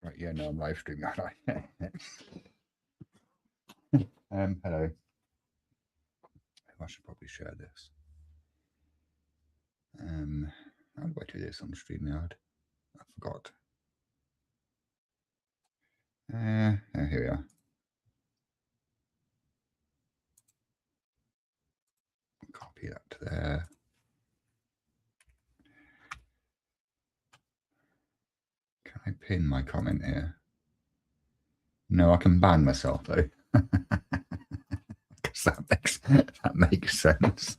Right, yeah, no, I'm live streaming, aren't I? Hello. I should probably share this. How do I do this on StreamYard? I forgot. Here we are. Copy that to there. Can I pin my comment here? No, I can ban myself though. Because that makes sense.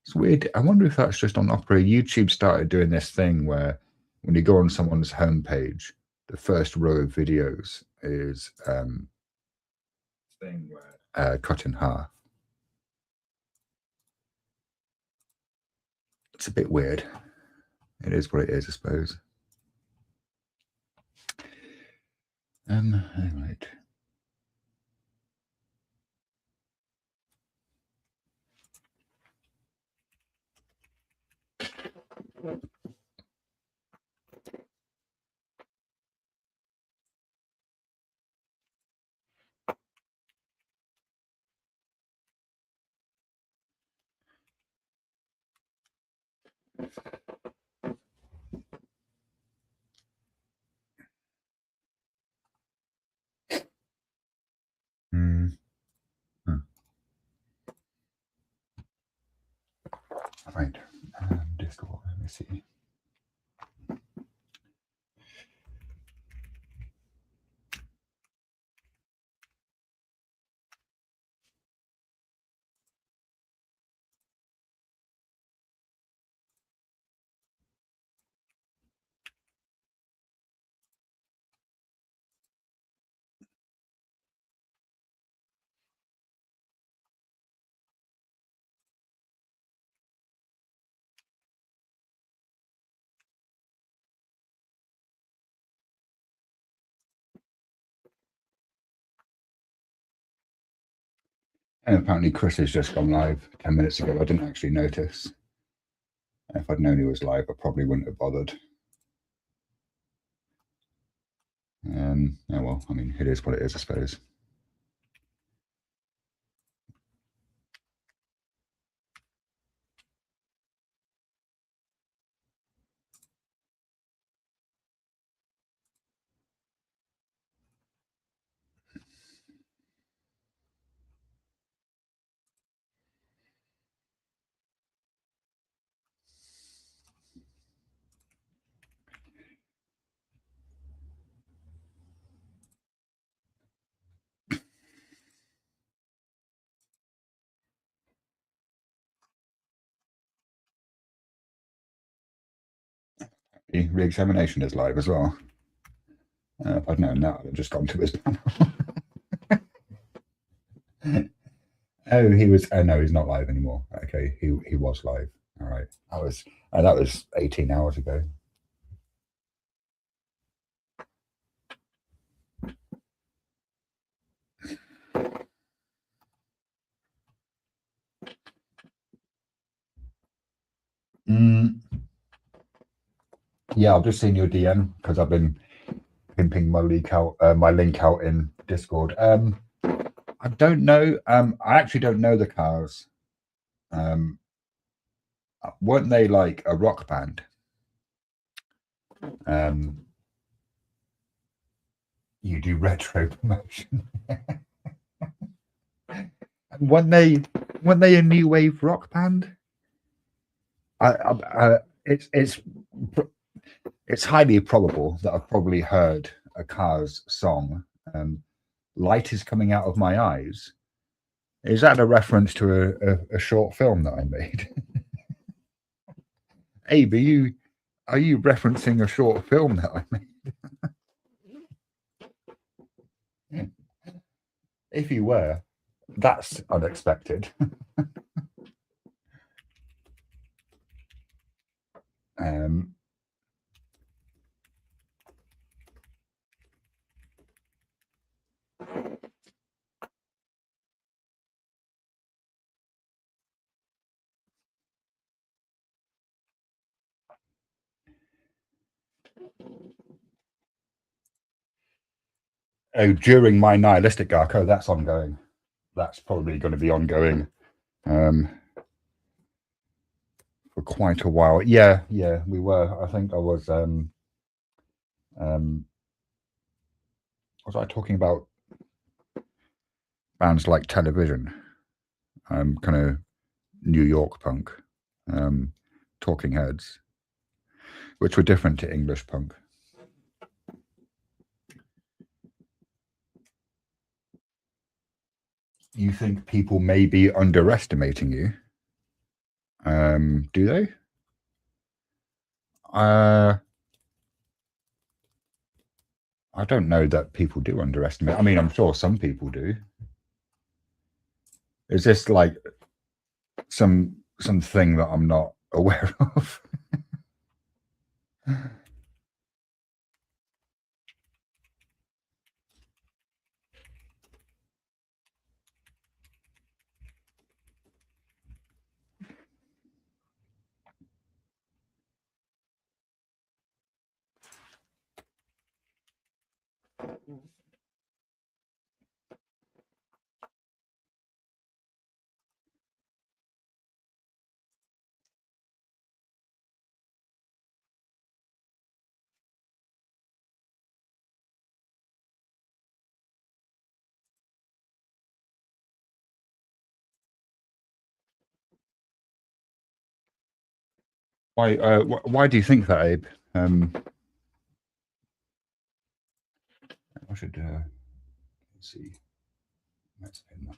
It's weird. I wonder if that's just on Opera. YouTube started doing this thing where when you go on someone's homepage, the first row of videos is thing where cut in half. It's a bit weird. It is what it is, I suppose. All right. Right. Discord, let me see. And apparently Chris has just gone live 10 minutes ago. I didn't actually notice. If I'd known he was live, I probably wouldn't have bothered. Oh well, I mean, it is what it is, I suppose. The re-examination is live as well. If I'd known that, I'd have just gone to his panel. Oh, he was. Oh no, he's not live anymore. Okay, he was live. All right, that was 18 hours ago. Yeah, I've just seen your DM because I've been pimping my link out in Discord. I don't know. I actually don't know the Cars. Weren't they like a rock band? You do retro promotion. weren't they a new wave rock band? It's highly probable that I've probably heard a Cars song. Light is coming out of my eyes. Is that a reference to a short film that I made? Abe, are you referencing a short film that I made? If you were, that's unexpected. Oh, during my nihilistic arc, oh, that's ongoing. That's probably going to be ongoing for quite a while. Yeah, we were. I think I was I talking about bands like Television, kind of New York punk, Talking Heads, which were different to English punk. You think people may be underestimating you? Do they? I don't know that people do underestimate. I mean, I'm sure some people do. Is this like something that I'm not aware of? Why do you think that, Abe? I should let's see. Let's pin that.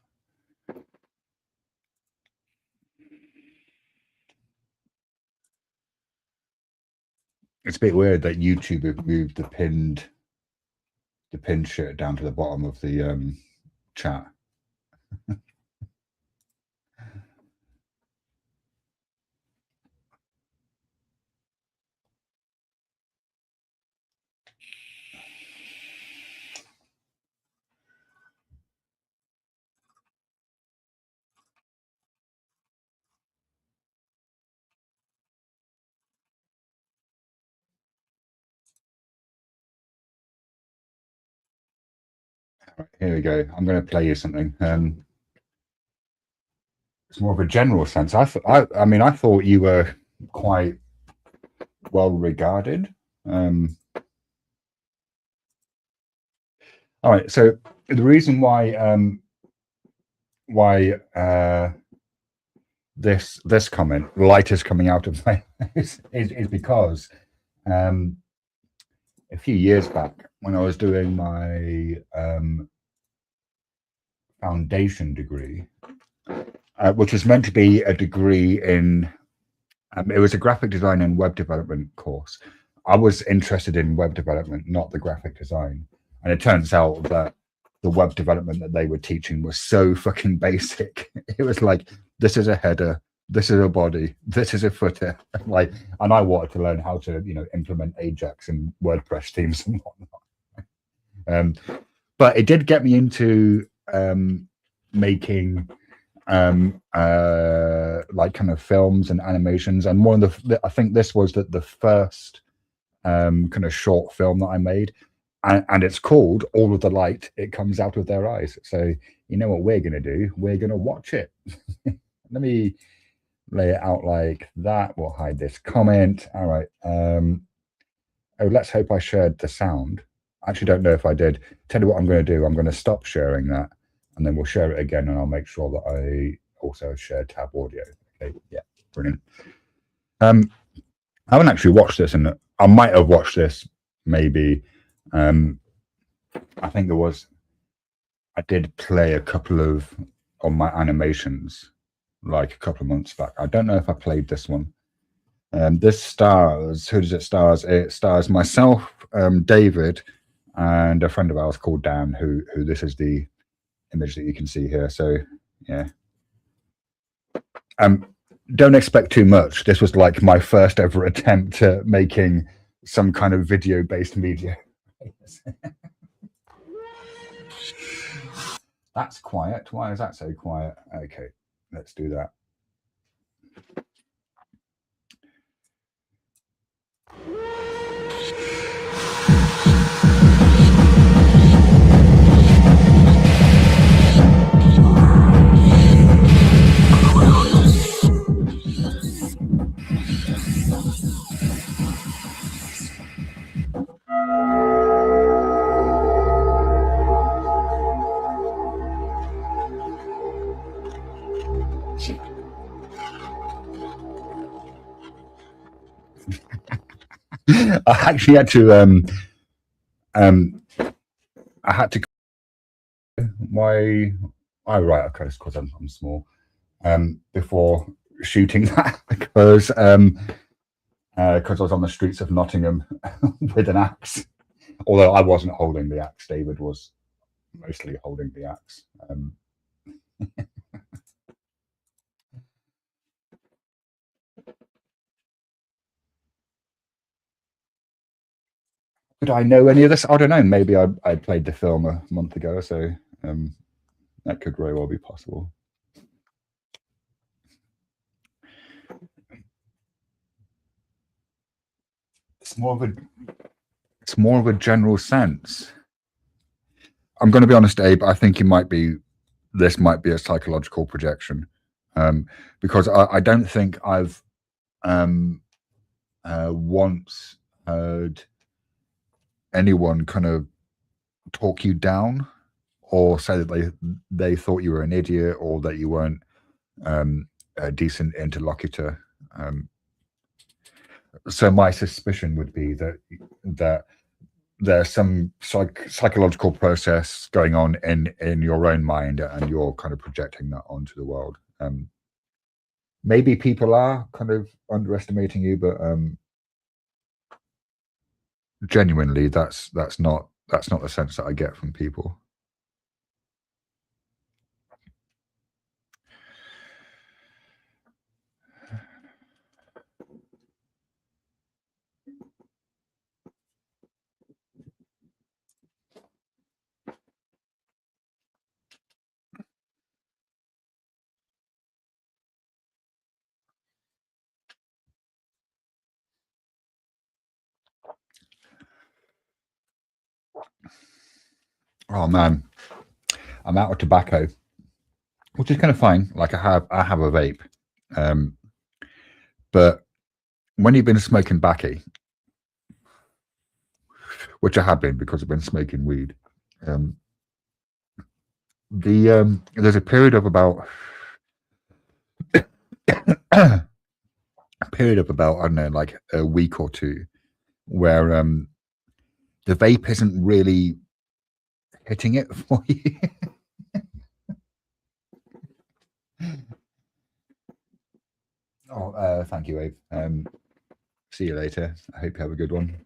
It's a bit weird that YouTube have moved the pinned shit down to the bottom of the chat. Right, here we go. I'm going to play you something. It's more of a general sense. I mean, I thought you were quite well regarded. All right. So the reason why this comment, light is coming out of my is because a few years back when I was doing my foundation degree, which was meant to be a degree in, it was a graphic design and web development course. I was interested in web development, not the graphic design. And it turns out that the web development that they were teaching was so fucking basic. It was like, this is a header, this is a body, this is a footer. Like, and I wanted to learn how to, implement Ajax and WordPress themes and whatnot. But it did get me into making like kind of films and animations. And one of I think this was the first kind of short film that I made. And it's called All of the Light It Comes Out of Their Eyes. So you know what we're going to do? We're going to watch it. Let me lay it out like that. We'll hide this comment. All right. Oh, let's hope I shared the sound. I actually don't know if I did. Tell you what I'm going to do. I'm going to stop sharing that, and then we'll share it again, and I'll make sure that I also share tab audio. Okay. Yeah. Brilliant. I haven't actually watched this, and I might have watched this maybe. I think I did play a couple of my animations like a couple of months back. I don't know if I played this one. This stars, who does it stars? It stars myself, David, and a friend of ours called Dan, who this is the image that you can see here. So yeah. Don't expect too much. This was like my first ever attempt at making some kind of video-based media. That's quiet. Why is that so quiet? Okay, let's do that. I actually had to I had to my right, okay, it's because I'm small, before shooting that because I was on the streets of Nottingham with an axe. Although I wasn't holding the axe, David was mostly holding the axe. Did I know any of this? I don't know. Maybe I played the film a month ago, so that could very well be possible. It's more of a general sense. I'm going to be honest, Abe. I think this might be a psychological projection, because I don't think I've once heard anyone kind of talk you down or say that they thought you were an idiot or that you weren't a decent interlocutor. So my suspicion would be that there's some psychological process going on in your own mind, and you're kind of projecting that onto the world. Maybe people are kind of underestimating you, but genuinely, that's not the sense that I get from people. Oh man, I'm out of tobacco, which is kind of fine. Like I have a vape, but when you've been smoking backy, which I have been because I've been smoking weed, there's a period of about I don't know, like a week or two, where the vape isn't really hitting it for you. Oh, thank you, Abe. See you later. I hope you have a good one.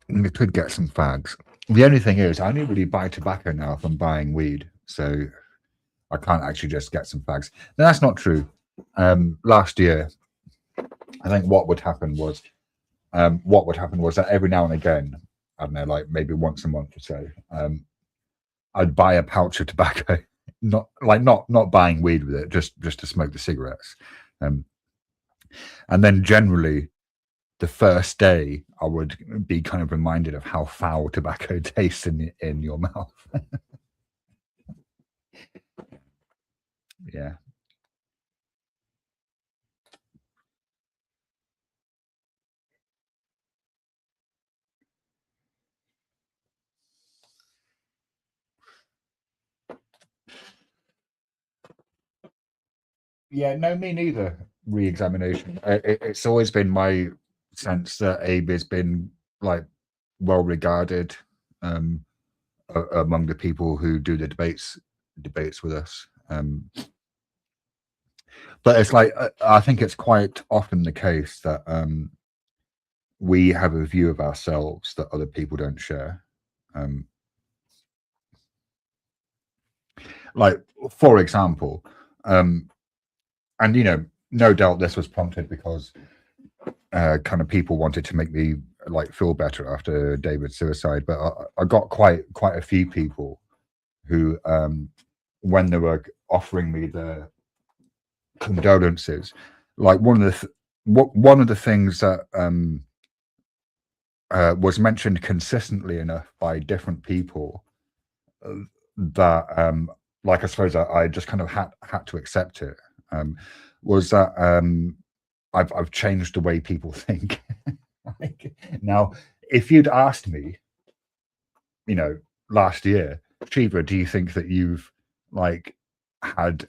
We could get some fags. The only thing is, I only really buy tobacco now if I'm buying weed, so I can't actually just get some fags. No, that's not true. Last year, I think what would happen was that every now and again, I don't know, like maybe once a month or so, I'd buy a pouch of tobacco, not buying weed with it, just to smoke the cigarettes, and then generally the first day I would be kind of reminded of how foul tobacco tastes in your mouth. Yeah. Yeah, no, me neither. Re-examination. It's always been my sense that Abe has been like well regarded among the people who do the debates with us. But it's like I think it's quite often the case that we have a view of ourselves that other people don't share. Like, for example, and you know, no doubt this was prompted because kind of people wanted to make me like feel better after David's suicide. But I got quite a few people who, when they were offering me the condolences, like one of the things that was mentioned consistently enough by different people that like I suppose I just kind of had to accept it, was that I've changed the way people think. Like, now, if you'd asked me, last year, Shiva, do you think that you've like had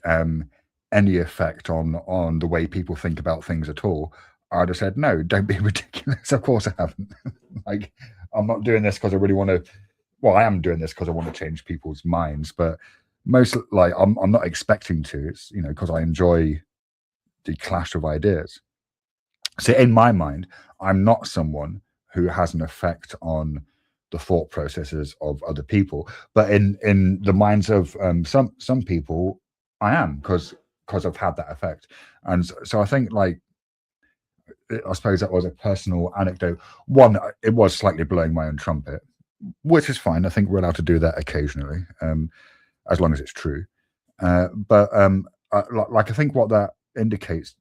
any effect on the way people think about things at all? I'd have said, no, don't be ridiculous. Of course I haven't. Like, I'm not doing this because I really want to. Well, I am doing this because I want to change people's minds, but most like I'm not expecting to. It's because I enjoy the clash of ideas. So in my mind, I'm not someone who has an effect on the thought processes of other people, but in the minds of some people, I am, because I've had that effect. And so I think, like, I suppose that was a personal anecdote. One, it was slightly blowing my own trumpet, which is fine. I think we're allowed to do that occasionally, as long as it's true. But like I think what that indicates,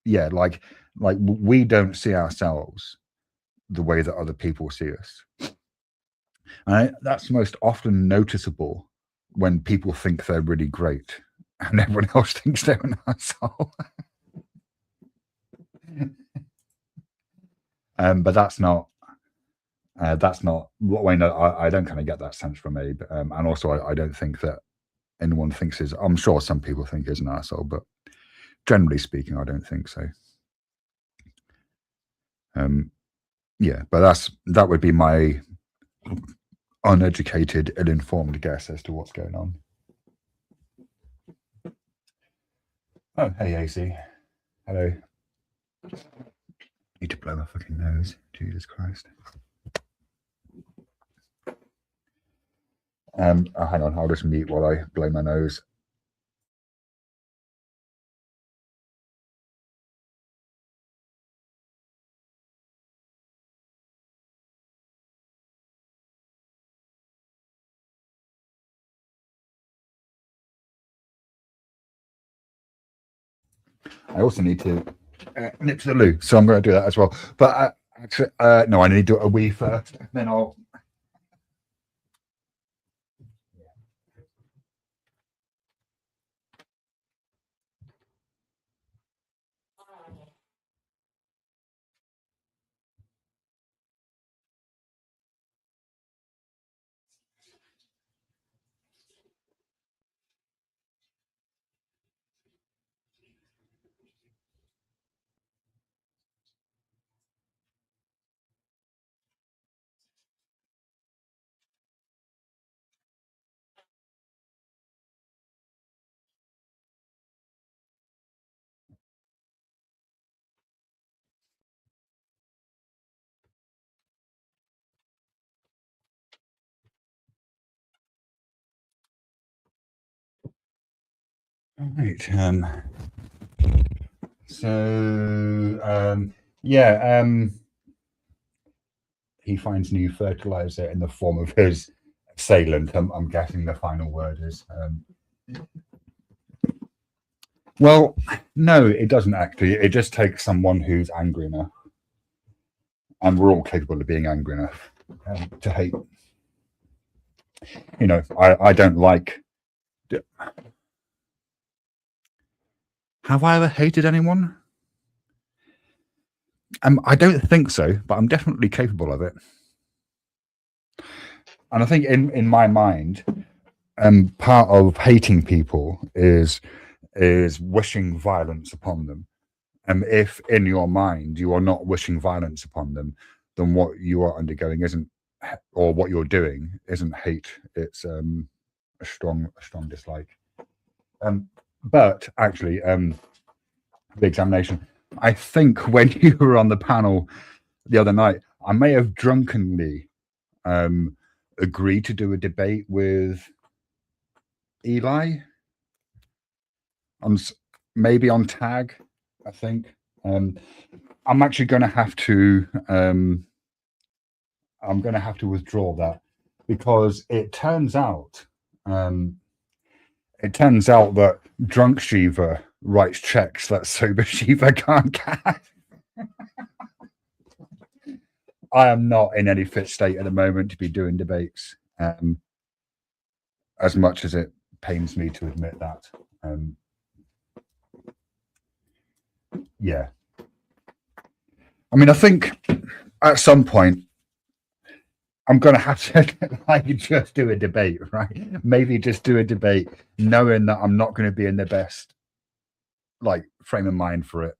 yeah, like we don't see ourselves the way that other people see us. And that's most often noticeable when people think they're really great and everyone else thinks they're an asshole. But that's not what I know. I don't kind of get that sense from Abe, and also I don't think that anyone thinks is. I'm sure some people think is an asshole, but generally speaking, I don't think so. Yeah, but that would be my uneducated, ill-informed guess as to what's going on. Oh, hey, AC. Hello. Need to blow my fucking nose. Jesus Christ. Oh, hang on, I'll just mute while I blow my nose. I also need to nip to the loo, so I'm going to do that as well. But actually, no, I need to do a wee first, then I'll. Right. So yeah. He finds new fertilizer in the form of his assailant. I'm guessing the final word is. Well, no, it doesn't actually. It just takes someone who's angry enough, and we're all capable of being angry enough to hate. I don't like. Have I ever hated anyone? I don't think so, but I'm definitely capable of it. And I think in my mind, part of hating people is wishing violence upon them. And if in your mind you are not wishing violence upon them, then what you are undergoing isn't, or what you're doing isn't hate. It's a strong dislike. But actually, the examination, I think when you were on the panel the other night, I may have drunkenly agreed to do a debate with Eli. Maybe on tag, I think. I'm actually going to have to. I'm going to have to withdraw that, because it turns out that drunk Shiva writes checks that sober Shiva can't cash. I am not in any fit state at the moment to be doing debates. as much as it pains me to admit that. Yeah. I mean, I think at some point I'm going to have to like just do a debate, right? Maybe just do a debate, knowing that I'm not going to be in the best like frame of mind for it.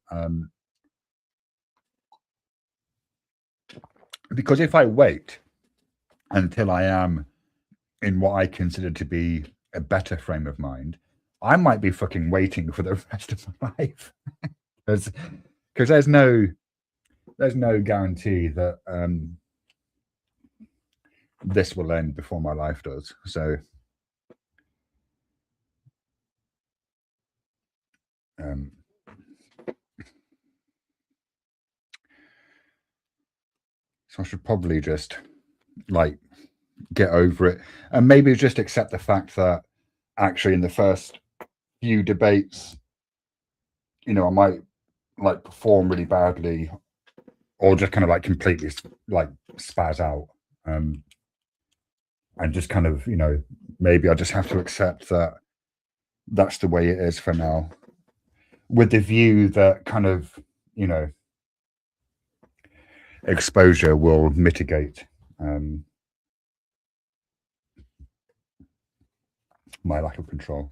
Because if I wait until I am in what I consider to be a better frame of mind, I might be fucking waiting for the rest of my life. Because there's no guarantee that this will end before my life does. So so I should probably just like get over it and maybe just accept the fact that actually in the first few debates, you know, I might like perform really badly or just kind of like completely like spaz out. And just kind of, you know, maybe I just have to accept that that's the way it is for now, with the view that kind of, you know, exposure will mitigate my lack of control.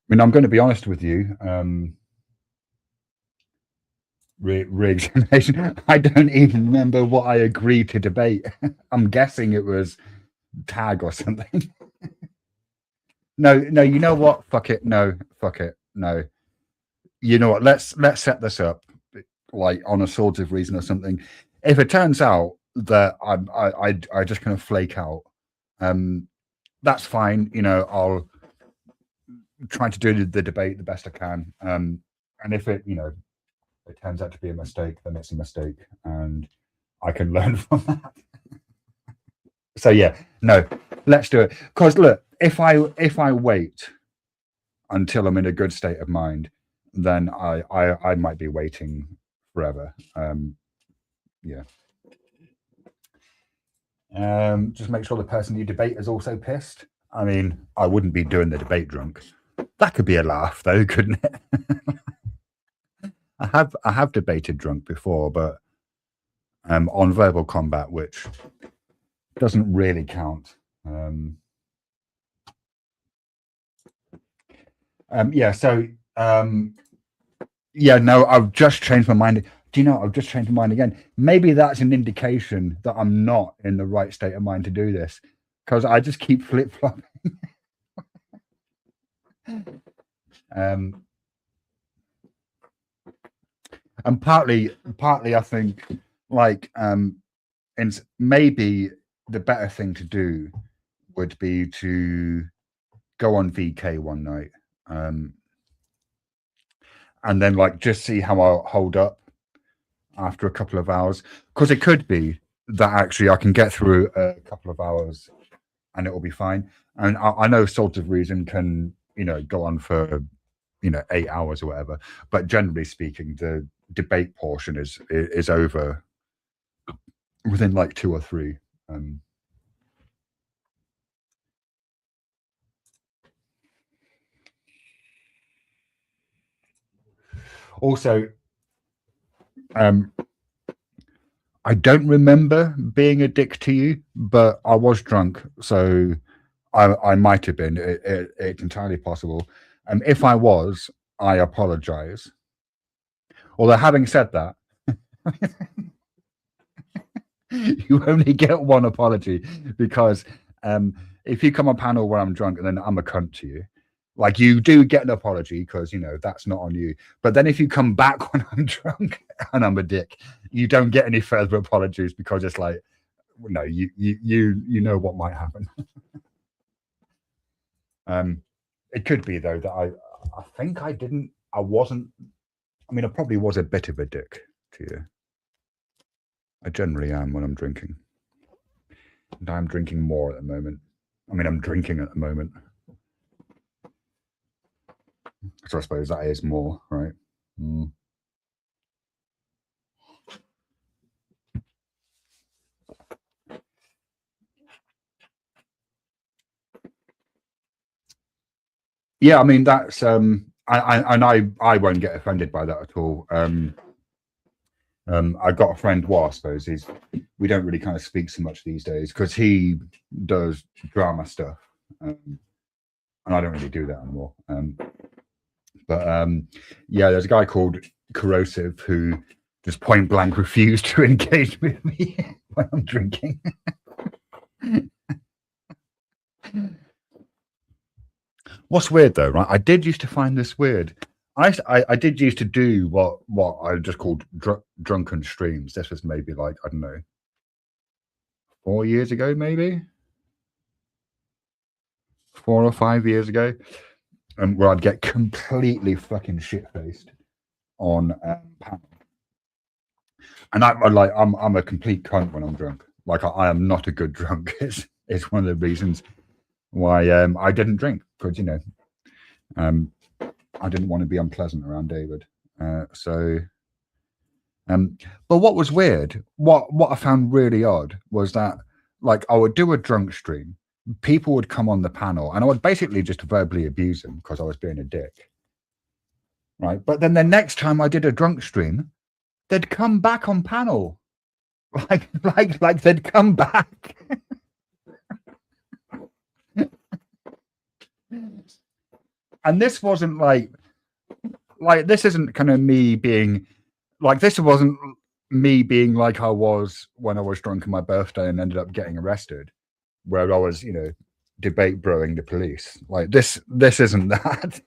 I mean, I'm going to be honest with you. Re-examination. I don't even remember what I agreed to debate. I'm guessing it was tag or something. No, you know what? Fuck it. No, fuck it. No. You know what? Let's set this up like on a sort of reason or something. If it turns out that I just kind of flake out, that's fine. You know, I'll try to do the debate the best I can. And if it, you know, it turns out to be a mistake, then it's a mistake, and I can learn from that. So yeah, no, let's do it. Because look, if I wait until I'm in a good state of mind, then I might be waiting forever. Yeah. Just make sure the person you debate is also pissed. I mean, I wouldn't be doing the debate drunk. That could be a laugh, though, couldn't it? I have debated drunk before, but on verbal combat, which doesn't really count. Yeah. So yeah, no, I've just changed my mind. Do you know? I've just changed my mind again. Maybe that's an indication that I'm not in the right state of mind to do this, because I just keep flip flopping. And partly, I think like, and maybe the better thing to do would be to go on VK one night, and then like just see how I'll hold up after a couple of hours, because it could be that actually I can get through a couple of hours and it will be fine. And I know Salt of Reason can, you know, go on for, you know, 8 hours or whatever, but generally speaking, the debate portion is over within like 2 or 3. Also, I don't remember being a dick to you, but I was drunk, so I might have been. It's entirely possible. And if I was, I apologize. Although, having said that, you only get one apology, because if you come on panel where I'm drunk and then I'm a cunt to you, like, you do get an apology, because, you know, that's not on you. But then if you come back when I'm drunk and I'm a dick, you don't get any further apologies, because it's like, no, you know what might happen. It could be, though, that I think I wasn't. I mean, I probably was a bit of a dick to you. I generally am when I'm drinking. And I'm drinking more at the moment. I mean, I'm drinking at the moment. So I suppose that is more, right? Mm. Yeah, I mean that's I won't get offended by that at all. I got a friend. Well, I suppose is we don't really kind of speak so much these days because he does drama stuff, and I don't really do that anymore. But yeah, there's a guy called Corrosive who just point blank refused to engage with me when I'm drinking. What's weird though, right? I did used to find this weird. I did used to do what I just called drunken streams. This was maybe like I don't know 4 years ago, maybe 4 or 5 years ago, and where I'd get completely fucking shit faced on panel. And I'm a complete cunt when I'm drunk. Like I am not a good drunk. It's one of the reasons why I didn't drink because I didn't want to be unpleasant around David. But what was weird, what I found really odd was that like I would do a drunk stream, people would come on the panel, and I would basically just verbally abuse them because I was being a dick. Right. But then the next time I did a drunk stream, they'd come back on panel. Like they'd come back. And this wasn't like this isn't kind of me being like this wasn't me being like I was when I was drunk on my birthday and ended up getting arrested, where I was, debate broing the police. Like this isn't that.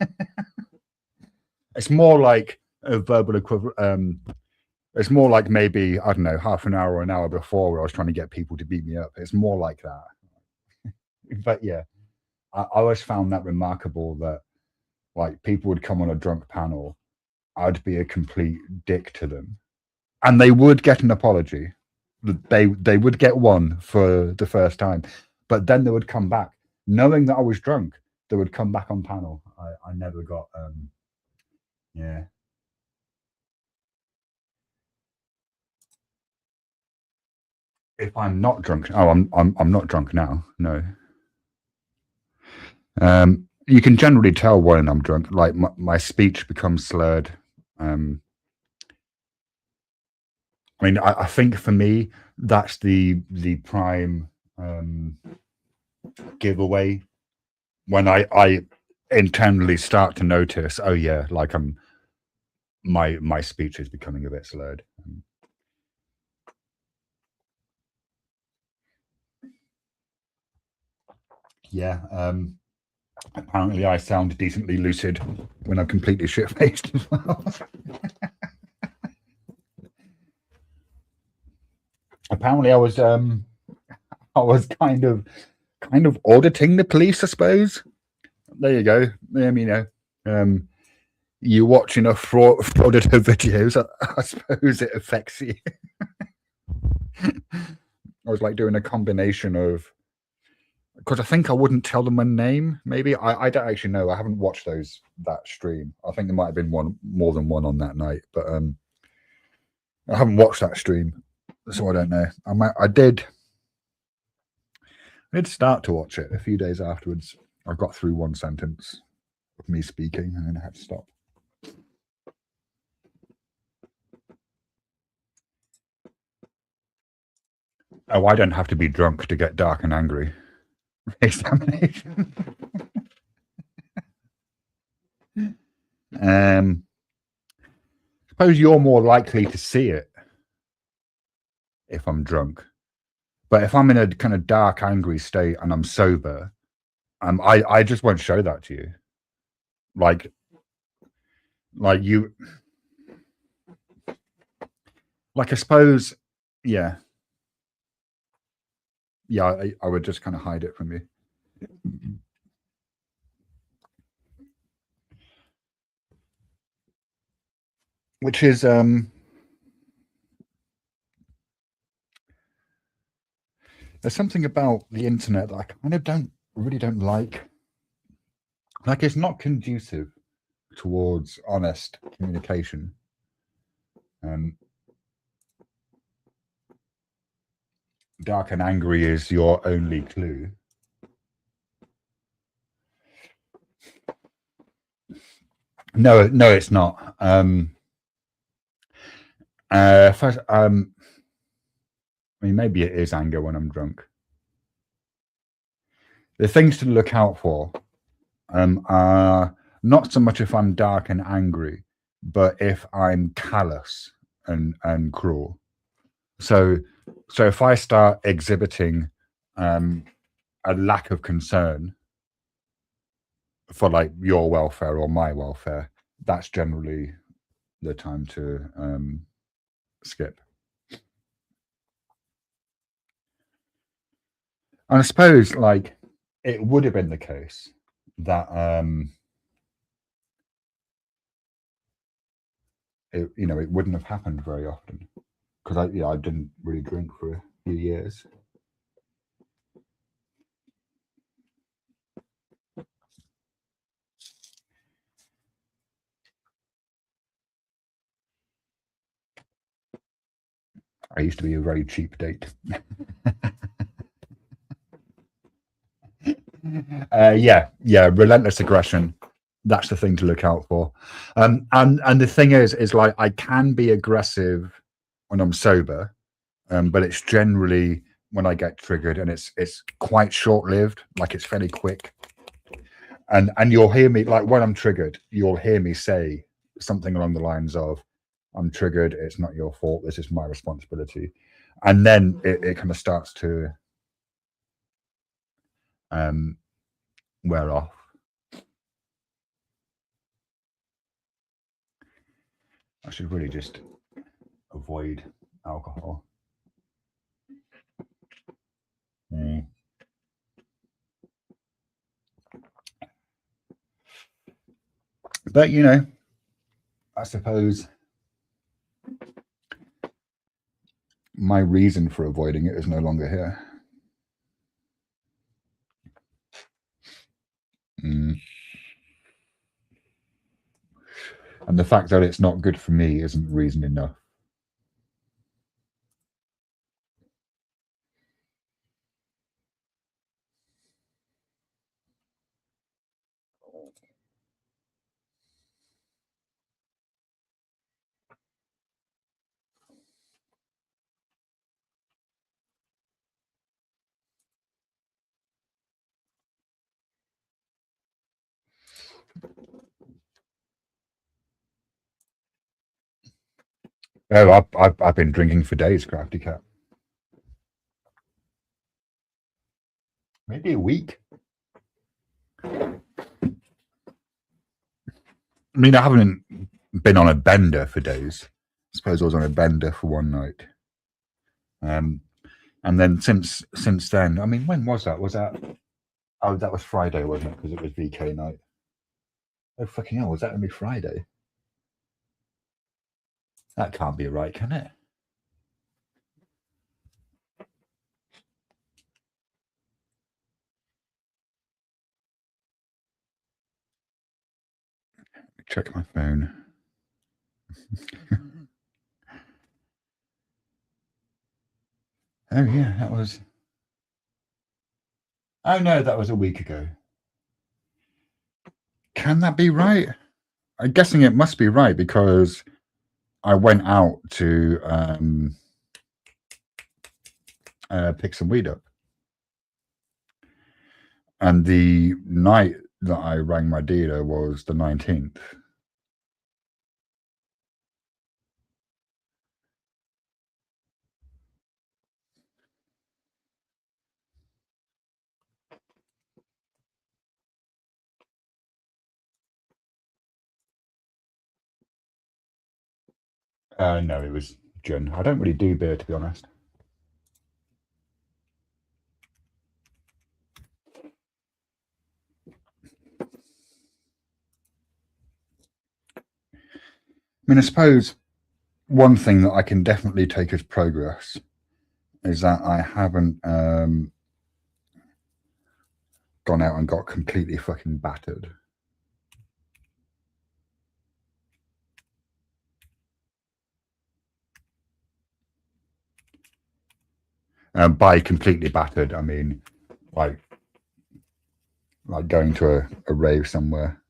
It's more like a verbal equivalent. It's more like maybe, I don't know, half an hour or an hour before where I was trying to get people to beat me up. It's more like that. But yeah, I always found that remarkable that like people would come on a drunk panel, I'd be a complete dick to them. And they would get an apology. They would get one for the first time. But then they would come back. Knowing that I was drunk, they would come back on panel. I never got yeah. If I'm not drunk, I'm not drunk now. No. You can generally tell when I'm drunk. Like my speech becomes slurred. I mean, I think for me that's the prime giveaway when I internally start to notice. Oh yeah, like my speech is becoming a bit slurred. Yeah. Apparently, I sound decently lucid when I'm completely shit faced as well. Apparently, I was kind of auditing the police, I suppose. There you go. You watch enough frauditor videos, I suppose it affects you. I was like doing a combination of because I think I wouldn't tell them my name. Maybe I don't actually know. I haven't watched that stream. I think there might have been more than one on that night, but I haven't watched that stream, so I don't know. I did start to watch it a few days afterwards. I got through one sentence of me speaking, and then I had to stop. Oh, I don't have to be drunk to get dark and angry. Examination. Suppose you're more likely to see it if I'm drunk, but if I'm in a kind of dark, angry state and I'm sober, I just won't show that to you. Like you, like I suppose, yeah. I would just kind of hide it from you. Which is there's something about the internet that I kind of really don't like. Like it's not conducive towards honest communication. Dark and angry is your only clue. No, it's not. First, I mean, maybe it is anger when I'm drunk. The things to look out for are not so much if I'm dark and angry, but if I'm callous and cruel. So if I start exhibiting a lack of concern for like your welfare or my welfare, that's generally the time to skip. And I suppose like it would have been the case that it wouldn't have happened very often because I didn't really drink for a few years. I used to be a very cheap date. Yeah, relentless aggression. That's the thing to look out for. And the thing is like I can be aggressive when I'm sober, but it's generally when I get triggered, and it's quite short lived. Like it's fairly quick. And you'll hear me like when I'm triggered, you'll hear me say something along the lines of, "I'm triggered. It's not your fault. This is my responsibility." And then it kind of starts to wear off. I should really just avoid alcohol. But I suppose my reason for avoiding it is no longer here. And the fact that it's not good for me isn't reason enough. Oh, I've been drinking for days, Crafty Cat. Maybe a week. I mean, I haven't been on a bender for days. I suppose I was on a bender for one night. And then since then, I mean, when was that? Oh, that was Friday, wasn't it? Because it was VK night. Oh, fucking hell, was that only Friday? That can't be right, can it? Check my phone. Oh yeah, that was. Oh no, that was a week ago. Can that be right? I'm guessing it must be right because I went out to pick some weed up, and the night that I rang my dealer was the 19th. No, it was gin. I don't really do beer, to be honest. I mean, I suppose one thing that I can definitely take as progress is that I haven't gone out and got completely fucking battered. 'Cause, I mean, I haven't been drinking for days, Crafty Cat. Maybe a week. I mean, I suppose one thing that I can definitely take as progress is that I haven't gone out and got completely fucking battered. 'Cause, I mean, I haven't been drinking for days. I suppose I was on a bender for one night. And then since then, I mean, when was that? Was that? Oh, that was Friday, wasn't it? Because it was VK night. By completely battered, I mean like going to a rave somewhere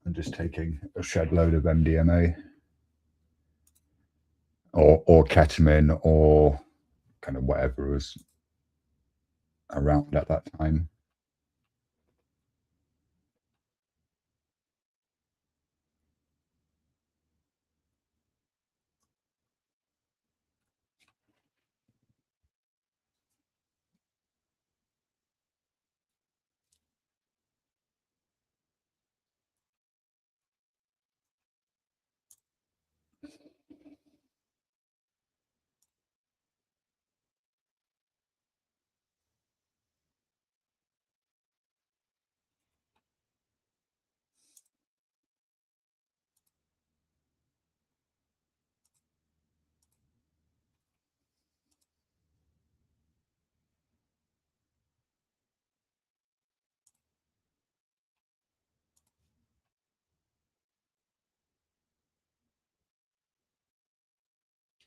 and just taking a shed load of MDMA or ketamine or kind of whatever was around at that time.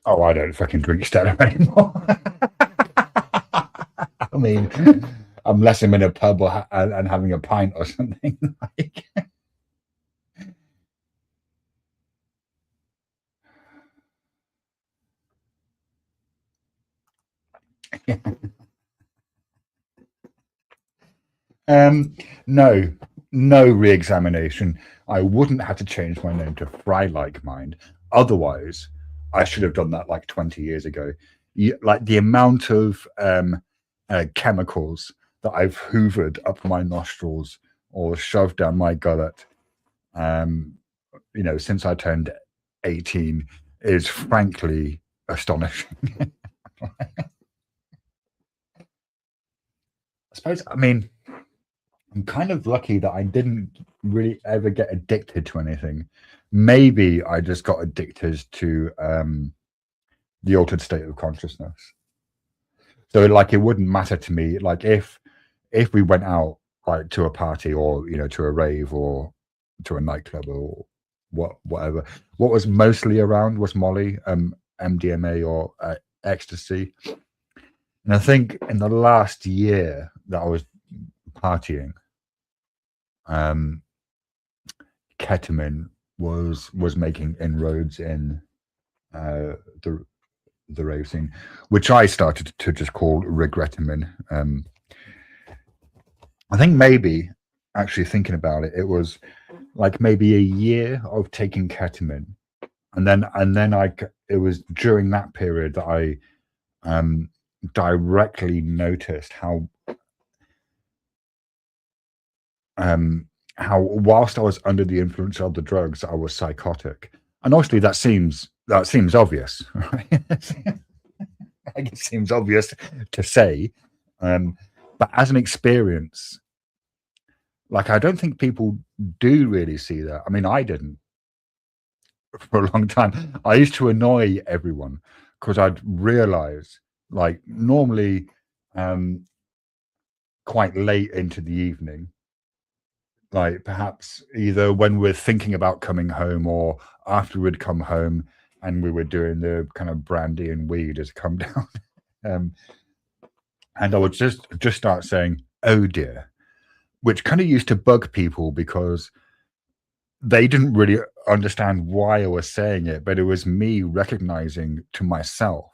Oh, I don't fucking drink Stella anymore. I mean, unless I'm in a pub and having a pint or something. Like. No, no re-examination. I wouldn't have to change my name to Fry Like Mind. Otherwise, I should have done that like 20 years ago. Like the amount of chemicals that I've hoovered up my nostrils or shoved down my gullet, since I turned 18 is frankly astonishing. I mean, I'm kind of lucky that I didn't really ever get addicted to anything. Maybe I just got addicted to the altered state of consciousness. So like it wouldn't matter to me. Like if we went out like to a party or to a rave or to a nightclub or whatever, what was mostly around was Molly, MDMA or ecstasy. And I think in the last year that I was partying, ketamine was making inroads in the rave scene, which I started to just call regretamin. I think maybe, actually thinking about it, it was like maybe a year of taking ketamine, and then it was during that period that I directly noticed how whilst I was under the influence of the drugs, I was psychotic. And obviously that seems obvious, right? Like it seems obvious to say, but as an experience, like I don't think people do really see that. I mean, I didn't for a long time. I used to annoy everyone because I'd realize, like, normally quite late into the evening, like perhaps either when we're thinking about coming home or after we'd come home and we were doing the kind of brandy and weed as come down. And I would just start saying, "Oh dear," which kind of used to bug people because they didn't really understand why I was saying it, but it was me recognizing to myself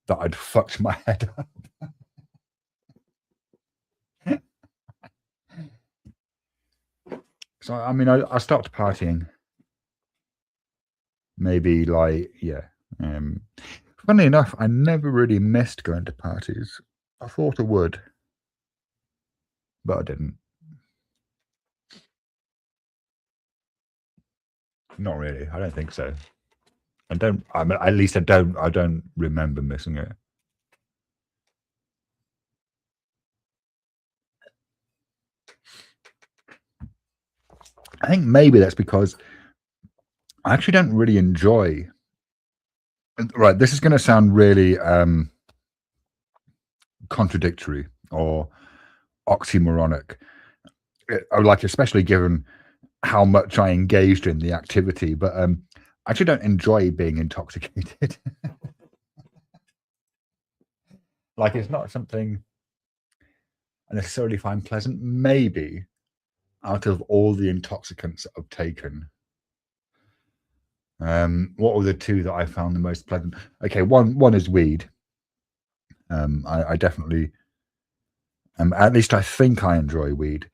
that I'd fucked my head up. So, I mean, I stopped partying maybe like, yeah. Funny enough, I never really missed going to parties. I thought I would, but I didn't. Not really. I don't think so. I don't. I mean, at least I don't. I don't remember missing it. I think maybe that's because I actually don't really enjoy. Right, this is going to sound really contradictory or oxymoronic. Like, especially given how much I engaged in the activity, but I actually don't enjoy being intoxicated. Like, it's not something I necessarily find pleasant. Maybe out of all the intoxicants that I've taken, what were the two that I found the most pleasant? Okay, one is weed. I definitely, at least I think I enjoy weed.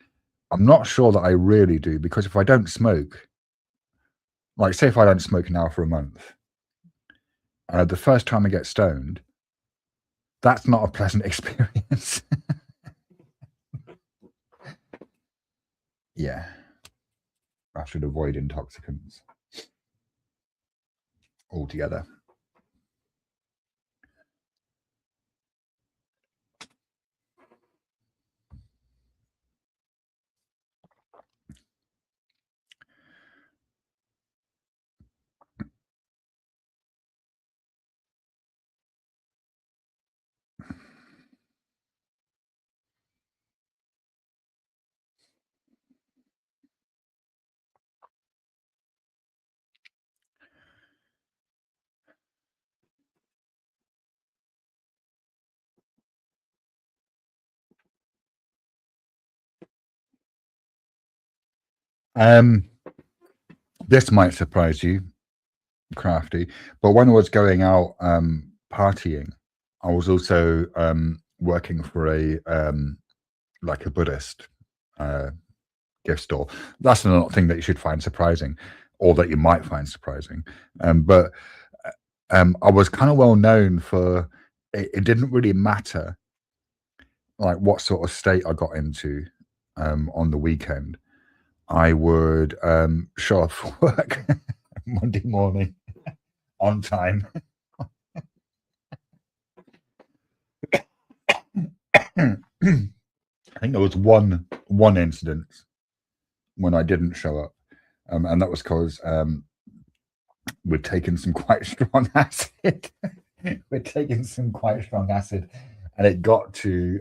I'm not sure that I really do, because if I don't smoke, like say if I don't smoke now for a month, the first time I get stoned, that's not a pleasant experience. Yeah, I should avoid intoxicants altogether. This might surprise you, Crafty, but when I was going out partying, I was also working for a like a Buddhist gift store. That's not a thing that you should find surprising, or that you might find surprising. But I was kind of well known for it didn't really matter like what sort of state I got into on the weekend. I would show up for work Monday morning on time. I think there was one incident when I didn't show up, and that was because we'd taken some quite strong acid. We'd taken some quite strong acid, and it got to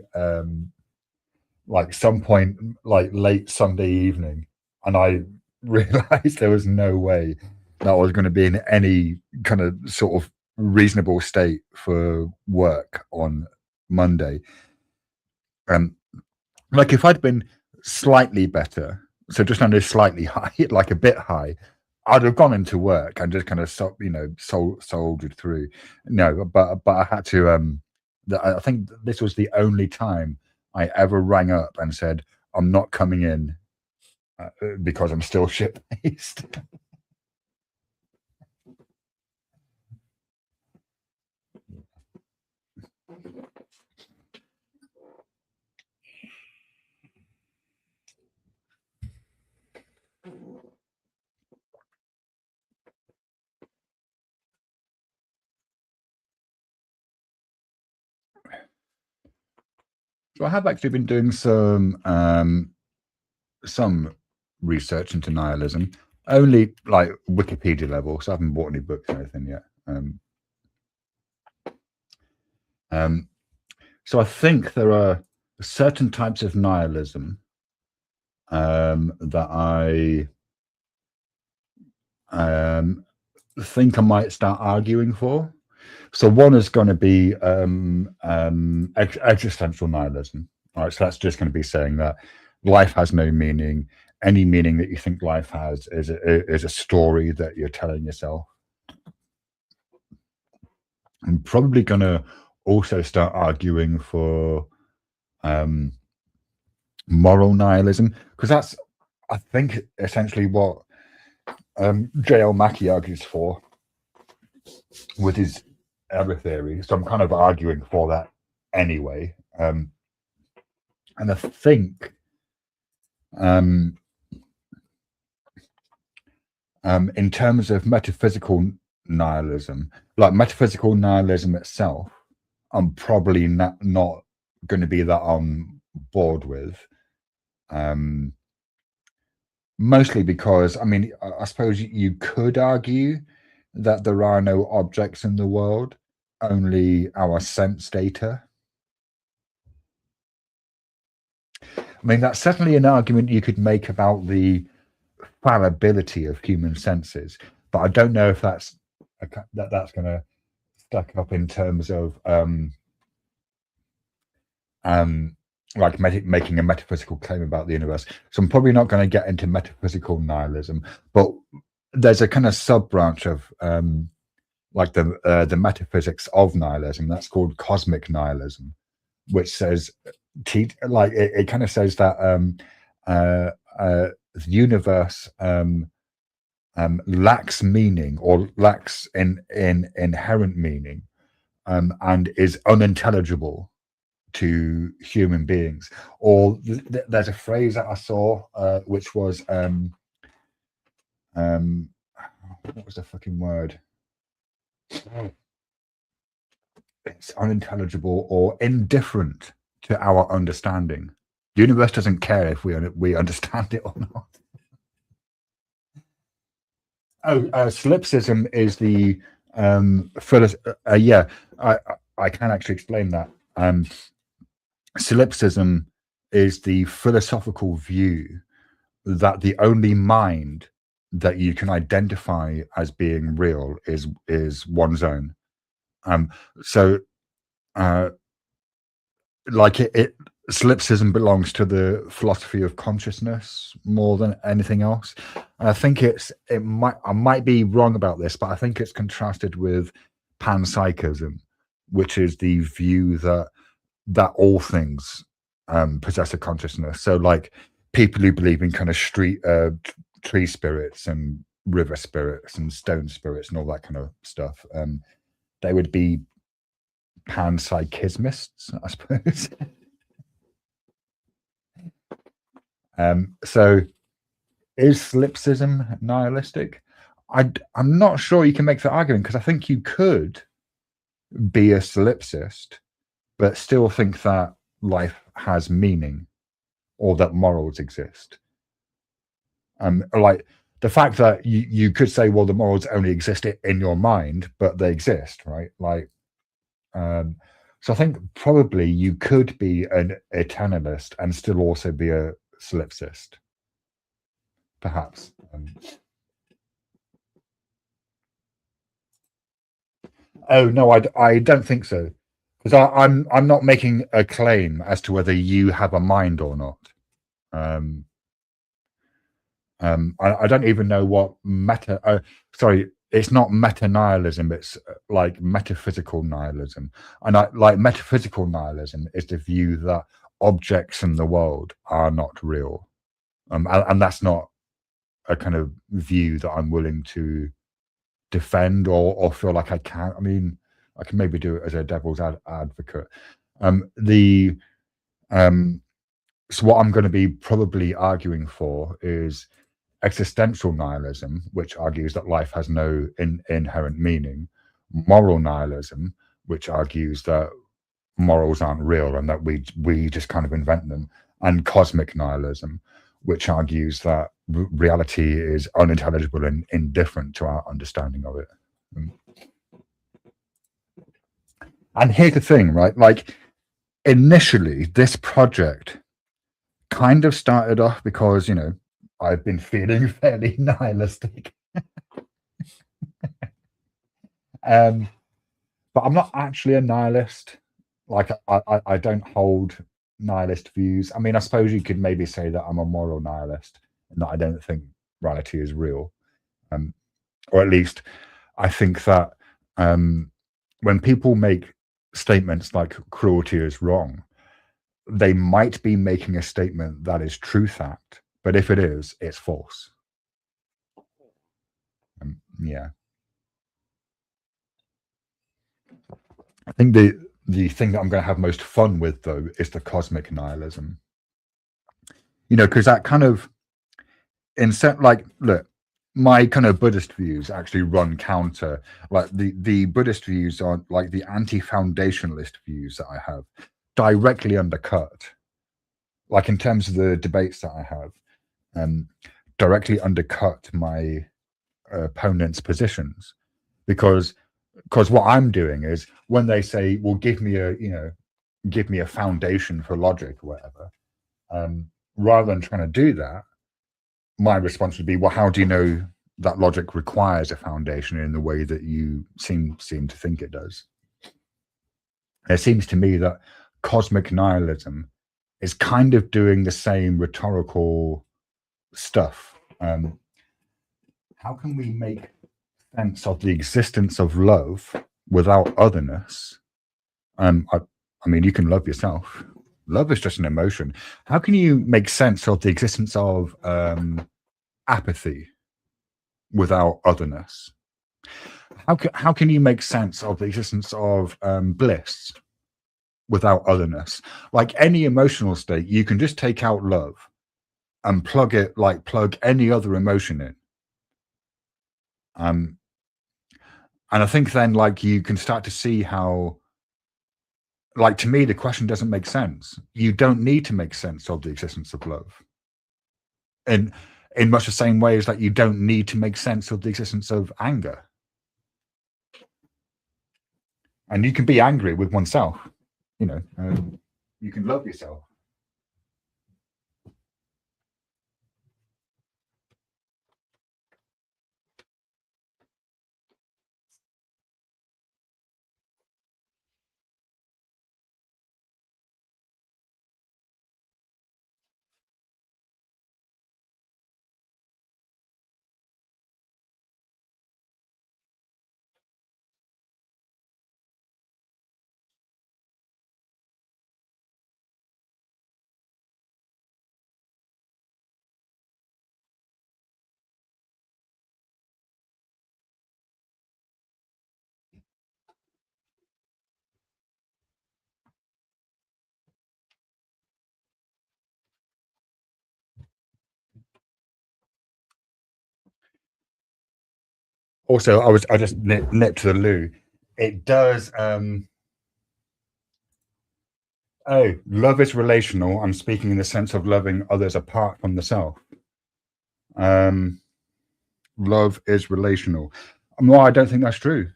like some point, like late Sunday evening, and I realized there was no way that I was going to be in any kind of sort of reasonable state for work on Monday. Like if I'd been slightly better, so just under slightly high, like a bit high, I'd have gone into work and just kind of soldiered through. No, but I had to. I think this was the only time I ever rang up and said, "I'm not coming in because I'm still shit faced." So I have actually been doing some research into nihilism, only like Wikipedia level, so I haven't bought any books or anything yet. So I think there are certain types of nihilism that I think I might start arguing for. So one is going to be existential nihilism. All right, so that's just going to be saying that life has no meaning. Any meaning that you think life has is a story that you're telling yourself. I'm probably going to also start arguing for moral nihilism, because that's, I think, essentially what J.L. Mackie argues for with his error theory. So I'm kind of arguing for that anyway. And I think in terms of metaphysical nihilism, like metaphysical nihilism itself, I'm probably not going to be that on board with. Mostly because, I mean, I suppose you could argue that there are no objects in the world, only our sense data. I mean, that's certainly an argument you could make about the fallibility of human senses, but I don't know if that's going to stack up in terms of like making a metaphysical claim about the universe. So I'm probably not going to get into metaphysical nihilism, but there's a kind of sub branch of like the metaphysics of nihilism that's called cosmic nihilism, which says like it kind of says that the universe lacks meaning, or lacks in inherent meaning, and is unintelligible to human beings. Or there's a phrase that I saw which was what was the fucking word? It's unintelligible or indifferent to our understanding. The universe doesn't care if we understand it or not. Solipsism is the yeah, I can actually explain that. Solipsism is the philosophical view that the only mind that you can identify as being real is one's own. So like solipsism belongs to the philosophy of consciousness more than anything else. And I think I might be wrong about this, but I think it's contrasted with panpsychism, which is the view that all things possess a consciousness. So like people who believe in kind of tree spirits and river spirits and stone spirits and all that kind of stuff, they would be panpsychismists, I suppose. So is solipsism nihilistic? I'm not sure you can make that argument, because I think you could be a solipsist but still think that life has meaning or that morals exist. Like the fact that you could say, well, the morals only exist in your mind, but they exist, right? Like, so I think probably you could be an eternalist and still also be a solipsist, perhaps. Oh no, I don't think so, because I'm not making a claim as to whether you have a mind or not. I don't even know what sorry, it's not meta nihilism, it's like metaphysical nihilism. And like metaphysical nihilism is the view that objects in the world are not real, and that's not a kind of view that I'm willing to defend or feel like I can. I mean, I can maybe do it as a devil's advocate. So what I'm going to be probably arguing for is existential nihilism, which argues that life has no inherent meaning; moral nihilism, which argues that morals aren't real and that we just kind of invent them; and cosmic nihilism, which argues that reality is unintelligible and indifferent to our understanding of it. And here's the thing, right? Like initially, this project kind of started off because, you know, I've been feeling fairly nihilistic. But I'm not actually a nihilist. Like I don't hold nihilist views. I mean, I suppose you could maybe say that I'm a moral nihilist and that I don't think reality is real. Or at least I think that when people make statements like cruelty is wrong, they might be making a statement that is true fact, but if it is, it's false. Yeah. I think the thing that I'm going to have most fun with, though, is the cosmic nihilism. You know, because that kind of, like, look, my kind of Buddhist views actually run counter. Like the Buddhist views are like the anti-foundationalist views that I have directly undercut. Like in terms of the debates that I have, directly undercut my opponent's positions, because what I'm doing is when they say, well, give me a foundation for logic or whatever, rather than trying to do that, my response would be, well, how do you know that logic requires a foundation in the way that you seem to think it does? It seems to me that cosmic nihilism is kind of doing the same rhetorical stuff. How can we make sense of the existence of love without otherness? I mean, you can love yourself. Love is just an emotion. How can you make sense of the existence of apathy without otherness? How can you make sense of the existence of bliss without otherness? Like any emotional state, you can just take out love and plug any other emotion in. And I think then, like, you can start to see how, like, to me, the question doesn't make sense. You don't need to make sense of the existence of love. In much the same way as that you don't need to make sense of the existence of anger. And you can be angry with oneself, you know, you can love yourself. Also, I just nipped to the loo. It does. Oh, love is relational. I'm speaking in the sense of loving others apart from the self. Love is relational. Well, I don't think that's true.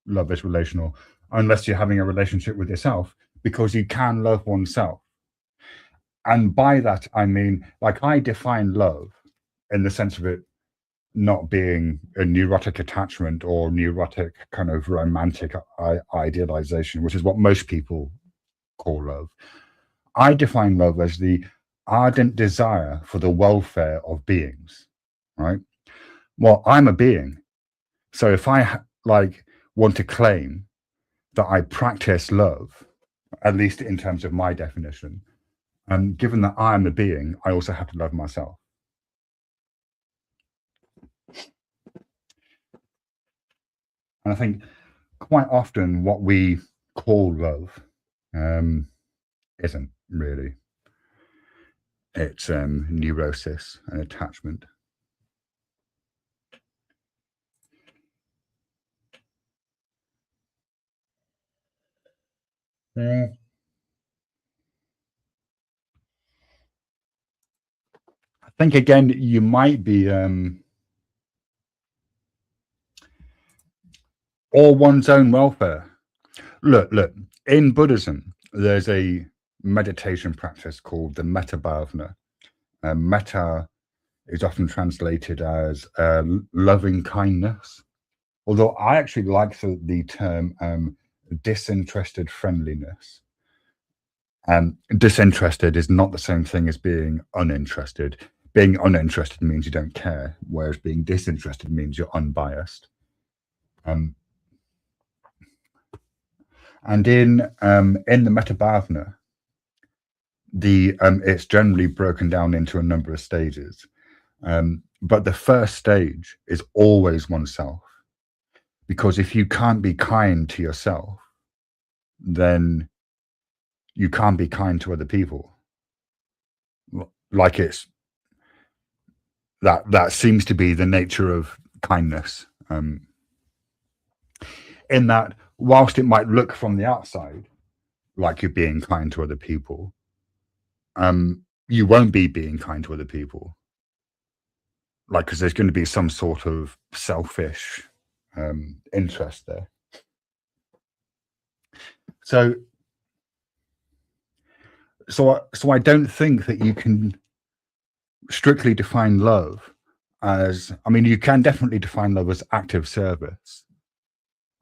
Love is relational, unless you're having a relationship with yourself, because you can love oneself. And by that, I mean, like, I define love in the sense of it not being a neurotic attachment or neurotic kind of romantic idealization, which is what most people call love. I define love as the ardent desire for the welfare of beings, right? Well, I'm a being. So if I want to claim that I practice love, at least in terms of my definition, and given that I'm a being, I also have to love myself. And I think quite often what we call love isn't really. It's neurosis and attachment. I think, again, you might be or one's own welfare. Look, in Buddhism, there's a meditation practice called the Metta Bhavana. Metta is often translated as loving kindness, although I actually like the term disinterested friendliness. Disinterested is not the same thing as being uninterested. Being uninterested means you don't care, whereas being disinterested means you're unbiased. And in the Metta Bhavana, it's generally broken down into a number of stages. But the first stage is always oneself, because if you can't be kind to yourself, then you can't be kind to other people. Like, it's that seems to be the nature of kindness. In that, whilst it might look from the outside like you're being kind to other people, you won't be being kind to other people. Like, because there's going to be some sort of selfish interest there. So I don't think that you can strictly define love as, I mean, you can definitely define love as active service,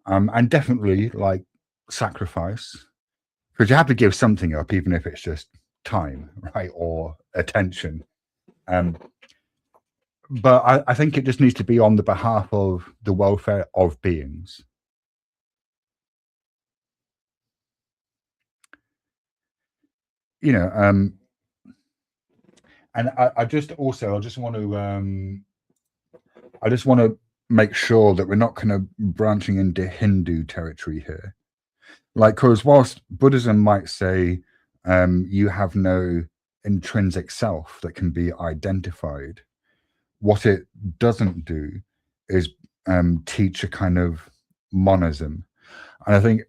and definitely like sacrifice, because you have to give something up, even if it's just time, right, or attention. Um, but I think it just needs to be on the behalf of the welfare of beings. You know, and I just also I just want to make sure that we're not kind of branching into Hindu territory here. Like, because whilst Buddhism might say you have no intrinsic self that can be identified, what it doesn't do is teach a kind of monism. And I think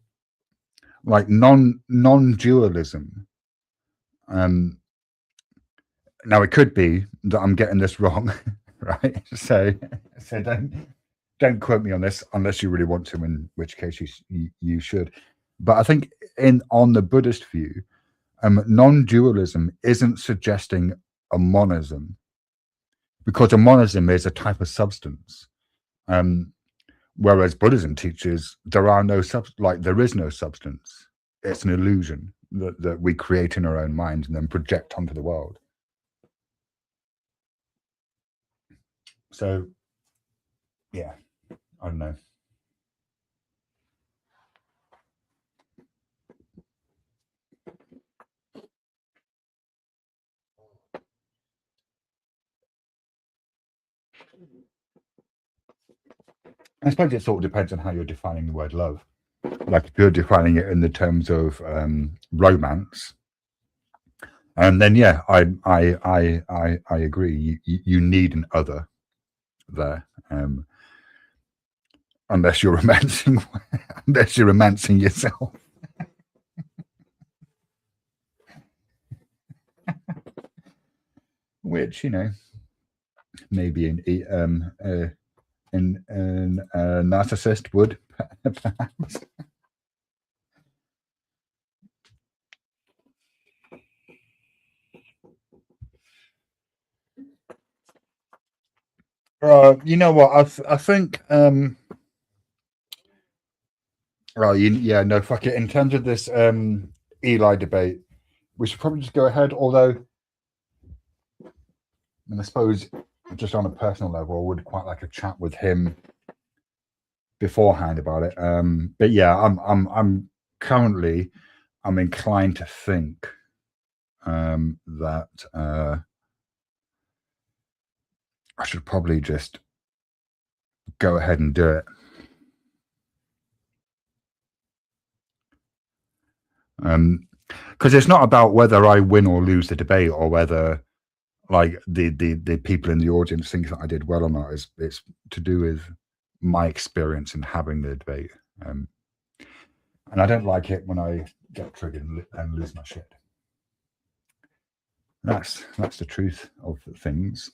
like non-dualism, now it could be that I'm getting this wrong, right? So don't quote me on this unless you really want to, in which case you should. But I think in on the Buddhist view, non-dualism isn't suggesting a monism, because a monism is a type of substance. Um, whereas Buddhism teaches there are no there is no substance. It's an illusion that we create in our own minds and then project onto the world. So yeah, I don't know. I suppose it sort of depends on how you're defining the word love. Like if you're defining it in the terms of romance, and then yeah, I agree. You need an other there, unless you're romancing, unless you're romancing yourself. Which maybe an narcissist would perhaps. You know what? I think. Well, yeah, no, fuck it. In terms of this Eli debate, we should probably just go ahead. Although, I suppose, just on a personal level, I would quite like a chat with him beforehand about it. But yeah, I'm currently I'm inclined to think that I should probably just go ahead and do it. Because it's not about whether I win or lose the debate, or whether like the people in the audience think that I did well or not. It's to do with my experience in having the debate. And I don't like it when I get triggered and lose my shit. That's the truth of things.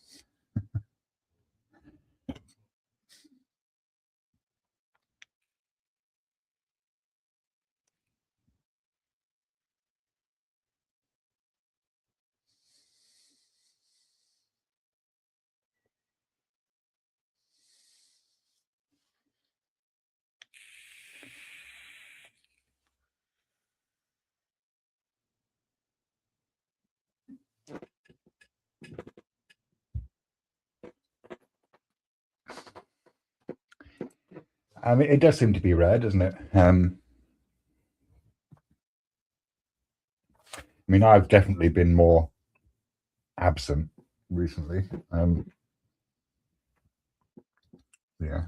I mean, it does seem to be rare, doesn't it? I mean, I've definitely been more absent recently. Yeah.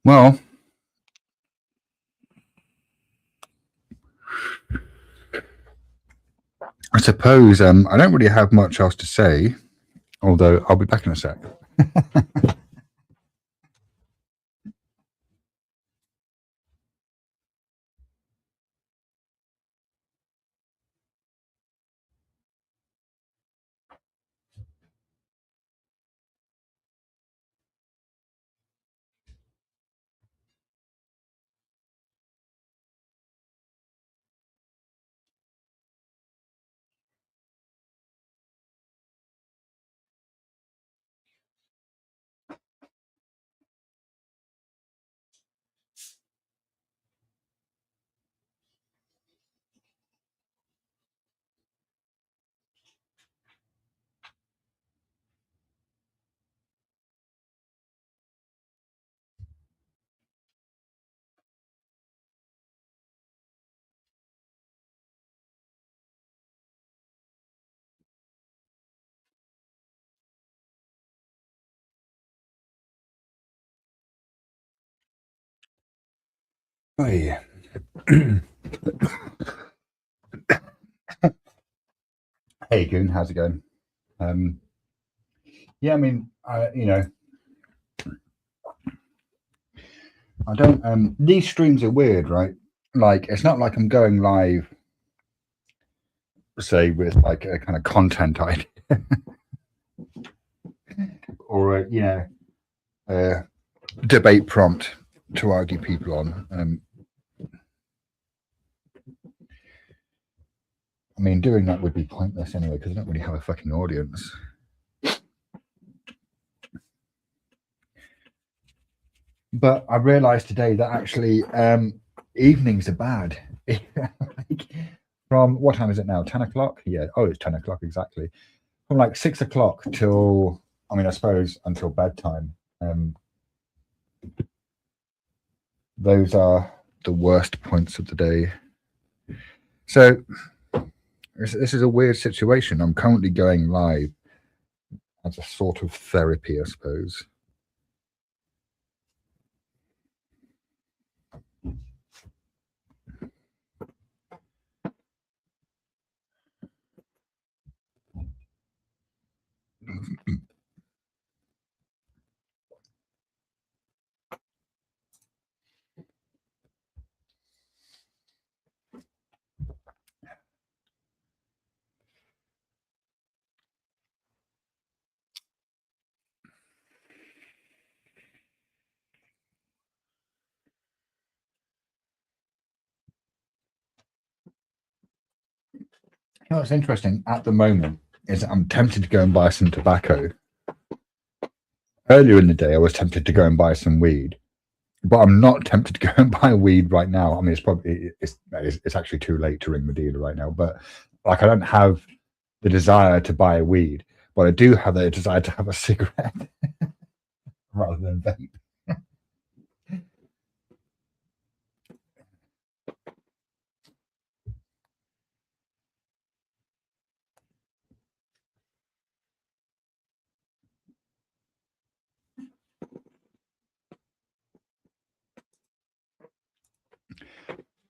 Well, I suppose I don't really have much else to say, although I'll be back in a sec. Oh yeah. Hey Goon, how's it going? Yeah, I mean, I don't. These streams are weird, right? Like, it's not like I'm going live, say, with like a kind of content idea, or a debate prompt to argue people on. I mean, doing that would be pointless anyway because I don't really have a fucking audience. But I realised today that actually evenings are bad. Like, from what time is it now? 10 o'clock? Yeah. Oh, it's 10 o'clock exactly. From like 6 o'clock till, I mean, I suppose until bedtime. Those are the worst points of the day. So this is a weird situation. I'm currently going live as a sort of therapy, I suppose. You know what's interesting at the moment is I'm tempted to go and buy some tobacco. Earlier in the day, I was tempted to go and buy some weed, but I'm not tempted to go and buy weed right now. I mean, it's actually too late to ring the dealer right now, but like I don't have the desire to buy a weed, but I do have the desire to have a cigarette rather than vape.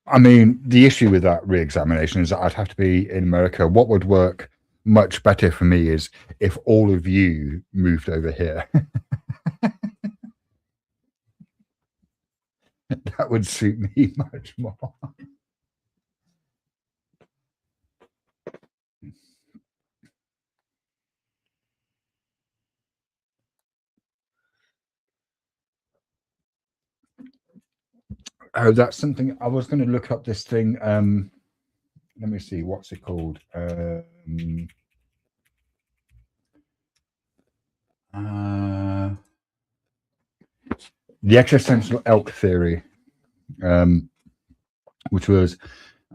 I mean, the issue with that re-examination is that I'd have to be in America. What would work much better for me is if all of you moved over here. That would suit me much more. Oh, that's something I was going to look up this thing. Let me see, what's it called? The existential elk theory, which was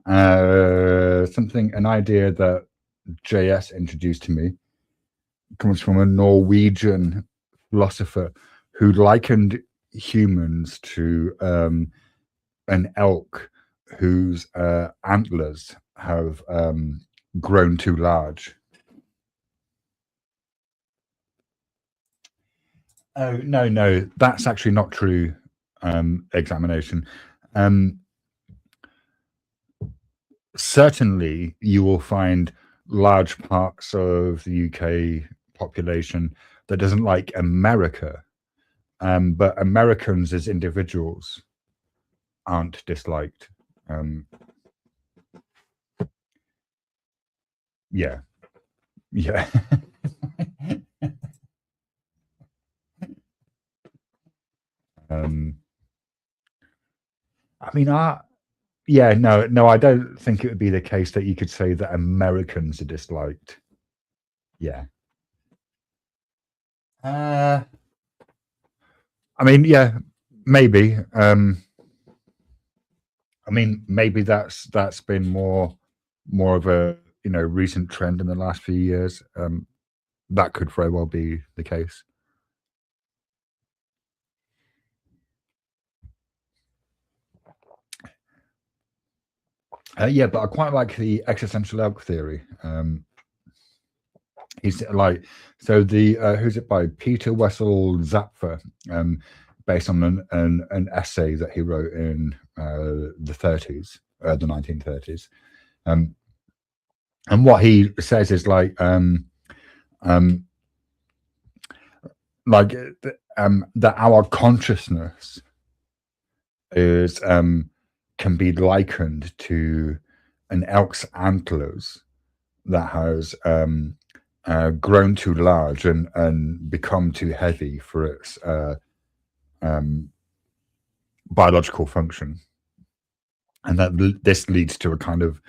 an idea that JS introduced to me. It comes from a Norwegian philosopher who likened humans to an elk whose antlers have grown too large. Oh, no, that's actually not true. Examination. Um, Certainly, you will find large parts of the UK population that doesn't like America, but Americans as individuals aren't disliked. Um, yeah, yeah. um, I mean, yeah, no, I don't think it would be the case that you could say that Americans are disliked. Yeah. I mean, yeah, maybe. I mean, maybe that's been more of a recent trend in the last few years. That could very well be the case. Yeah, but I quite like the existential elk theory. He's like, so the who's it by? Peter Wessel Zapfer, based on an essay that he wrote in the 30s, the 1930s. And what he says is like that our consciousness is can be likened to an elk's antlers that has grown too large and become too heavy for its biological function, and that this leads to a kind of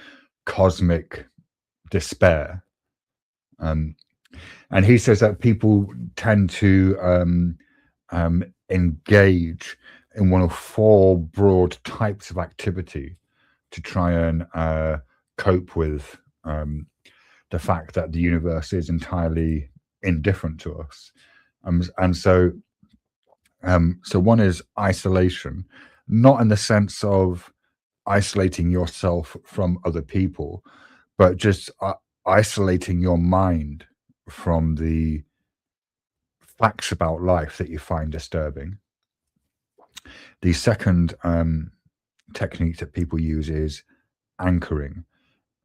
cosmic despair. And he says that people tend to engage in one of four broad types of activity to try and cope with the fact that the universe is entirely indifferent to us. And so one is isolation, not in the sense of isolating yourself from other people, but just isolating your mind from the facts about life that you find disturbing. The second technique that people use is anchoring,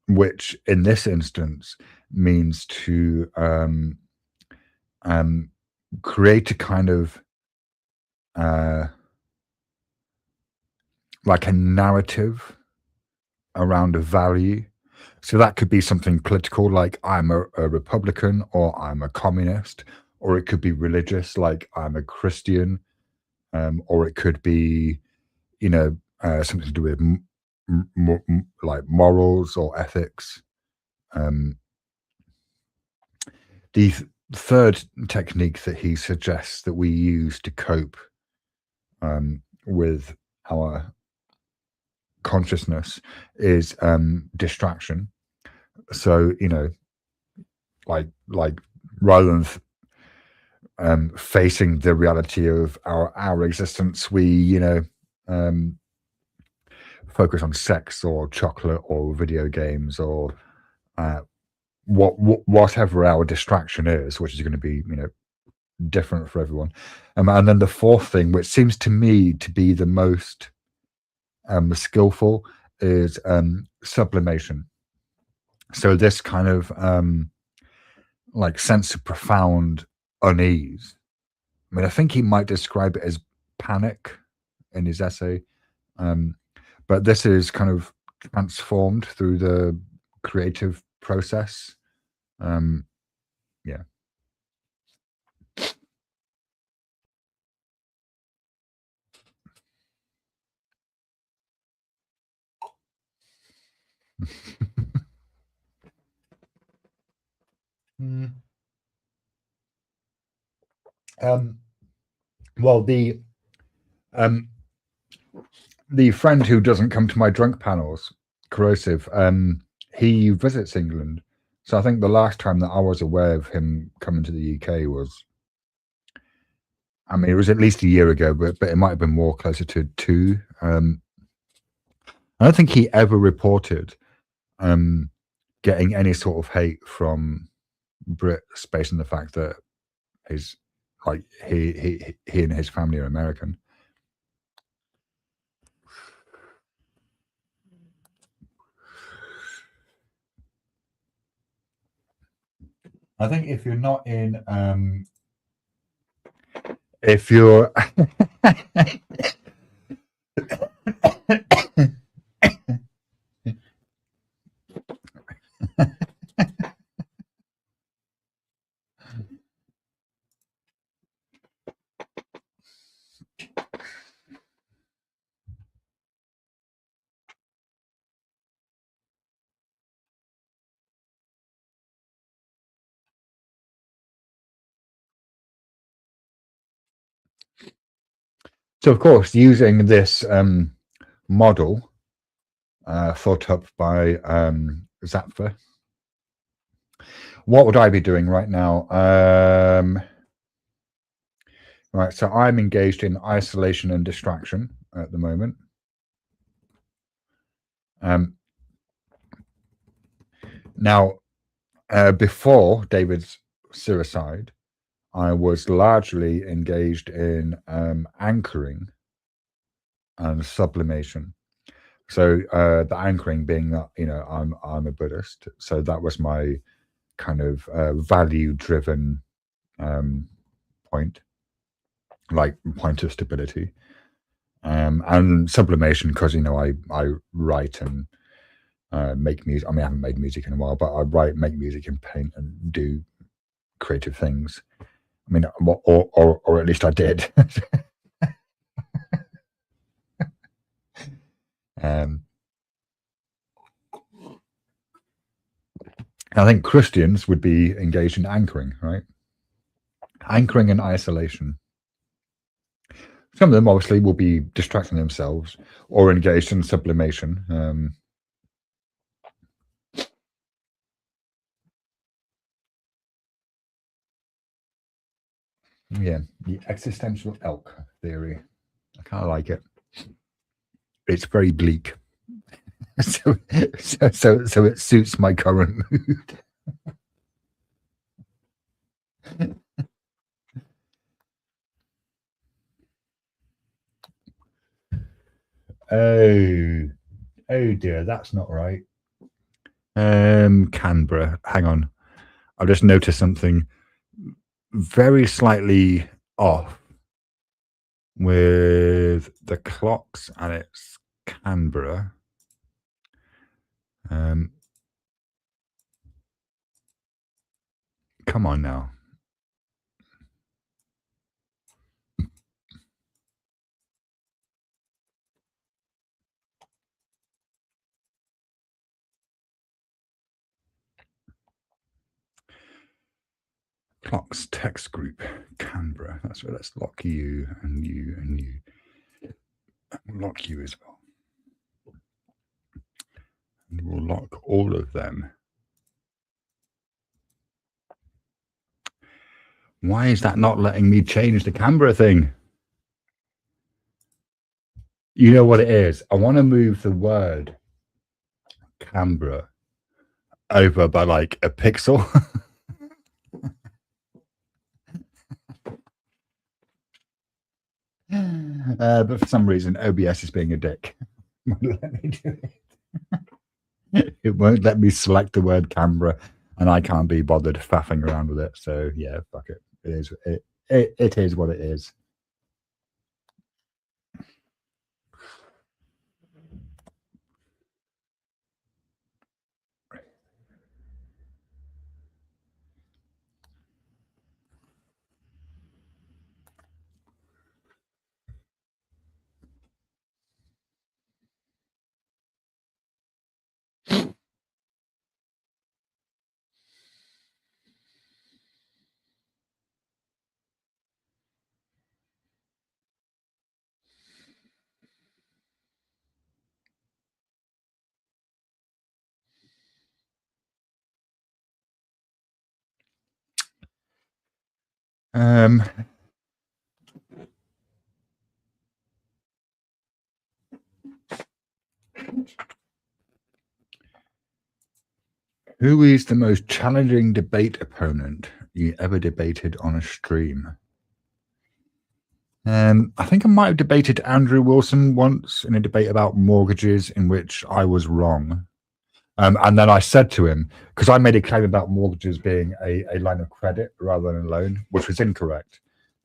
which in this instance means to create a kind of like a narrative around a value. So that could be something political, like I'm a Republican or I'm a communist, or it could be religious, like I'm a Christian, or it could be, something to do with like morals or ethics. The third technique that he suggests that we use to cope with our consciousness is distraction. So like rather than facing the reality of our existence, we focus on sex or chocolate or video games or whatever our distraction is, which is going to be different for everyone. And then the fourth thing, which seems to me to be the most skillful, is sublimation. So this kind of like sense of profound unease. I mean, I think he might describe it as panic in his essay, but this is kind of transformed through the creative process. Yeah. Mm. Well, the friend who doesn't come to my drunk panels, Corrosive, he visits England. So I think the last time that I was aware of him coming to the UK was, I mean, it was at least a year ago, but it might have been more closer to 2. I don't think he ever reported getting any sort of hate from Brits based on the fact that his like he and his family are American. I think if you're not in, if you're so of course using this model thought up by Zapfer, what would I be doing right now? Right, so I'm engaged in isolation and distraction at the moment. Now, before David's suicide, I was largely engaged in anchoring and sublimation. So the anchoring being that, you know, I'm a Buddhist, so that was my kind of value-driven point, like point of stability, and sublimation because, you know, I write and make music. I mean, I haven't made music in a while, but I write, make music, and paint and do creative things. I mean, or at least I did. I think Christians would be engaged in anchoring, right? Anchoring and isolation. Some of them obviously will be distracting themselves or engaged in sublimation. Yeah, the existential elk theory. I kind of like it. It's very bleak. so it suits my current mood. Oh dear, that's not right. Canberra. Hang on. I've just noticed something very slightly off with the clocks, and it's Canberra. Come on now. Clocks text group, Canberra. That's where. Let's lock you and you and you. Lock you as well. And we'll lock all of them. Why is that not letting me change the Canberra thing? You know what it is? I want to move the word Canberra over by like a pixel. But for some reason, OBS is being a dick. Won't let me do it. It won't let me select the word Canberra, and I can't be bothered faffing around with it. So yeah, fuck it. It is what it is. Who is the most challenging debate opponent you ever debated on a stream? I think I might have debated Andrew Wilson once in a debate about mortgages in which I was wrong. And then I said to him, because I made a claim about mortgages being a line of credit rather than a loan, which was incorrect.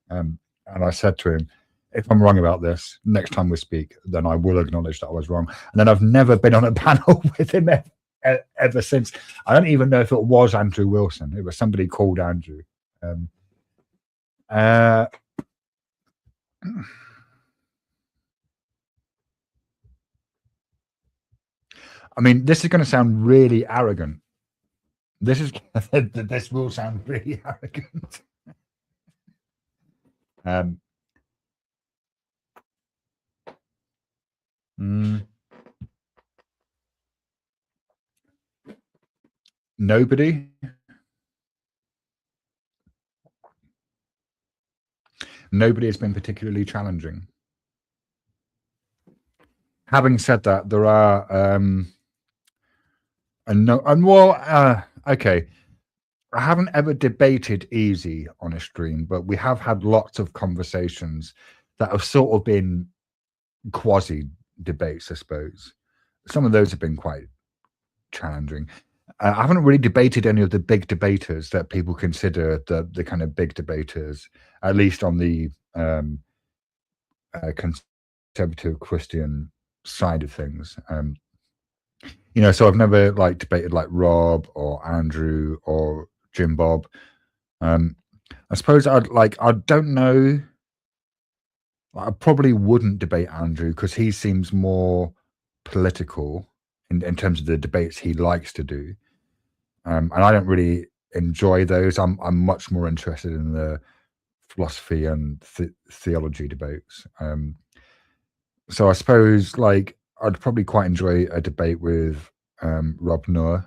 And I said to him, if I'm wrong about this, next time we speak, then I will acknowledge that I was wrong. And then I've never been on a panel with him ever since. I don't even know if it was Andrew Wilson. It was somebody called Andrew. I mean, this is going to sound really arrogant. This will sound really arrogant. Nobody. Nobody has been particularly challenging. Having said that, there are okay. I haven't ever debated easy on a stream, but we have had lots of conversations that have sort of been quasi debates, I suppose. Some of those have been quite challenging. I haven't really debated any of the big debaters that people consider the kind of big debaters, at least on the conservative Christian side of things. So I've never like debated like Rob or Andrew or Jim Bob. I suppose I don't know. I probably wouldn't debate Andrew because he seems more political in terms of the debates he likes to do. And I don't really enjoy those. I'm much more interested in the philosophy and theology debates. So I suppose like I'd probably quite enjoy a debate with Rob Noah.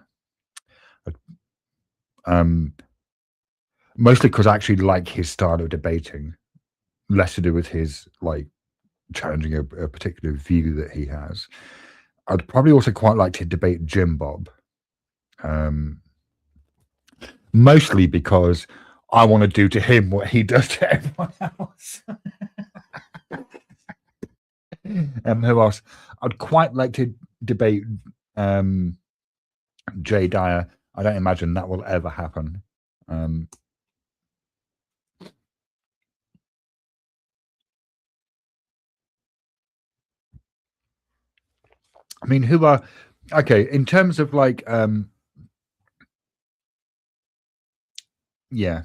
Mostly because I actually like his style of debating, less to do with his like challenging a particular view that he has. I'd probably also quite like to debate Jim Bob. Mostly because I want to do to him what he does to everyone else. Who else? I'd quite like to debate Jay Dyer. I don't imagine that will ever happen. I mean, who are okay in terms of like yeah.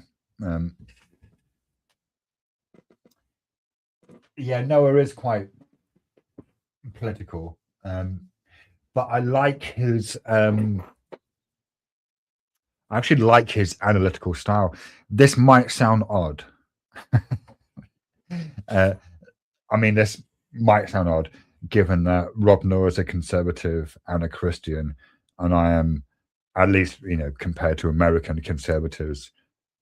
Yeah, Noah is quite political. But I like his I actually like his analytical style. This might sound odd. I mean, this might sound odd given that Rob Noah is a conservative and a Christian, and I am, at least, compared to American conservatives,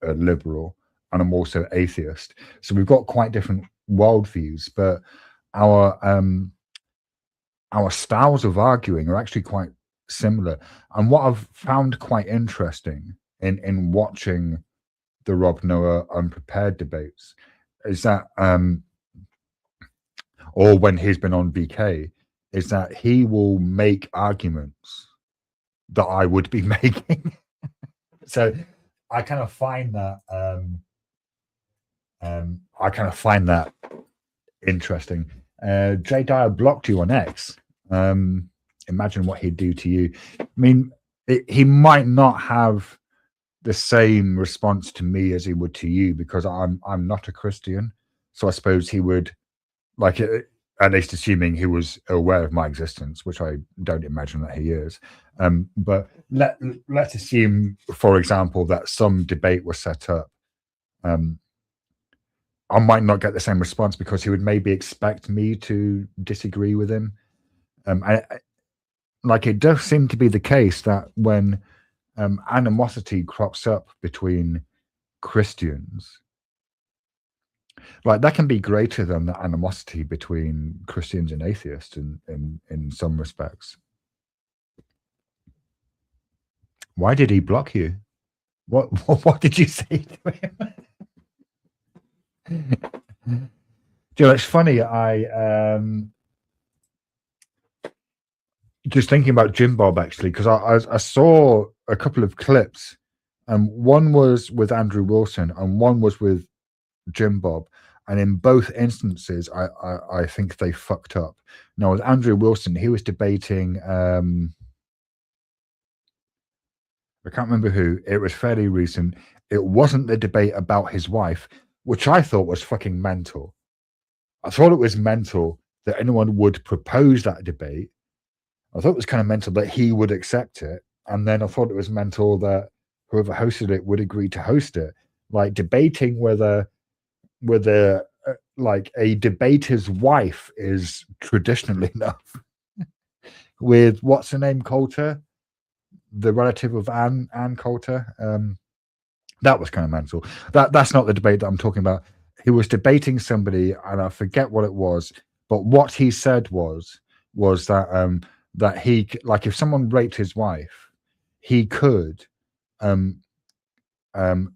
a liberal, and I'm also atheist. So we've got quite different worldviews, but our styles of arguing are actually quite similar. And what I've found quite interesting in watching the Rob Noah unprepared debates is that or when he's been on BK, is that he will make arguments that I would be making. So I kind of find that interesting. Jay Dyer blocked you on X. Imagine what he'd do to you. I mean, he might not have the same response to me as he would to you because I'm not a Christian. So I suppose he would, like, at least assuming he was aware of my existence, which I don't imagine that he is. But let's assume, for example, that some debate was set up. I might not get the same response because he would maybe expect me to disagree with him. It does seem to be the case that when animosity crops up between Christians, like that can be greater than the animosity between Christians and atheists in some respects. Why did he block you? What did you say to him? You know, it's funny. Just thinking about Jim Bob actually, because I saw a couple of clips. One was with Andrew Wilson, and one was with Jim Bob. And in both instances, I think they fucked up. Now, with Andrew Wilson, he was debating. I can't remember who. It was fairly recent. It wasn't the debate about his wife, which I thought was fucking mental. I thought it was mental that anyone would propose that debate. I thought it was kind of mental that he would accept it. And then I thought it was mental that whoever hosted it would agree to host it. Like debating whether like a debater's wife is traditional enough with what's her name, Coulter, the relative of Ann Coulter. That was kind of mental. That's not the debate that I'm talking about. He was debating somebody, and I forget what it was, but what he said was that that he, like, if someone raped his wife, he could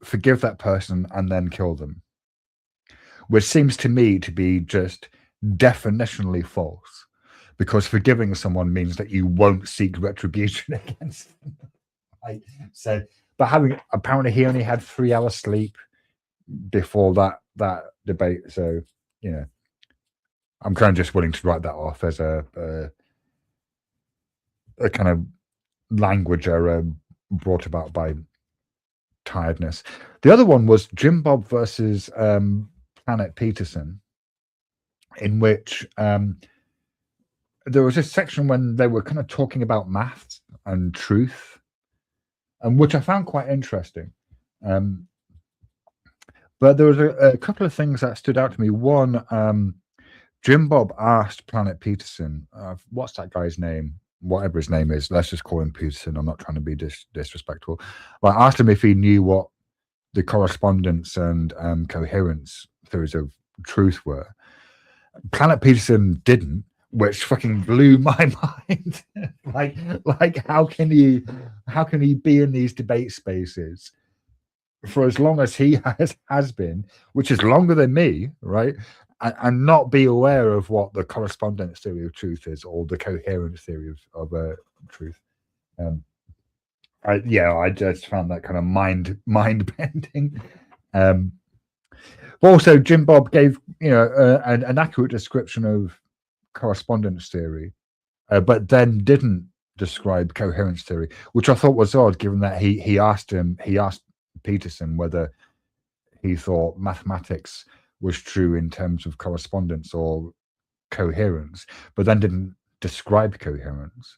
forgive that person and then kill them, which seems to me to be just definitionally false, because forgiving someone means that you won't seek retribution against them. Right? So, but apparently he only had 3 hours sleep before that debate. So, you know, I'm kind of just willing to write that off as a kind of language error brought about by tiredness. The other one was Jim Bob versus Planet Peterson, in which there was a section when they were kind of talking about maths and truth, and which I found quite interesting. But there was a couple of things that stood out to me. One, Jim Bob asked Planet Peterson, what's that guy's name? Whatever his name is, let's just call him Peterson. I'm not trying to be disrespectful. But I asked him if he knew what the correspondence and coherence theories of truth were. Planet Peterson didn't, which fucking blew my mind. like how can he be in these debate spaces for as long as he has been, which is longer than me, right? And not be aware of what the correspondence theory of truth is, or the coherence theory of truth. I just found that kind of mind bending. Also, Jim Bob gave an accurate description of correspondence theory, but then didn't describe coherence theory, which I thought was odd, given that he asked Peterson whether he thought mathematics was true in terms of correspondence or coherence, but then didn't describe coherence.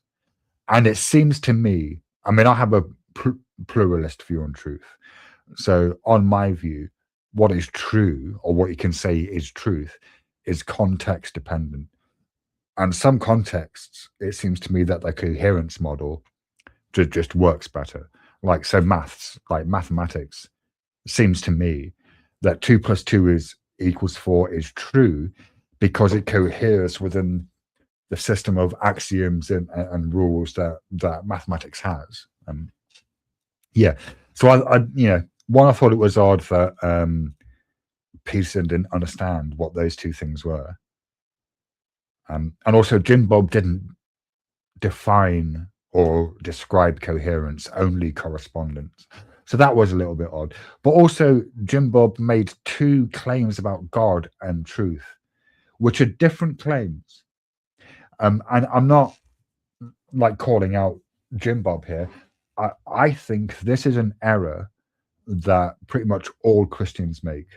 And it seems to me, I mean, I have a pluralist view on truth. So on my view, what is true, or what you can say is truth, is context dependent. And some contexts, it seems to me that the coherence model just works better. Like, so mathematics, seems to me that 2 + 2 equals 4 is true because it coheres within the system of axioms and rules that mathematics has. So I thought it was odd that Peterson didn't understand what those two things were, and also Jim Bob didn't define or describe coherence, only correspondence. So that was a little bit odd. But also, Jim Bob made 2 claims about God and truth, which are different claims. And I'm not like calling out Jim Bob here. I think this is an error that pretty much all Christians make,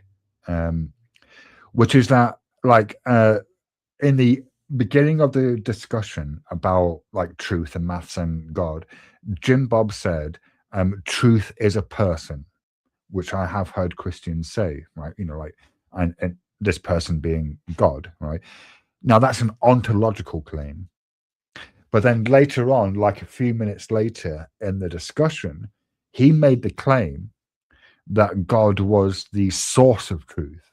which is that, like, in the beginning of the discussion about like truth and maths and God, Jim Bob said, truth is a person, which I have heard Christians say, right? And this person being God, right? Now that's an ontological claim. But then later on, like a few minutes later in the discussion, he made the claim that God was the source of truth.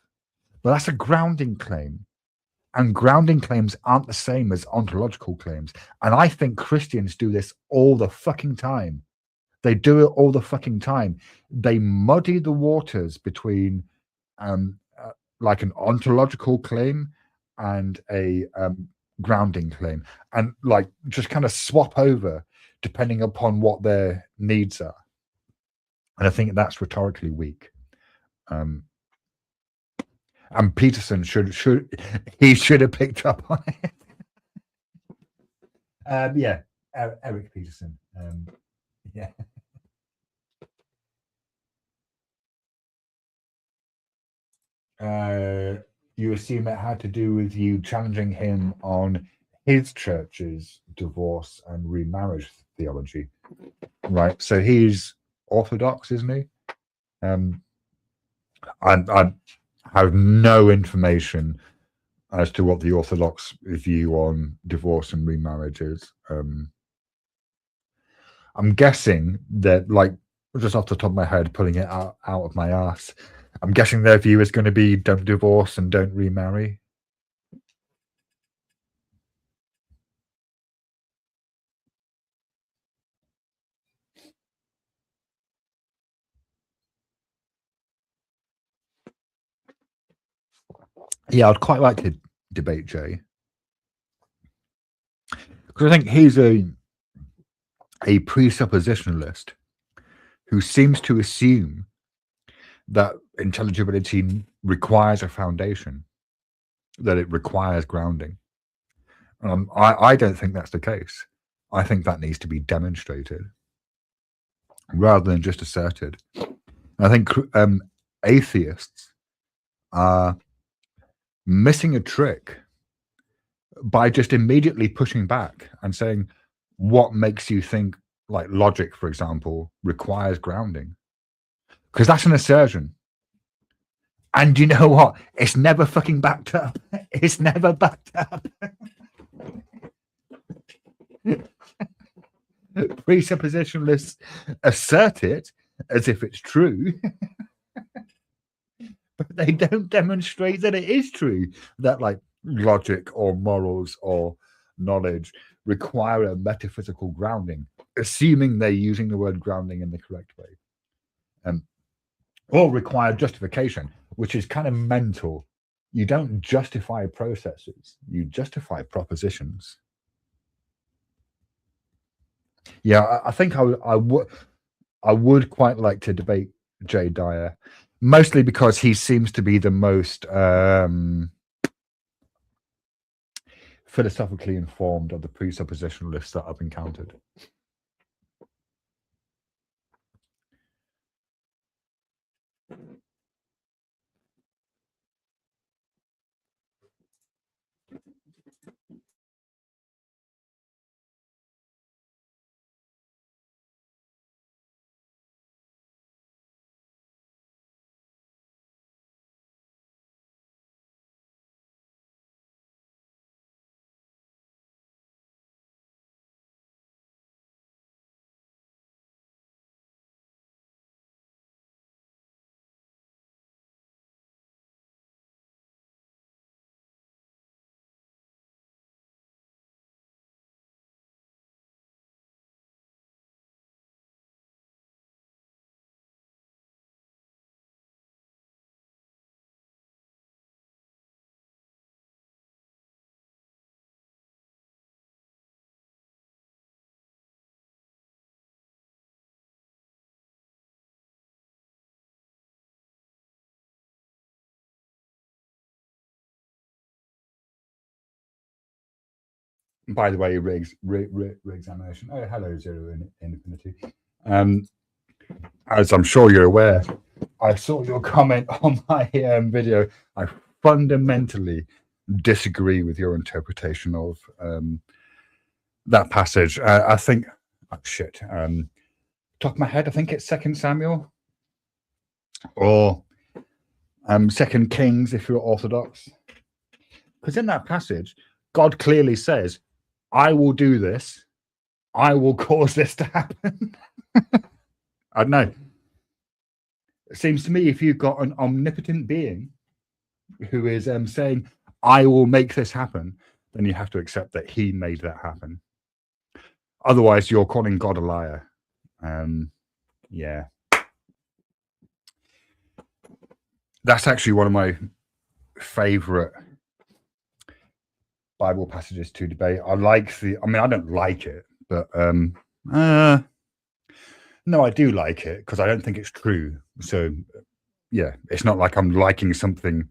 But that's a grounding claim. And grounding claims aren't the same as ontological claims. And I think Christians do this all the fucking time. They do it all the fucking time. They muddy the waters between like an ontological claim and a grounding claim, and like just kind of swap over depending upon what their needs are. And I think that's rhetorically weak. And Peterson should have picked up on it. Yeah, Eric Peterson. Yeah. You assume it had to do with you challenging him on his church's divorce and remarriage theology, right? So he's Orthodox, isn't he? I have no information as to what the Orthodox view on divorce and remarriage is. I'm guessing that, like, just off the top of my head, pulling it out of my ass, I'm guessing their view is going to be don't divorce and don't remarry. Yeah, I'd quite like to debate Jay, because I think he's a presuppositionalist who seems to assume that intelligibility requires a foundation, that it requires grounding. I don't think that's the case. I think that needs to be demonstrated rather than just asserted. I think atheists are missing a trick by just immediately pushing back and saying, what makes you think, like logic, for example, requires grounding? Because that's an assertion. And you know what? It's never fucking backed up. It's never backed up. Presuppositionalists assert it as if it's true, but they don't demonstrate that it is true, that like logic or morals or knowledge require a metaphysical grounding, assuming they're using the word grounding in the correct way, or require justification, which is kind of mental. You don't justify processes, you justify propositions. Yeah, I think I would quite like to debate Jay Dyer, mostly because he seems to be the most philosophically informed of the presuppositionalists that I've encountered. By the way, re-examination. Oh, hello, Zero Infinity. As I'm sure you're aware, I saw your comment on my video. I fundamentally disagree with your interpretation of that passage. I think, oh shit, top of my head, I think it's 2 Samuel or 2 Kings if you're Orthodox. Because in that passage, God clearly says, I will do this. I will cause this to happen. I don't know. It seems to me if you've got an omnipotent being who is saying, I will make this happen, then you have to accept that he made that happen. Otherwise, you're calling God a liar. Yeah. That's actually one of my favorite Bible passages to debate. I mean, I don't like it, but no, I do like it because I don't think it's true. So yeah, it's not like I'm liking something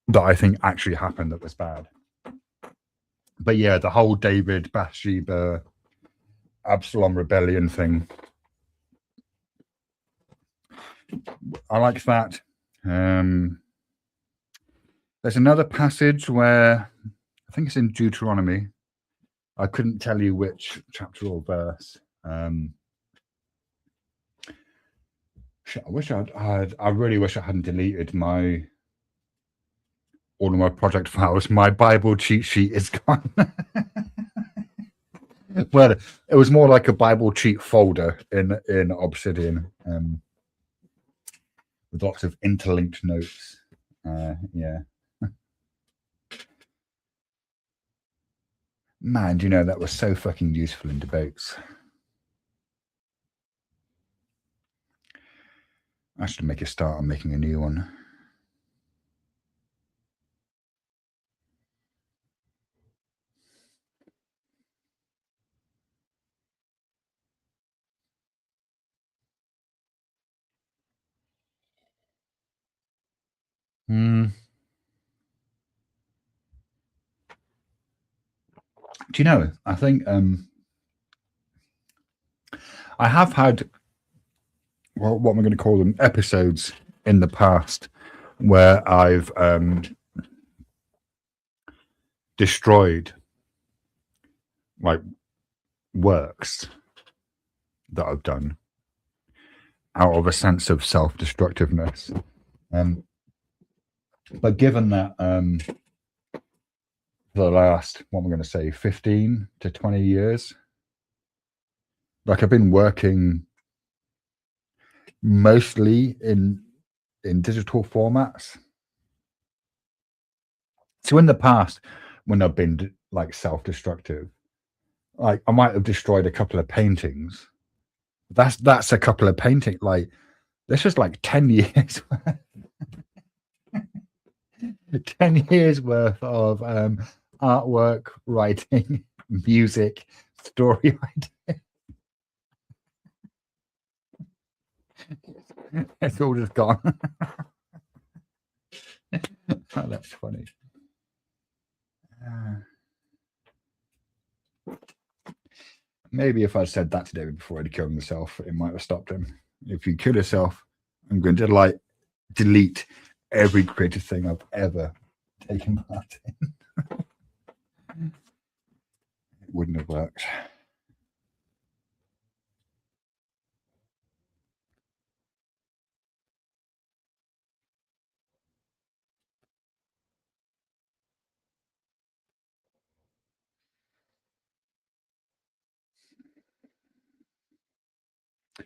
that I think actually happened that was bad. But yeah, the whole David, Bathsheba, Absalom rebellion thing, I like that. There's another passage where I think it's in Deuteronomy. I couldn't tell you which chapter or verse. I really wish I hadn't deleted all of my project files. My Bible cheat sheet is gone. Well, it was more like a Bible cheat folder in Obsidian, with lots of interlinked notes. Yeah. Man, do you know that was so fucking useful in debates. I should make a start on making a new one. Do you know, I think I have had, well, what am I going to call them, episodes in the past where I've destroyed like works that I've done out of a sense of self-destructiveness. But given that for the last, what am I going to say, 15 to 20 years, like I've been working mostly in digital formats. So in the past, when I've been like self-destructive, like I might have destroyed a couple of paintings. That's a couple of paintings. Like this was like 10 years 10 years worth of artwork, writing, music, story writing. It's all just gone. Oh, that's funny. Maybe if I'd said that to David before he'd killed himself, it might have stopped him. If you kill yourself, I'm going to like delete every creative thing I've ever taken part in. It wouldn't have worked. I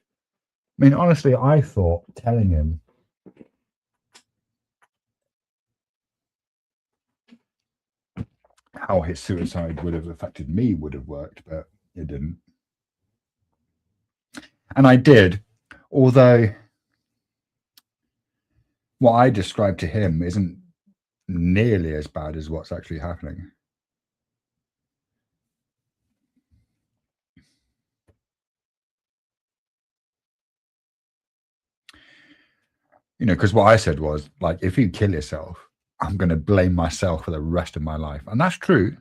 mean, honestly, I thought telling him how his suicide would have affected me would have worked, but it didn't. And I did, although what I described to him isn't nearly as bad as what's actually happening. You know, because what I said was like, if you kill yourself, I'm going to blame myself for the rest of my life. And that's true.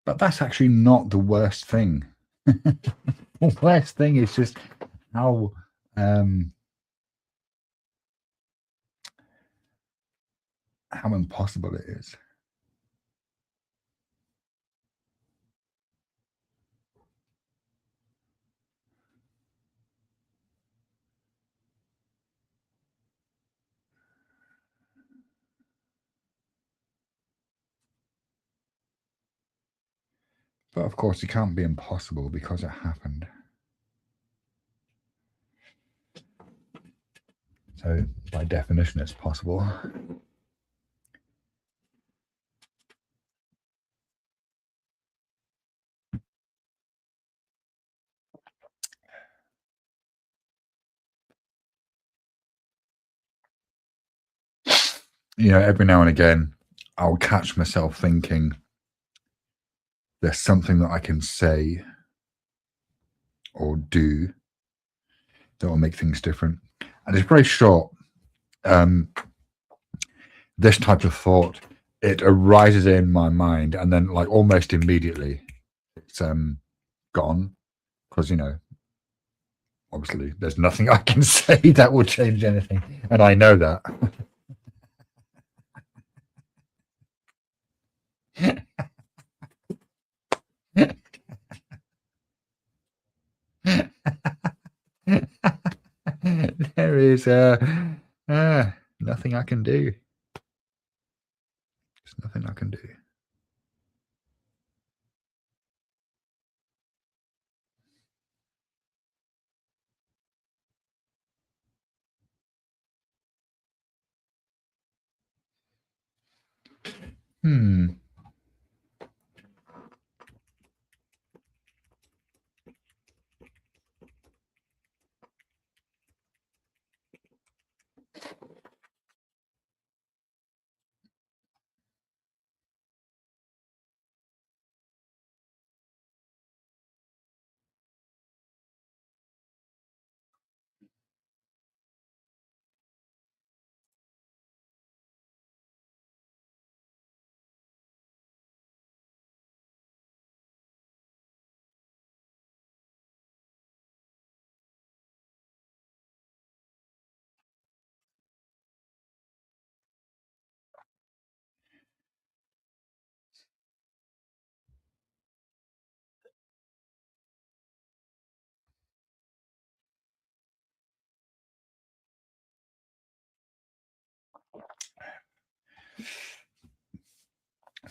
But that's actually not the worst thing. The worst thing is just how impossible it is. But of course, it can't be impossible because it happened. So by definition, it's possible. every now and again, I'll catch myself thinking there's something that I can say or do that will make things different. And it's very short. This type of thought, it arises in my mind, and then like almost immediately it's gone, because obviously there's nothing I can say that will change anything, and I know that. There is nothing I can do. There's nothing I can do.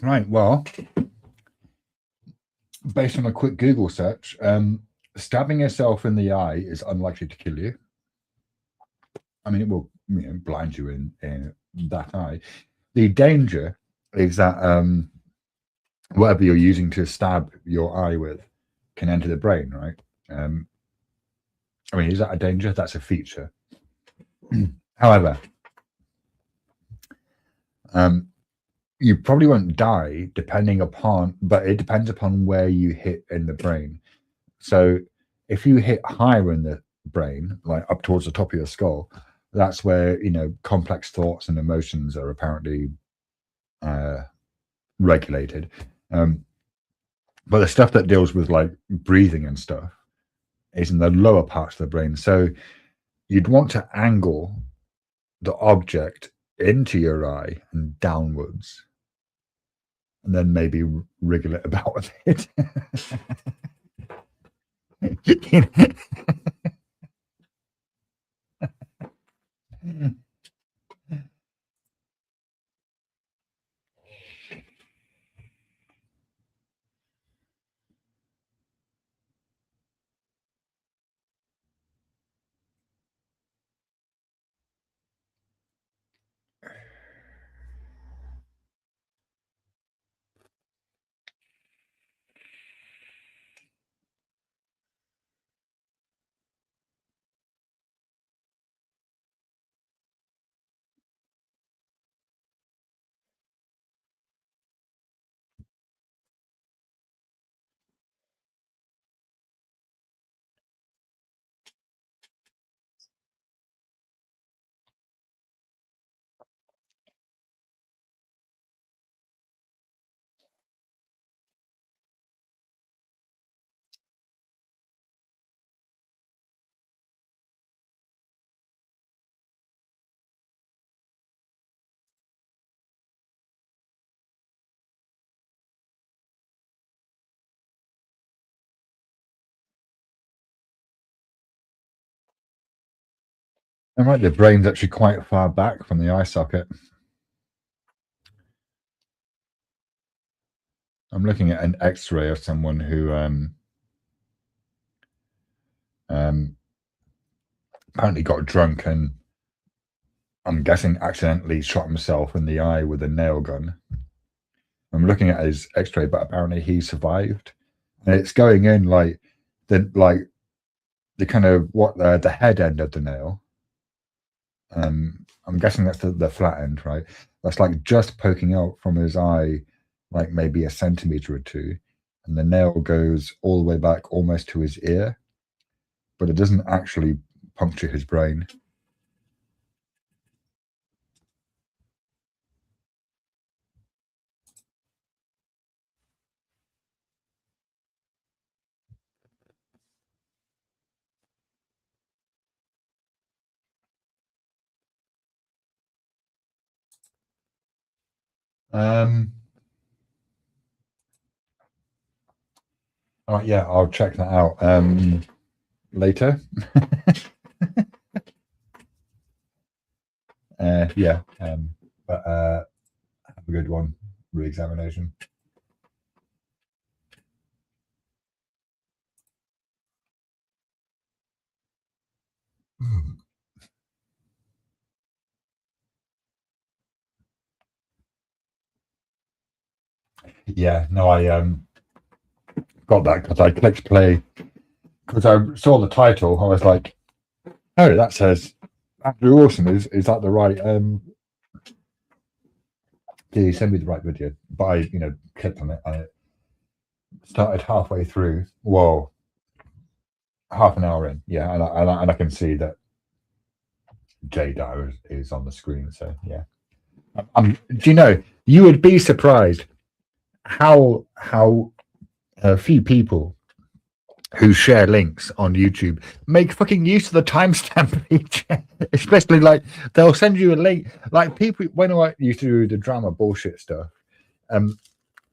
Right. Well, based on a quick Google search, stabbing yourself in the eye is unlikely to kill you. I mean, it will blind you in that eye. The danger is that whatever you're using to stab your eye with can enter the brain, right? I mean, is that a danger? That's a feature. However, you probably won't die but it depends upon where you hit in the brain. So if you hit higher in the brain, like up towards the top of your skull, that's where complex thoughts and emotions are apparently regulated. But the stuff that deals with like breathing and stuff is in the lower parts of the brain. So you'd want to angle the object into your eye and downwards, and then maybe wriggle it about a bit. And right, the brain's actually quite far back from the eye socket. I'm looking at an X-ray of someone who apparently got drunk and, I'm guessing, accidentally shot himself in the eye with a nail gun. I'm looking at his X-ray, but apparently he survived, and it's going in like the kind of the head end of the nail, I'm guessing that's the flat end, right? That's like just poking out from his eye, like maybe a centimeter or two, and the nail goes all the way back almost to his ear, but it doesn't actually puncture his brain. All right, yeah, I'll check that out later. Yeah, but have a good one. Re-examination. Yeah, no, I got that because I clicked play because I saw the title. I was like, oh, that says Andrew Wilson. Is that the right? Did he send me the right video? But I, clicked on it and it started halfway through. Whoa, half an hour in. Yeah, and I can see that Jay Dyer is on the screen. So yeah, do you know? You would be surprised how few people who share links on YouTube make fucking use of the timestamp feature. Especially like they'll send you a link. Like people when I used to do the drama bullshit stuff, I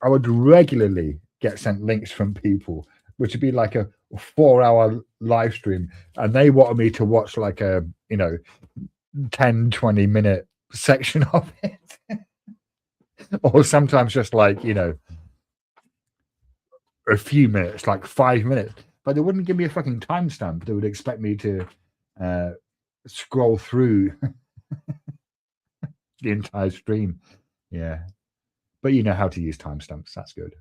would regularly get sent links from people, which would be like a 4-hour live stream, and they wanted me to watch like a 10-20 minute section of it. Or sometimes just like a few minutes, like 5 minutes, but they wouldn't give me a fucking timestamp. They would expect me to scroll through the entire stream. Yeah, but you know how to use timestamps. That's good.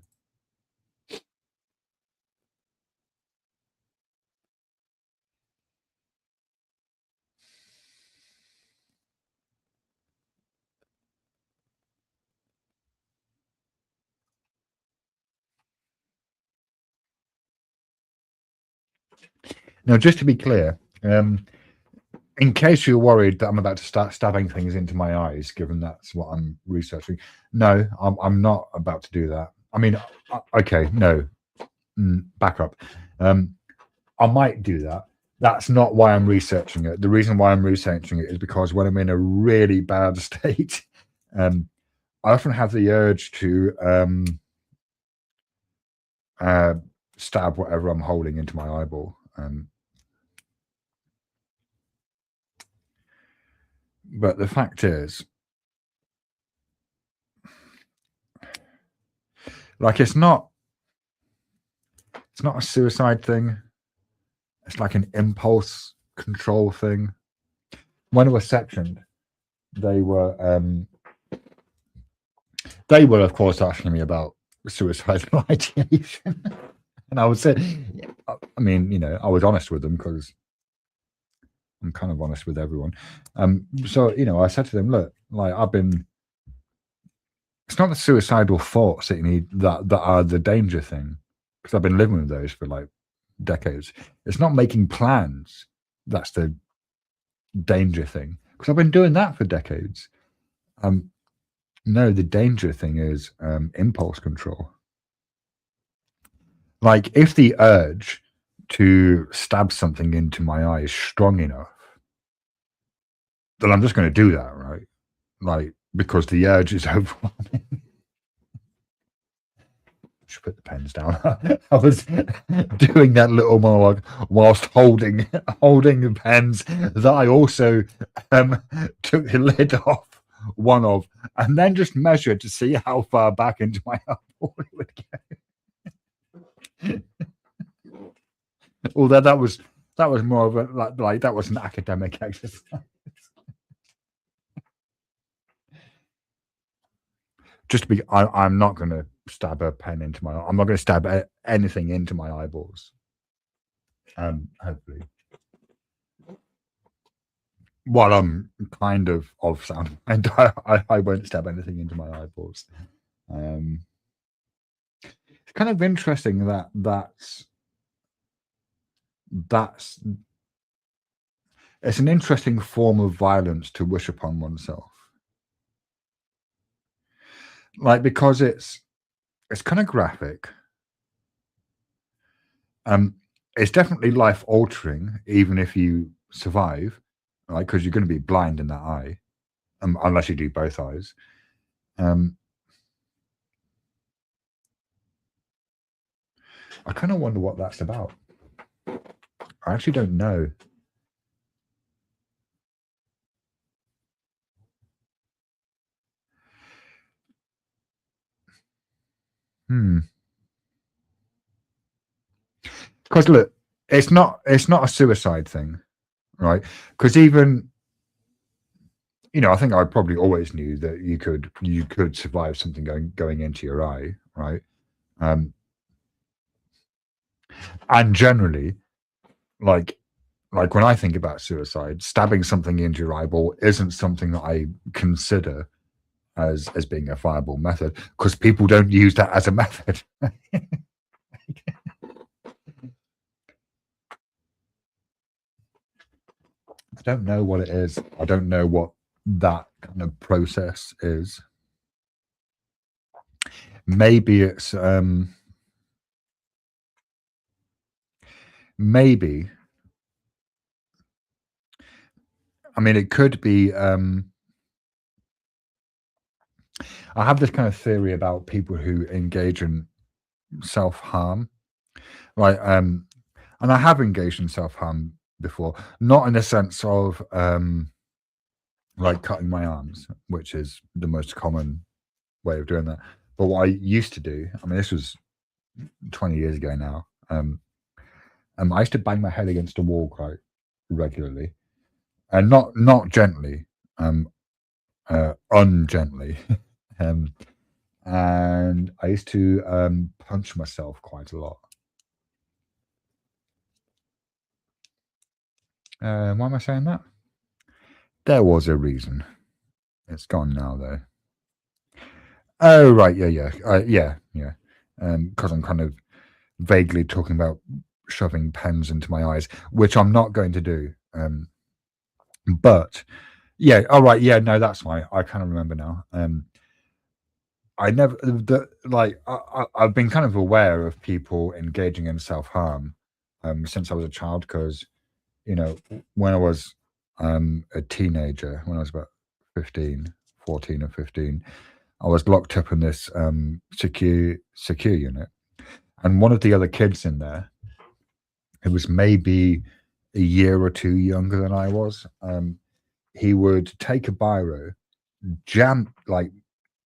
Now, just to be clear, in case you're worried that I'm about to start stabbing things into my eyes, given that's what I'm researching, no, I'm not about to do that. I mean, okay, no, back up. I might do that. That's not why I'm researching it. The reason why I'm researching it is because when I'm in a really bad state, I often have the urge to stab whatever I'm holding into my eyeball. But the fact is, like, it's not a suicide thing. It's like an impulse control thing. When I was sectioned, they were of course asking me about suicidal ideation. And I would say, I mean, I was honest with them because I'm kind of honest with everyone. So, I said to them, look, like it's not the suicidal thoughts that you need that are the danger thing, because I've been living with those for like decades. It's not making plans that's the danger thing, because I've been doing that for decades. No, the danger thing is impulse control. Like if the urge to stab something into my eye is strong enough, then I'm just going to do that, right? Like, because the urge is overwhelming. Should put the pens down. I was doing that little monologue whilst holding the pens that I also took the lid off one of, and then just measured to see how far back into my eyeball it would go. Although that was more of a like that was an academic exercise. Just to be, I'm not going to stab a pen into my. I'm not going to stab anything into my eyeballs. Hopefully, Well, I'm kind of sound, and I won't stab anything into my eyeballs. Um, it's kind of interesting that that's it's an interesting form of violence to wish upon oneself, like because it's kind of graphic. Um, it's definitely life altering, even if you survive, right? Because you're going to be blind in that eye, unless you do both eyes. Um, I kind of wonder what that's about. I actually don't know. Hmm. Because look, it's not a suicide thing, right? Because even I think I probably always knew that you could survive something going into your eye, right? Um, and generally, like when I think about suicide, stabbing something into your eyeball isn't something that I consider as being a viable method because people don't use that as a method. I don't know what it is. I don't know what that kind of process is. Maybe it's maybe I mean it could be I have this kind of theory about people who engage in self-harm. Right. And I have engaged in self-harm before, not in the sense of like cutting my arms, which is the most common way of doing that. But what I used to do, I mean, this was 20 years ago now. I used to bang my head against a wall quite regularly, and not gently, ungently. um, and I used to punch myself quite a lot. Why am I saying that? There was a reason. It's gone now, though. Oh, right. Yeah, yeah. Yeah. Because I'm kind of vaguely talking about shoving pens into my eyes, which I'm not going to do. But yeah, all right. Yeah, no, that's fine. I kind of remember now. I never, I've been kind of aware of people engaging in self harm since I was a child because, when I was a teenager, when I was about 15, 14 or 15, I was locked up in this secure unit, and one of the other kids in there, who was maybe a year or two younger than I was, he would take a biro,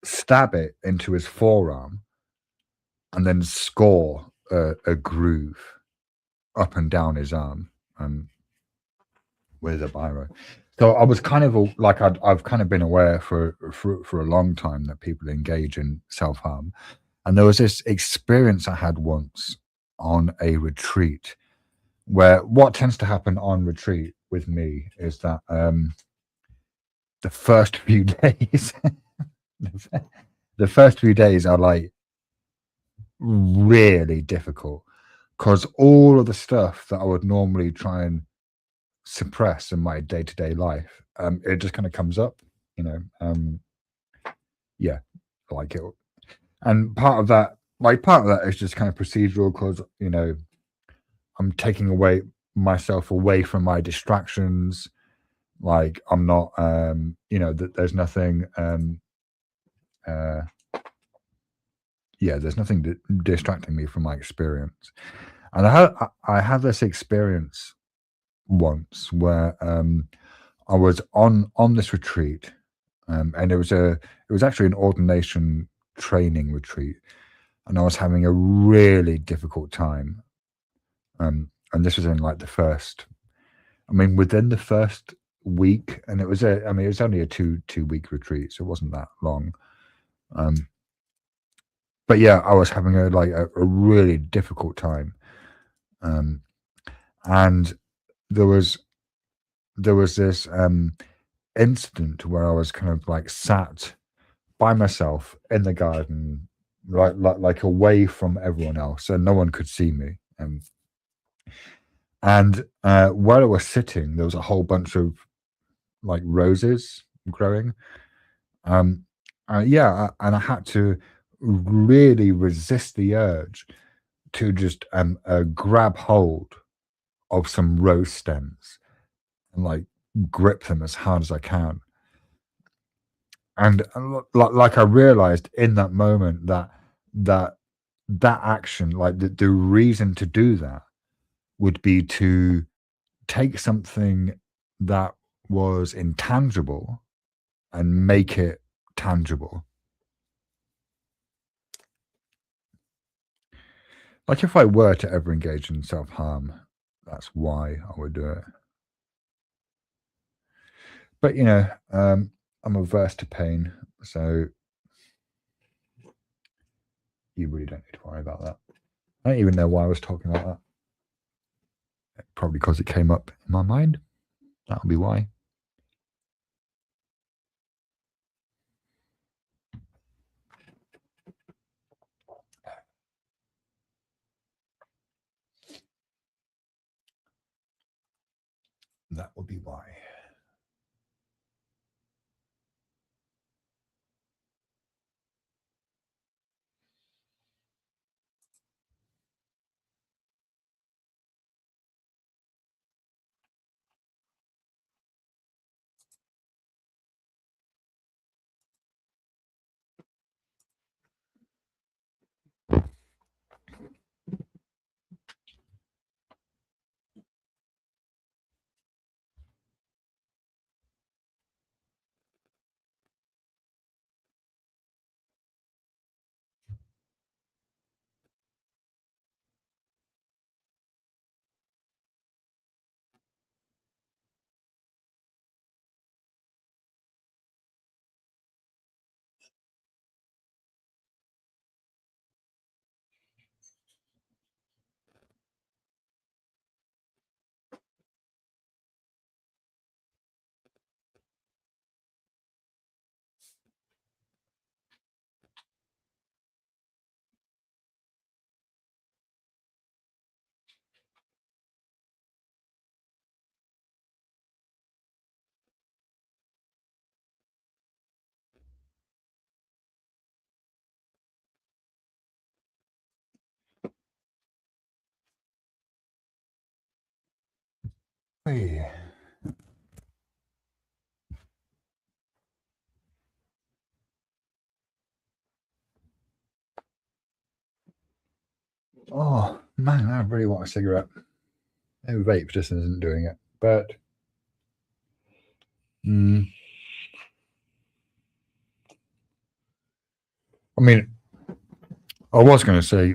stab it into his forearm, and then score a groove up and down his arm with a biro. So I was kind of I've kind of been aware for a long time that people engage in self harm. And there was this experience I had once on a retreat where what tends to happen on retreat with me is that the first few days, the first few days are like really difficult because all of the stuff that I would normally try and suppress in my day to day life, it just kind of comes up, you know. Yeah, like it, and part of that is just kind of procedural because I'm taking away myself away from my distractions. Like I'm not, there's nothing, uh, yeah, there's nothing distracting me from my experience. And I had this experience once where I was on this retreat, and it was actually an ordination training retreat, and I was having a really difficult time. And this was in like the first, I mean, within the first week, and it was only a two-week retreat, so it wasn't that long. Um, but yeah, I was having a really difficult time, um, and there was there was this incident where I was kind of like sat by myself in the garden, like away from everyone else, so no one could see me. And where I was sitting, there was a whole bunch of like roses growing. Um, yeah, and I had to really resist the urge to just grab hold of some rose stems and like grip them as hard as I can. And like I realized in that moment that that action, like the reason to do that would be to take something that was intangible and make it tangible. Like if I were to ever engage in self-harm, that's why I would do it. But I'm averse to pain, so you really don't need to worry about that. I don't even know why I was talking about that. Probably because it came up in my mind. That'll be why. That would be why. Hey. Oh man, I really want a cigarette. No vape just isn't doing it. But I mean, I was going to say,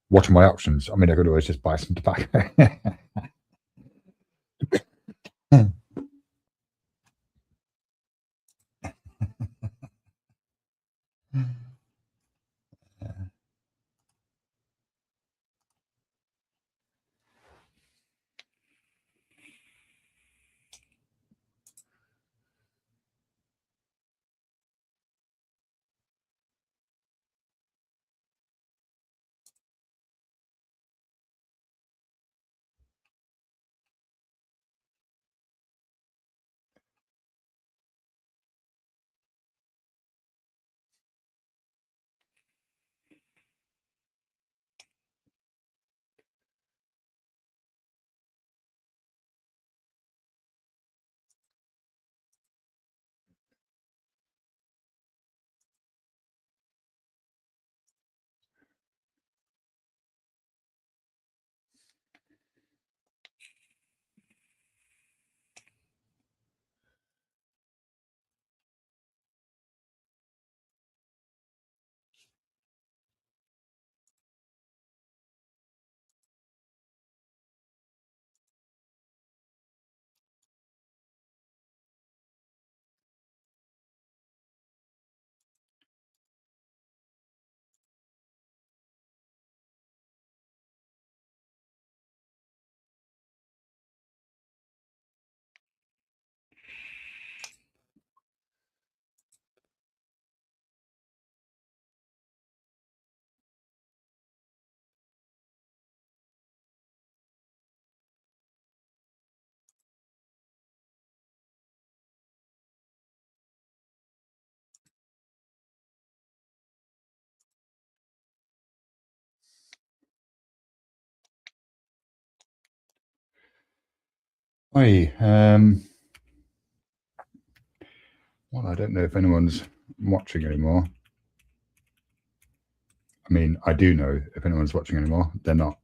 what are my options? I mean, I could always just buy some tobacco. Oi, well, I don't know if anyone's watching anymore. I mean, I do know if anyone's watching anymore. They're not.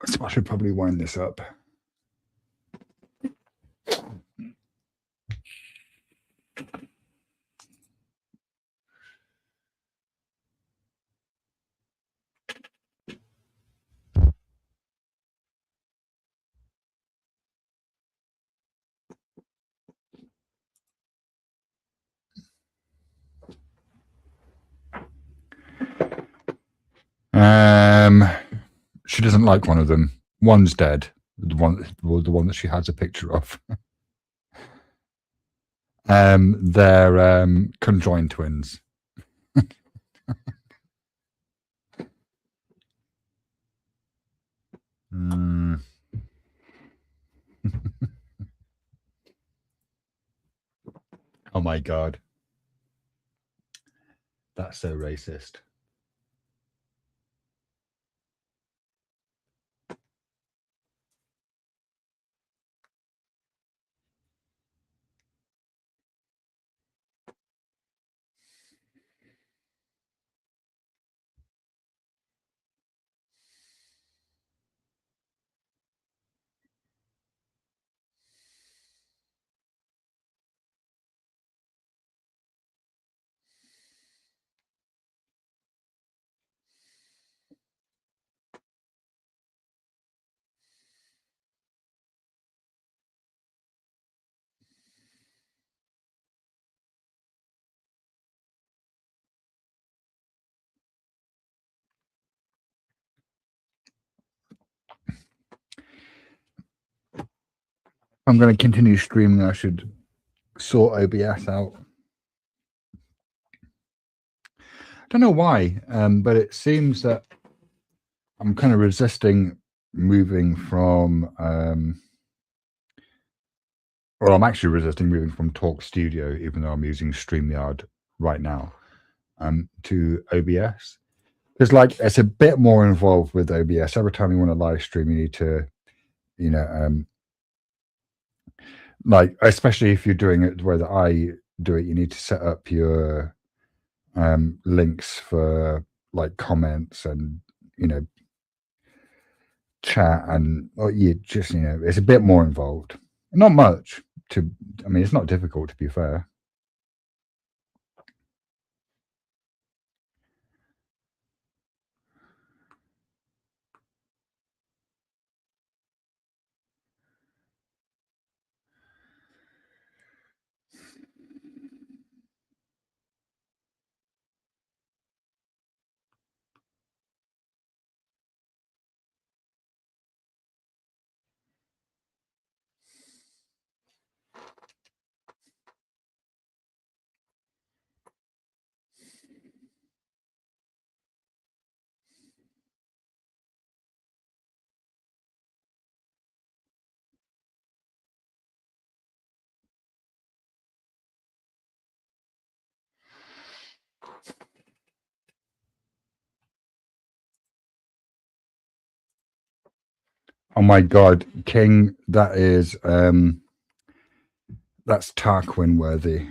So I should probably wind this up. She doesn't like one of them. One's dead. The one that she has a picture of. They're conjoined twins. Mm. Oh my god, that's so racist. I'm going to continue streaming. I should sort OBS out. Don't know why, but it seems that I'm kind of resisting moving from, or I'm actually resisting moving from Talk Studio, even though I'm using StreamYard right now, to OBS. Because like it's a bit more involved with OBS. Every time you want to live stream, you need to, you know, like especially if you're doing it the way that I do it, you need to set up your links for like comments and chat and you just it's a bit more involved. Not much to. I mean, it's not difficult to be fair. Oh my god, King, that's Tarquin worthy.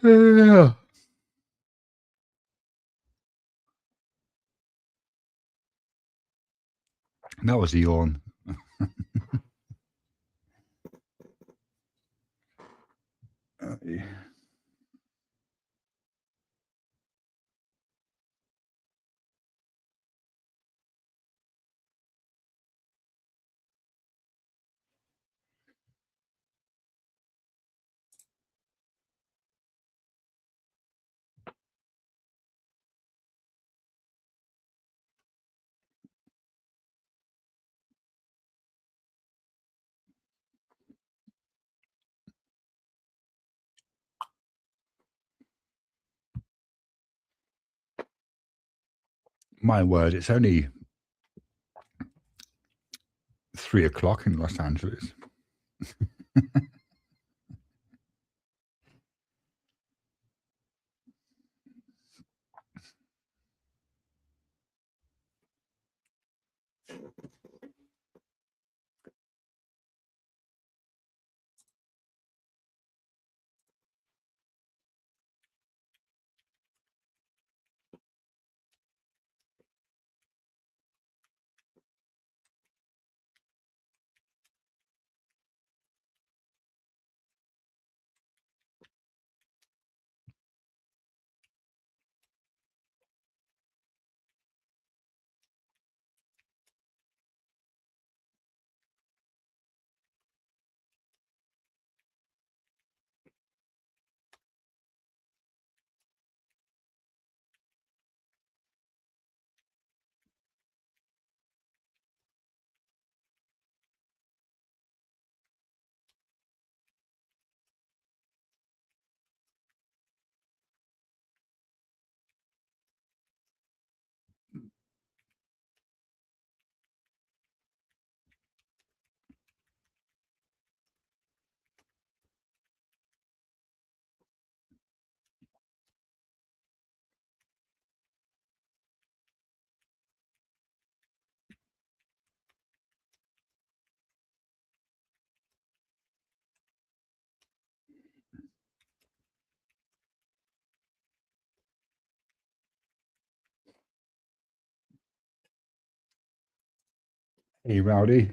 Yeah. That was a yawn. Yeah. My word, it's only 3 o'clock in Los Angeles. Hey, Rowdy.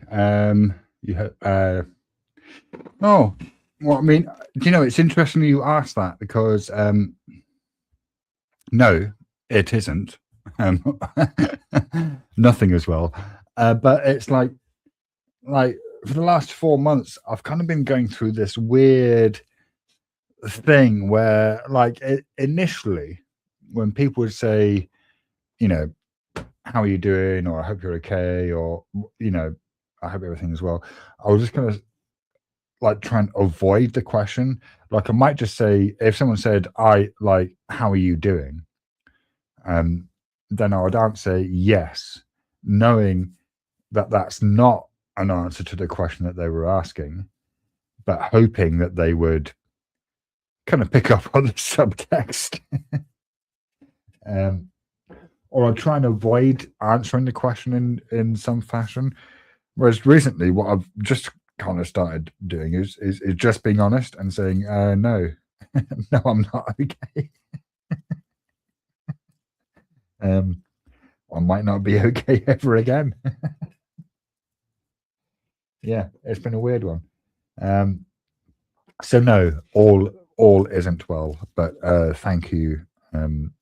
You oh, well, I mean, do you know, it's interesting you asked that because no, it isn't. Um, nothing as well. But it's like for the last 4 months, I've kind of been going through this weird thing where, like, initially, when people would say, you know, how are you doing, or I hope you're okay, or I hope everything's well, I was just gonna like try and avoid the question. Like, I might just say, if someone said, I like, how are you doing? Um, then I would answer yes, knowing that that's not an answer to the question that they were asking, but hoping that they would kind of pick up on the subtext. um, or I'd try and avoid answering the question in some fashion. Whereas recently, what I've just kind of started doing is just being honest and saying, no, no, I'm not okay. Um, I might not be okay ever again. Yeah, it's been a weird one. Um, so no, all isn't well, but um,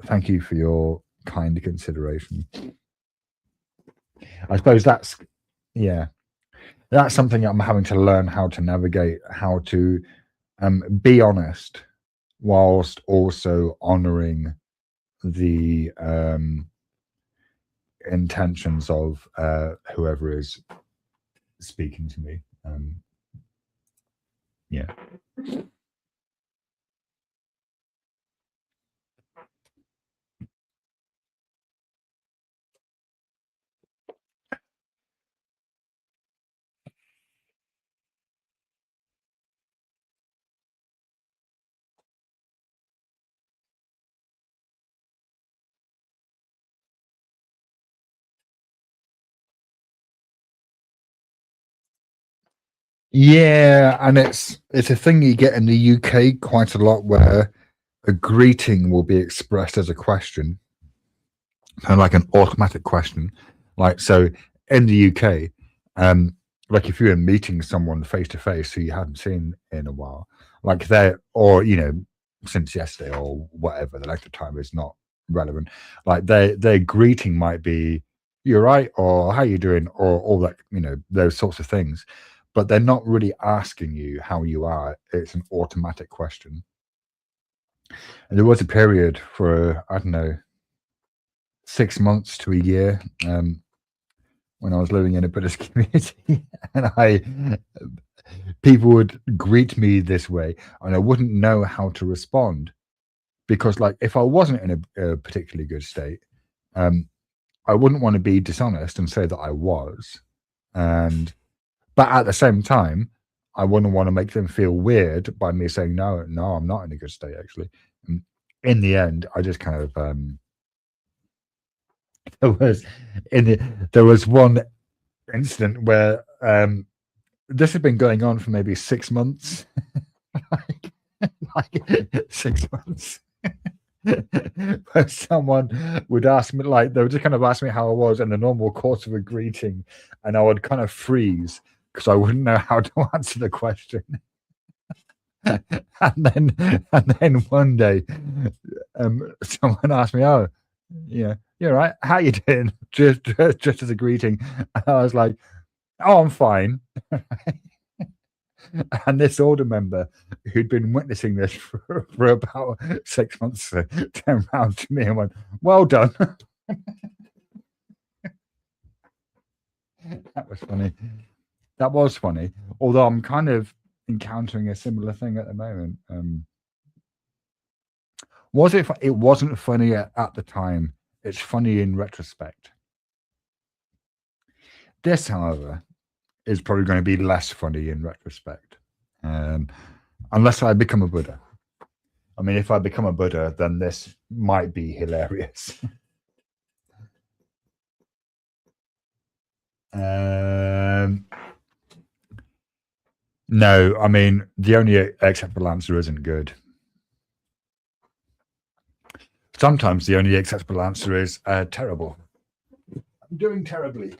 thank you for your kind consideration. I suppose yeah, that's something I'm having to learn how to navigate, how to be honest whilst also honoring the intentions of whoever is speaking to me. Yeah. Yeah, and it's a thing you get in the UK quite a lot, where a greeting will be expressed as a question, kind of like an automatic question. Like, so in the UK, like if you're meeting someone face to face who you haven't seen in a while, like they're, or since yesterday or whatever, the length of time is not relevant. Like their greeting might be "You're right," or "How you doing," or all that, those sorts of things. But they're not really asking you how you are. It's an automatic question. And there was a period for, I don't know, 6 months to a year, when I was living in a Buddhist community, and people would greet me this way, and I wouldn't know how to respond, because, like, if I wasn't in a particularly good state, I wouldn't want to be dishonest and say that I was, but at the same time, I wouldn't want to make them feel weird by me saying no, I'm not in a good state actually. And in the end, I just kind of there was one incident where this had been going on for maybe 6 months, like 6 months. Where someone would ask me, like, they would just kind of ask me how I was in the normal course of a greeting, and I would kind of freeze because I wouldn't know how to answer the question. and then one day, someone asked me, "Oh, yeah, you're right. How you doing?" Just as a greeting, and I was like, "Oh, I'm fine." And this older member who'd been witnessing this for about 6 months turned around to me and went, "Well done." That was funny. That was funny. Although I'm kind of encountering a similar thing at the moment. It wasn't funny at the time. It's funny in retrospect. This, however, is probably going to be less funny in retrospect, unless I become a Buddha. I mean, if I become a Buddha, then this might be hilarious. No, I mean, the only acceptable answer isn't good. Sometimes the only acceptable answer is terrible. I'm doing terribly.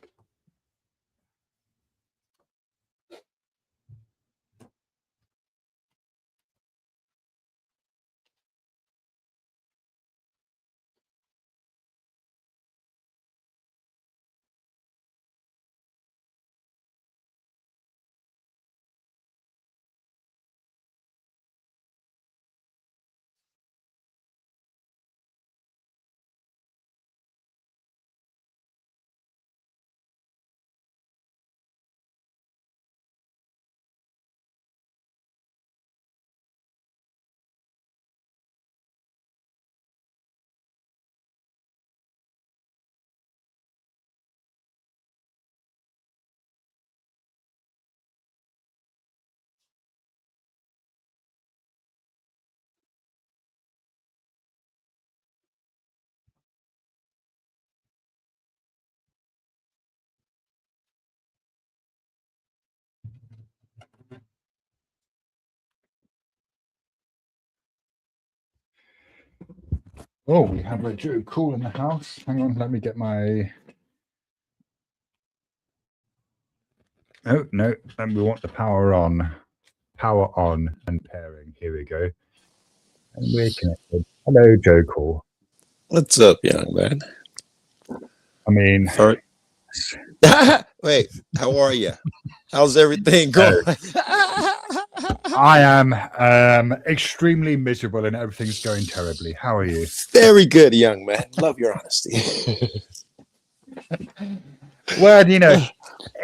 Oh, we have a Joe Cool in the house. Hang on, let me get my. Oh, no, and we want the power on. Power on and pairing. Here we go. And we're connected. Hello, Joe Cool. What's up, young man? I mean, wait, how are you? How's everything going? I am extremely miserable and everything's going terribly. How are you? Very good, young man. Love your honesty. Well,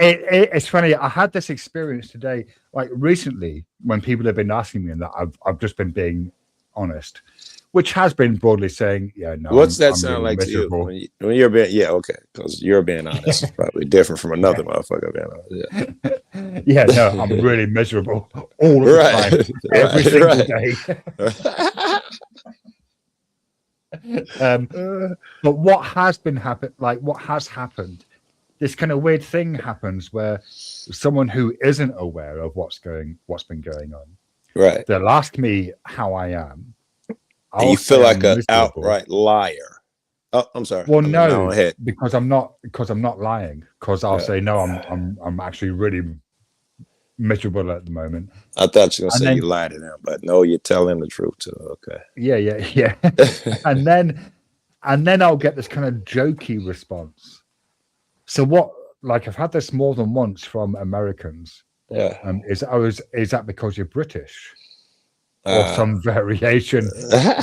it's funny. I had this experience today, like recently, when people have been asking me, and that I've just been being honest, which has been broadly saying, "Yeah, no." What's that I'm sound really like miserable. to you when you're being? Yeah, okay, because you're being honest is probably different from another motherfucker being honest. Yeah. Yeah, no, I'm really miserable all the time, every single day. But what has happened this kind of weird thing happens where someone who isn't aware of what's been going on, Right. they'll ask me how I am. And you feel say like I'm an miserable. outright liar. Oh, I'm sorry. Well, I mean, now no, ahead. because I'm not lying. Because I'll Yeah. say no, I'm actually really miserable at the moment. I thought you were gonna And say then- you lied to them, but no, you're telling the truth too. Okay. Yeah. and then I'll get this kind of jokey response. So what? Like I've had this more than once from Americans. Yeah. Is that because you're British, or some variation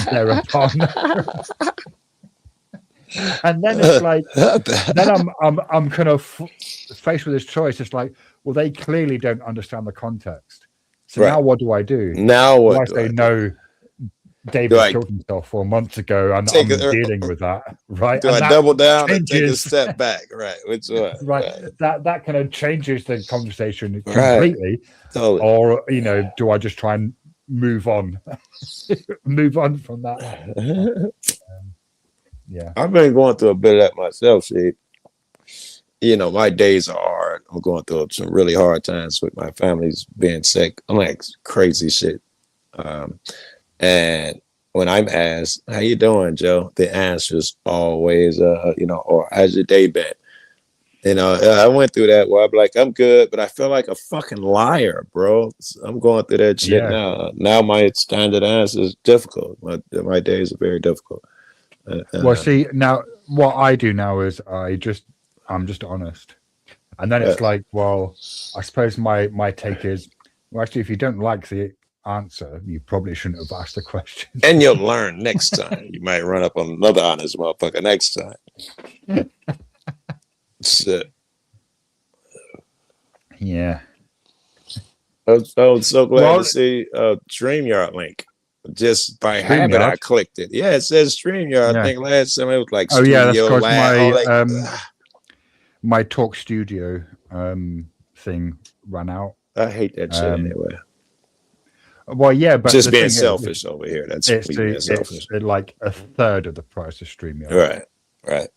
thereupon? And then it's like, then I'm kind of faced with this choice. It's like, well, they clearly don't understand the context. So Right. now what do I do? Now what? Do I say do? no? David killed himself 4 months ago, and I'm dealing with that. Right? Do and I that double down and take a changes- step back? Right. Which one? Right. That kind of changes the conversation Right. completely. Totally. Or do I just try and move on? Move on from that. Yeah. I've been going through a bit of that myself. See, my days are hard. I'm going through some really hard times with my family's being sick. I'm like crazy shit. And when I'm asked, "How you doing, Joe?" the answer is always, or "How's your day been?" I went through that where I'm like, I'm good, but I feel like a fucking liar, bro. I'm going through that shit now. Now my standard answer is difficult. My days are very difficult. Well, see, now what I do now is I'm just honest, and then it's like, well, I suppose my take is, well, actually, if you don't like the answer, you probably shouldn't have asked the question. And you'll learn next time. You might run up on another honest motherfucker next time. So, yeah. I was so glad to see StreamYard link. Just by habit, I clicked it. Yeah, it says StreamYard. Yeah. I think last time it was like Oh yeah, that's because Lab, my Talk Studio thing ran out. I hate that shit anyway. Well, yeah, but just the being thing selfish over here. That's it's selfish. like a third of the price of StreamYard. Right.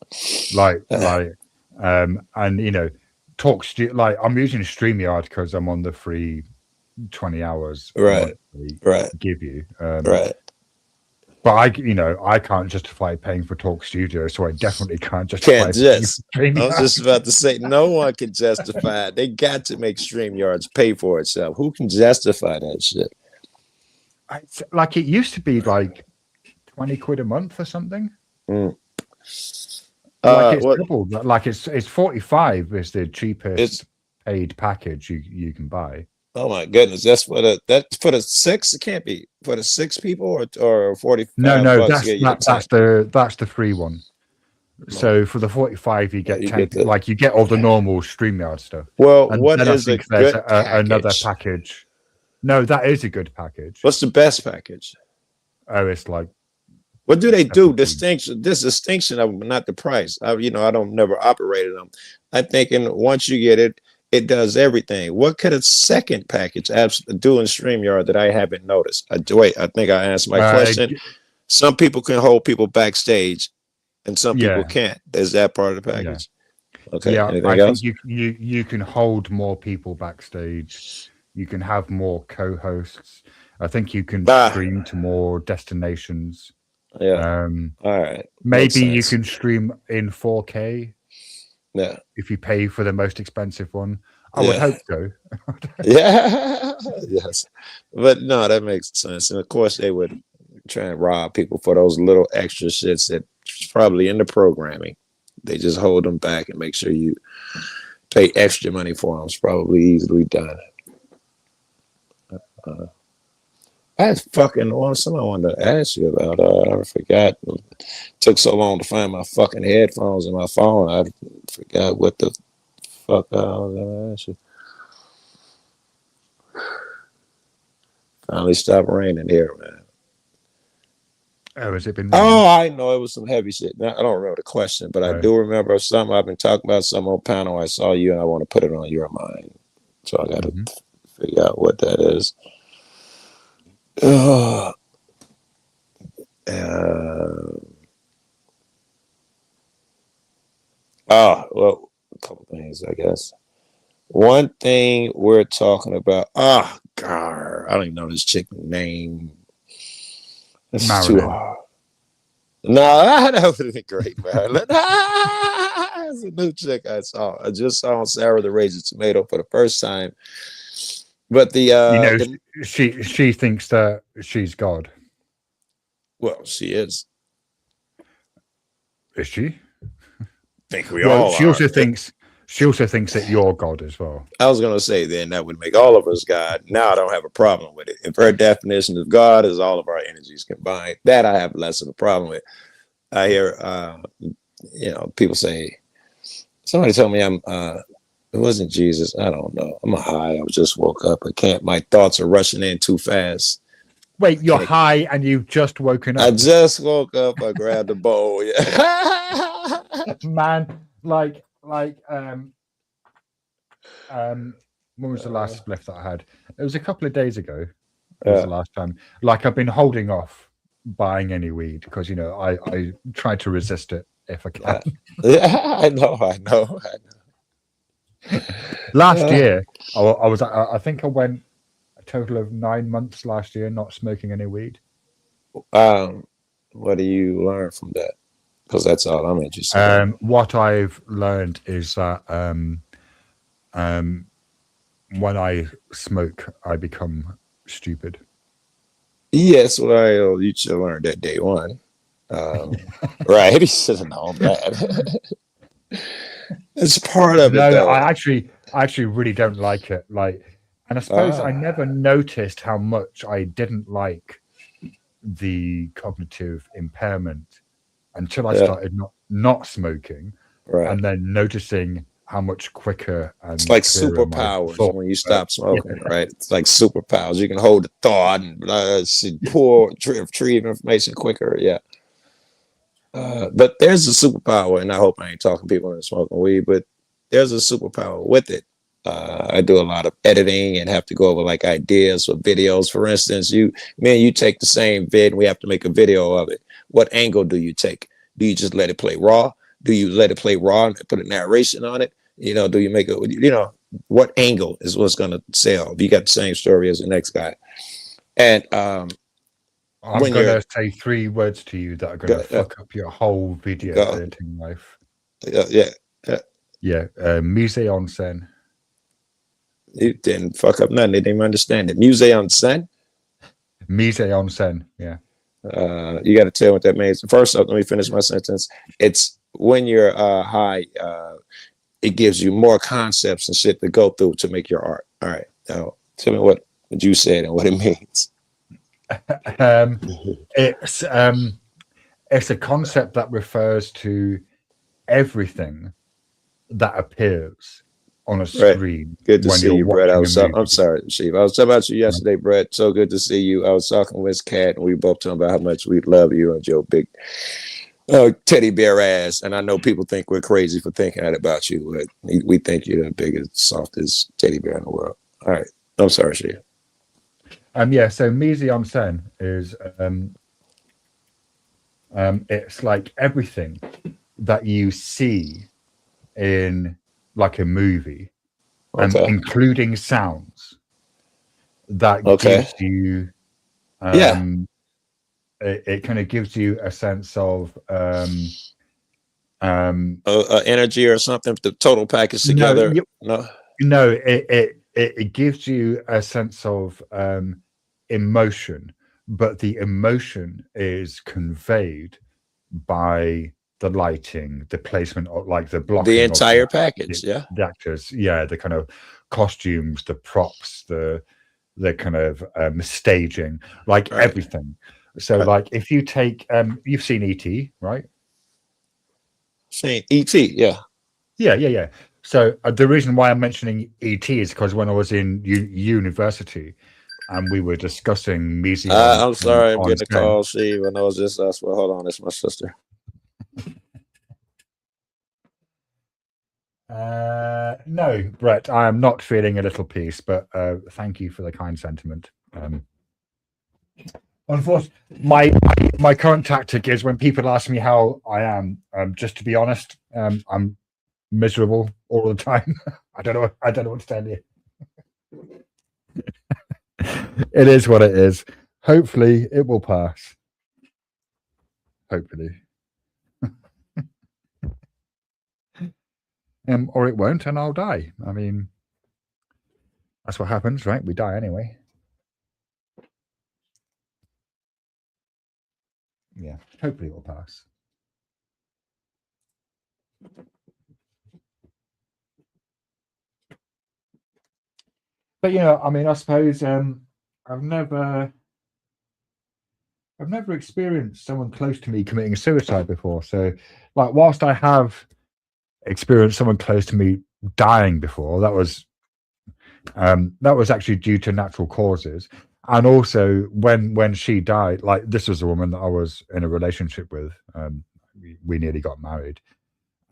And Talk Studio. Like I'm using StreamYard because I'm on the free 20 hours. Right. Give you. Right. But I can't justify paying for Talk Studio, so I definitely can't justify. I was just about to say, no one can justify it. They got to make StreamYards pay for itself. Who can justify that shit? Like it used to be like 20 quid a month or something. Mm. Like it's double. Like it's 45 is the cheapest paid package you can buy. Oh my goodness, that's for the 6. It can't be for the 6 people or 45. No, that's the free one. So for the 45, you get 10. Like you get all the normal StreamYard stuff. Well, and what is a good another package? No, that is a good package. What's the best package? Oh, it's like. What do they do? Distinction of not the price. I don't never operated them. I'm thinking once you get it, it does everything. What could a second package do in StreamYard that I haven't noticed? I think I answered my question. Some people can hold people backstage, and some people can't. Is that part of the package? Yeah. Okay. Yeah, anything else? Think you can hold more people backstage. You can have more co-hosts. I think you can stream to more destinations. Yeah. All right. Maybe you can stream in 4K. Yeah. If you pay for the most expensive one, I would hope so. Yeah. Yes. But no, that makes sense. And of course, they would try and rob people for those little extra shits that's probably in the programming. They just hold them back and make sure you pay extra money for them. It's probably easily done. That's fucking something I wanted to ask you about. I forgot. It took so long to find my fucking headphones in my phone. I forgot what the fuck I was gonna ask you. Finally stopped raining here, man. Oh, has it been? Oh, I know it was some heavy shit. Now, I don't remember the question, but I do remember something. I've been talking about some on panel. I saw you, and I want to put it on your mind. So I got to figure out what that is. Well, couple things, I guess. One thing we're talking about. Oh, God, I don't even know this chick name. This is too Marilyn. hard. No, that would have been great, Marilyn. It's a new chick I saw. I just saw Sarah the Raging Tomato for the first time. But she thinks that she's God. Well, she is. Is she? I think we Well, all she are. also thinks that you're God as well. I was going to say then that would make all of us God. Now I don't have a problem with it. If her definition of God is all of our energies combined, that I have less of a problem with. I hear, people say, somebody told me it wasn't Jesus. I don't know. I'm high. I just woke up. My thoughts are rushing in too fast. Wait, you're high and you've just woken up. I just woke up. I grabbed the bowl. Yeah. Man, when was the last spliff that I had? It was a couple of days ago. It was the last time. Like, I've been holding off buying any weed because I try to resist it if I can. Yeah, I know. Last year, I think I went a total of 9 months last year not smoking any weed. What do you learn from that? Because that's all I'm interested in. What I've learned is that when I smoke, I become stupid. Yes, well, you should learn that day one. Right? He should have known that. It's part of it. No, I actually really don't like it. And I suppose I never noticed how much I didn't like the cognitive impairment until I started not smoking, right? And then noticing how much quicker and it's like superpowers when you stop smoking, right? It's like superpowers. You can hold the thought and retrieve information quicker. Yeah. But there's a superpower, and I hope I ain't talking people that are smoking weed, but there's a superpower with it. I do a lot of editing and have to go over like ideas for videos. For instance, you take the same vid and we have to make a video of it. What angle do you take? Do you just let it play raw? Do you let it play raw and put a narration on it? Do you make it, what angle is what's going to sell? If you got the same story as the next guy. And I'm going to say 3 words to you that are going to fuck up your whole video editing life. Mise en scène. You didn't fuck up nothing. They didn't even understand it. Mise en scène? Mise en scène, yeah. You got to tell what that means. First up, let me finish my sentence. It's when you're high, it gives you more concepts and shit to go through to make your art. All right. Now, tell me what you said and what it means. It's a concept that refers to everything that appears on a screen. Good to see you, Brett. I'm sorry, Chief. I was talking about you yesterday, Brett. So good to see you. I was talking with Kat, and we both talking about how much we love you and your big teddy bear ass. And I know people think we're crazy for thinking that about you, but we think you're the biggest, softest teddy bear in the world. All right. I'm sorry, Chief. So mise en scène is it's like everything that you see in like a movie, including sounds that gives you it kind of gives you a sense of energy or something, the total package together. It gives you a sense of emotion, but the emotion is conveyed by the lighting, the placement of like the blocking, the entire package, the actors, the kind of costumes, the props, the kind of staging, like everything. So like if you take you've seen E.T., right? Seen E.T., yeah. So the reason why I'm mentioning E.T. is because when I was in university and we were discussing mise en scène. I'm sorry, I'm getting a call, Steve. I know it's just us. Well, hold on, it's my sister. No, Brett, I am not feeling a little piece, but thank you for the kind sentiment. Unfortunately, my current tactic is when people ask me how I am, just to be honest, I'm miserable all the time. I don't know what to tell you. It is what it is. Hopefully it will pass. Hopefully. Or it won't, and I'll die. I mean, that's what happens, right? We die anyway. Yeah, hopefully it will pass. But I mean, I suppose I've never experienced someone close to me committing suicide before. So, like, whilst I have experienced someone close to me dying before, that was actually due to natural causes. And also, when she died, like, this was a woman that I was in a relationship with. We nearly got married,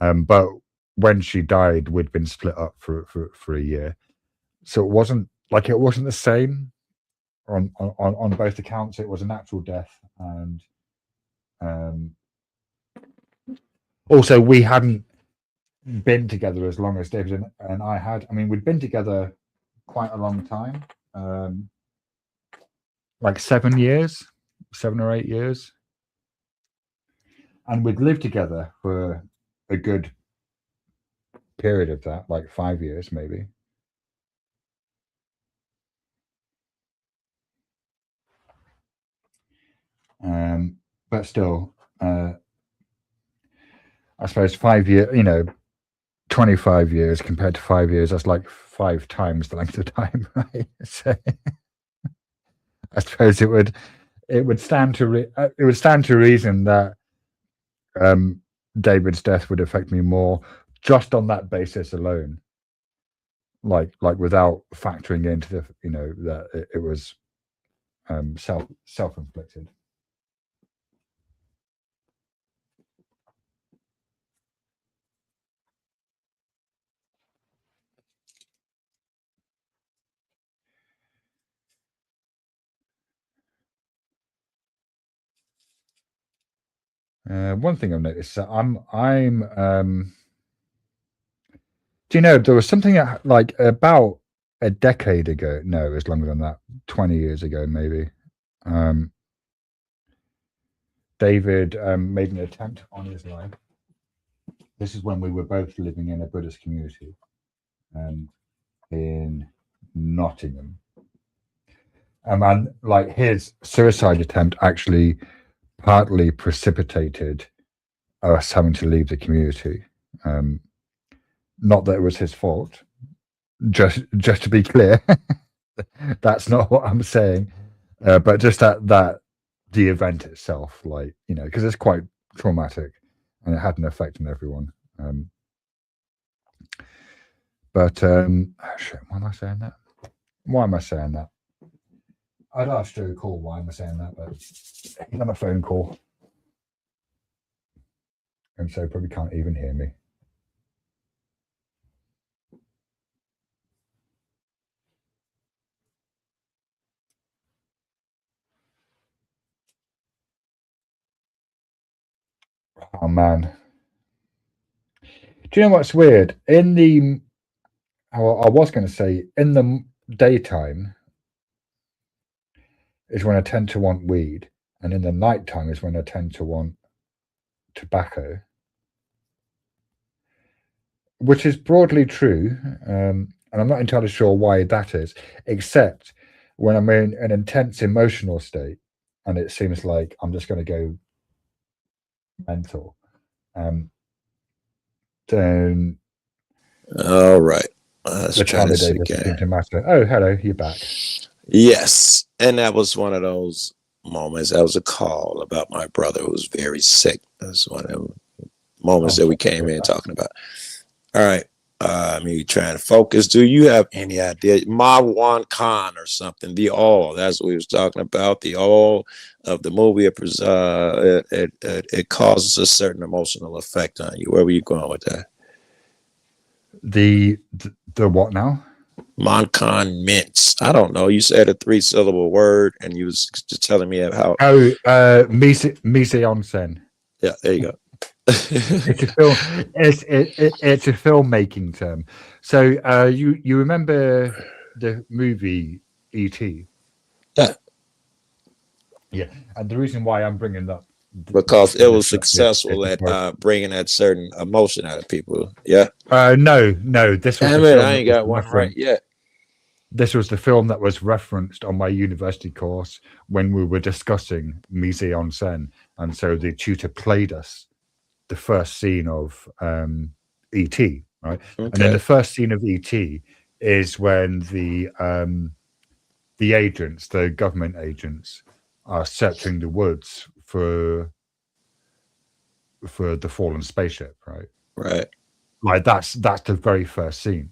but when she died, we'd been split up for a year, so it wasn't the same on both accounts. It was a natural death, and also we hadn't been together as long as David and I had. I mean, we'd been together quite a long time, like 7 or 8 years, and we'd lived together for a good period of that, like 5 years maybe. But still, I suppose 5 years, 25 years compared to 5 years, that's like 5 times the length of time, right? So I suppose it would stand to reason that David's death would affect me more just on that basis alone, like without factoring into the that it was self-inflicted. One thing I've noticed that do you know, there was something like about a decade ago, no, it was longer than that, 20 years ago maybe, David made an attempt on his life. This is when we were both living in a Buddhist community in Nottingham, and like his suicide attempt actually partly precipitated us having to leave the community. Not that it was his fault, just to be clear. That's not what I'm saying, but just that the event itself, like, because it's quite traumatic and it had an effect on everyone. But oh shit, why am I saying that? I'd ask Joe call why am I saying that, but he's on a phone call, and so probably can't even hear me. Oh man, do you know what's weird? I was going to say, in the daytime is when I tend to want weed, and in the nighttime is when I tend to want tobacco, which is broadly true, and I'm not entirely sure why that is, except when I'm in an intense emotional state and it seems like I'm just going to go mental. Then all right, let's the try this again. Seem to matter. Oh, hello, you're back. Yes, and that was one of those moments. That was a call about my brother who was very sick. That's one of them moments that we came in talking about. All right, me trying to focus. Do you have any idea? Marwan Khan or something? The all. That's what he was talking about. The all of the movie. It causes a certain emotional effect on you. Where were you going with that? The what now? Moncon mints. I don't know. You said a 3-syllable word, and you was just telling me how. Mise onsen. Yeah, there you go. It's a film. It's a filmmaking term. So you remember the movie E.T.? Yeah, Yeah, and the reason why I'm bringing up because it for this was is successful at because bringing that certain emotion out of people. Yeah. no, this was Damn the it, film I that ain't was got one right referenced. yet. This was the film that was referenced on my university course when we were discussing mise en scène, and so the tutor played us the first scene of E.T. Right, and then the Okay. first scene of E.T. is when the agents, the government agents, are searching the woods for the fallen spaceship. Right, Right. like that's the very first scene,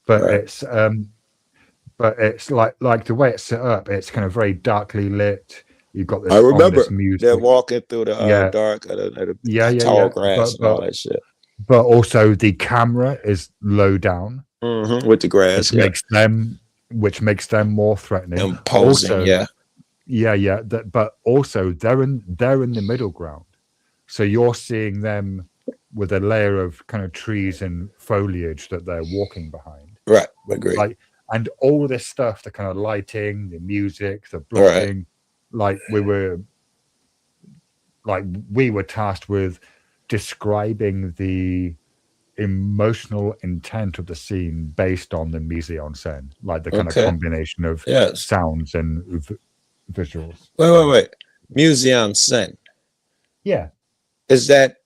but Right. it's like the way it's set up. It's kind of very darkly lit. You've got I this ominous remember they're music. walking through the Yeah, dark, the yeah. tall grass and all that shit. But also the camera is low down, With the which grass, yeah. makes them more threatening. But Imposing, also, yeah. yeah. But also they're in the middle ground, so you're seeing them with a layer of kind of trees and foliage that they're walking behind. Right. Agree. Like, and all this stuff, the kind of lighting, the music, the All right. blocking, like we were tasked with describing the emotional intent of the scene based on the mise en scène, like the kind of Okay. combination of Yes. sounds and visuals. Wait. Museum scene. Yeah, Is that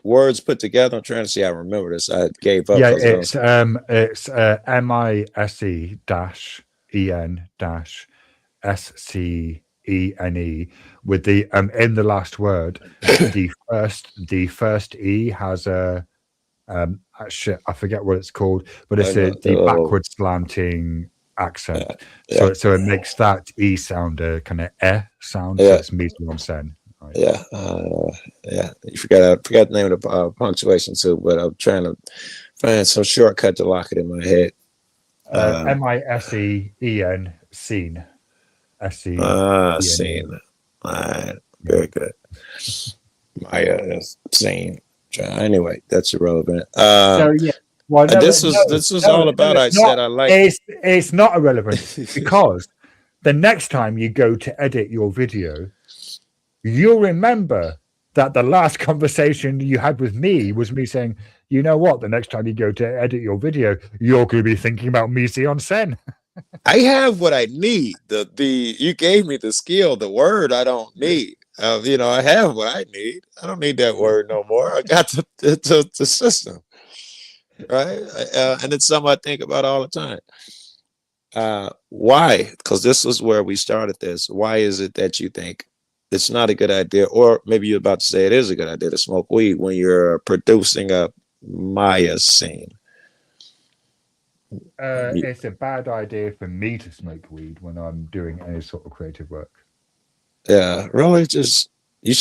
words put together? I'm trying to see. I remember this. I gave up. yeah. 'Cause I was- It's MISE dash EN dash SCENE with the in the last word, the first E has a shit, I forget what it's called, but it's the backward slanting accent. yeah. So it makes that E sound a kind of sound. So Yeah. it's mise en scène. Right? Yeah. You forgot the name of the punctuation too, but I'm trying to find some shortcut to lock it in my head. MISEEN scene. SC. Scene. All right. Very good. My scene. Anyway, that's irrelevant. So yeah. Well, this was all about. I said I like. It's not irrelevant because the next time you go to edit your video, you'll remember that the last conversation you had with me was me saying, you know what, the next time you go to edit your video, you're going to be thinking about mise en scène. I have what I need. You gave me the skill, the word I don't need. I have what I need. I don't need that word no more. I got the system, right? And it's something I think about all the time. Why? Because this is where we started this. Why is it that you think it's not a good idea, or maybe you're about to say it is a good idea to smoke weed when you're producing a Maya scene? It's a bad idea for me to smoke weed when I'm doing any sort of creative work. Yeah, really, you just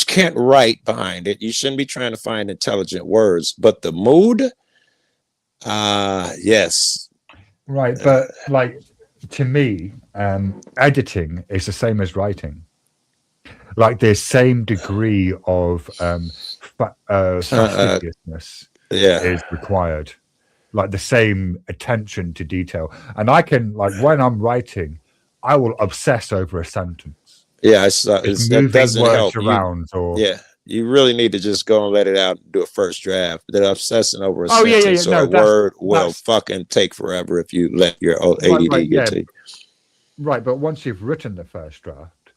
can't write behind it. You shouldn't be trying to find intelligent words, but the mood, yes. Right, but like to me, editing is the same as writing. Like the same degree of fastidiousness is required. Like the same attention to detail. And I can, like, when I'm writing, I will obsess over a sentence. Yeah, that doesn't help. You really need to just go and let it out and do a first draft. That obsessing over a sentence or a word will fucking take forever if you let your ADD get to you. Right, but once you've written the first draft,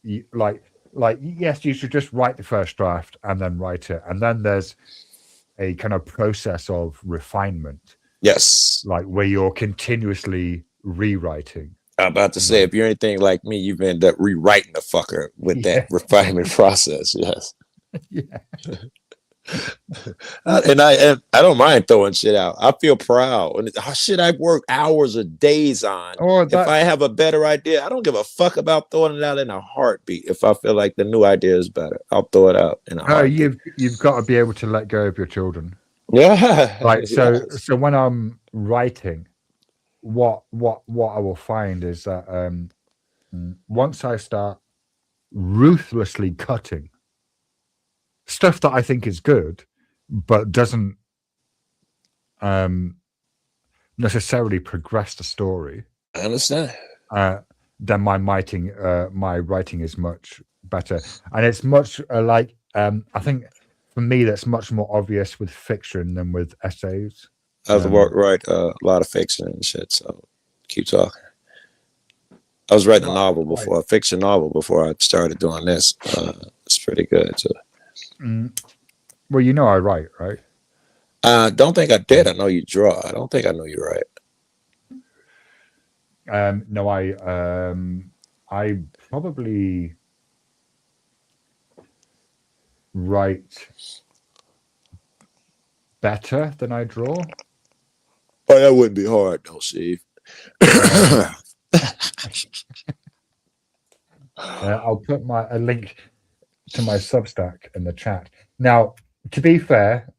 yes, you should just write the first draft and then write it. And then there's a kind of process of refinement. Yes. Like where you're continuously rewriting. I'm about to say, if you're anything like me, you've ended up rewriting the fucker with that refinement process. Yes. Yeah. And I don't mind throwing shit out. I feel proud. And shit I've worked hours or days on. If I have a better idea, I don't give a fuck about throwing it out in a heartbeat. If I feel like the new idea is better, I'll throw it out in a heartbeat. You've got to be able to let go of your children. Yeah. Like so when I'm writing, what I will find is that once I start ruthlessly cutting, stuff that I think is good, but doesn't necessarily progress the story, I understand. then my writing is much better, and it's much I think for me that's much more obvious with fiction than with essays. I was write a lot of fiction and shit, so keep talking. I was writing a novel before, a fiction novel before I started doing this. It's pretty good. So. Well, you know I write, right? I don't think I did. I know you draw. I don't think I know you write. No, I probably write better than I draw. Oh, that wouldn't be hard, though, Steve. I'll put a link to my Substack in the chat. Now, to be fair,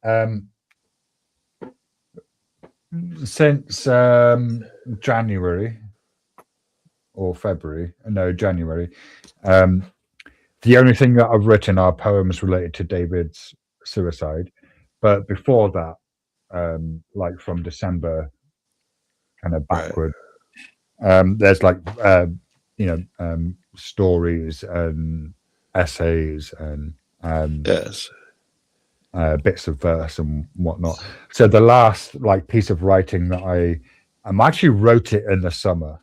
since January or February, no, January, the only thing that I've written are poems related to David's suicide. But before that, like from December kind of backward, there's like stories and essays and yes, bits of verse and whatnot. So the last like piece of writing that I actually wrote it in the summer.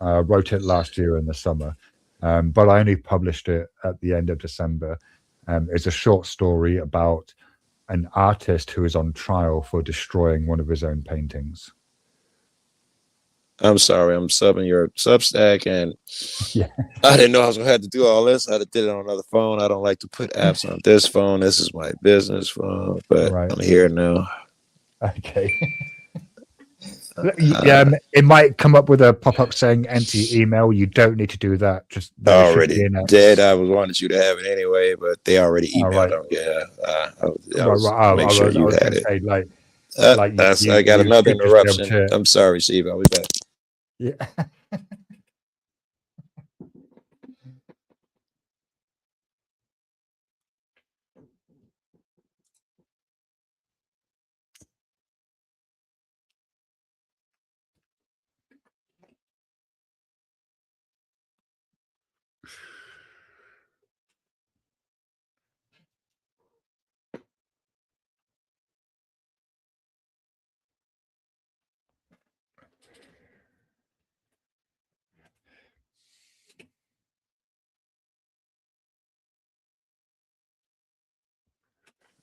Wrote it last year in the summer, but I only published it at the end of December. It's a short story about an artist who is on trial for destroying one of his own paintings. I'm sorry, I'm subbing your Substack, and yeah, I didn't know I was gonna have to do all this. I did it on another phone. I don't like to put apps on this phone. This is my business phone, but I'm here now. Okay. It might come up with a pop-up saying enter your email. You don't need to do that. Just already did. I was wanted you to have it anyway, but they already emailed them. Yeah, I was make sure you had it. Say, I got another interruption. I'm sorry, Steve. I'll be back. Yeah.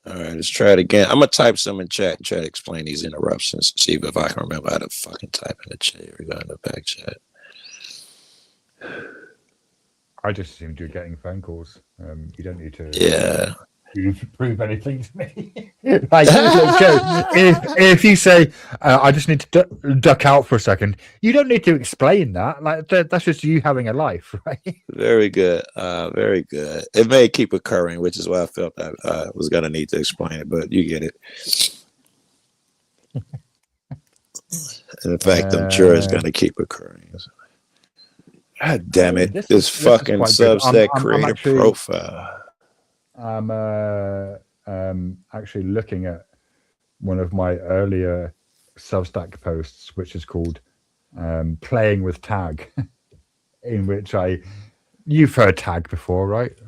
All right, let's try it again. I'm gonna type some in chat and try to explain these interruptions. See if I can remember how to fucking type in the chat. Here we go in the back chat. I just assumed you're getting phone calls. You don't need to. Yeah. Prove anything to me. Like, if you say, I just need to duck out for a second, you don't need to explain that. Like that's just you having a life, right? Very good. Very good. It may keep occurring, which is why I felt I was going to need to explain it, but you get it. In fact, I'm sure it's going to keep occurring. God damn it. This fucking Substack creator profile. I'm actually looking at one of my earlier Substack posts, which is called Playing with Tag, in which you've heard Tag before, right?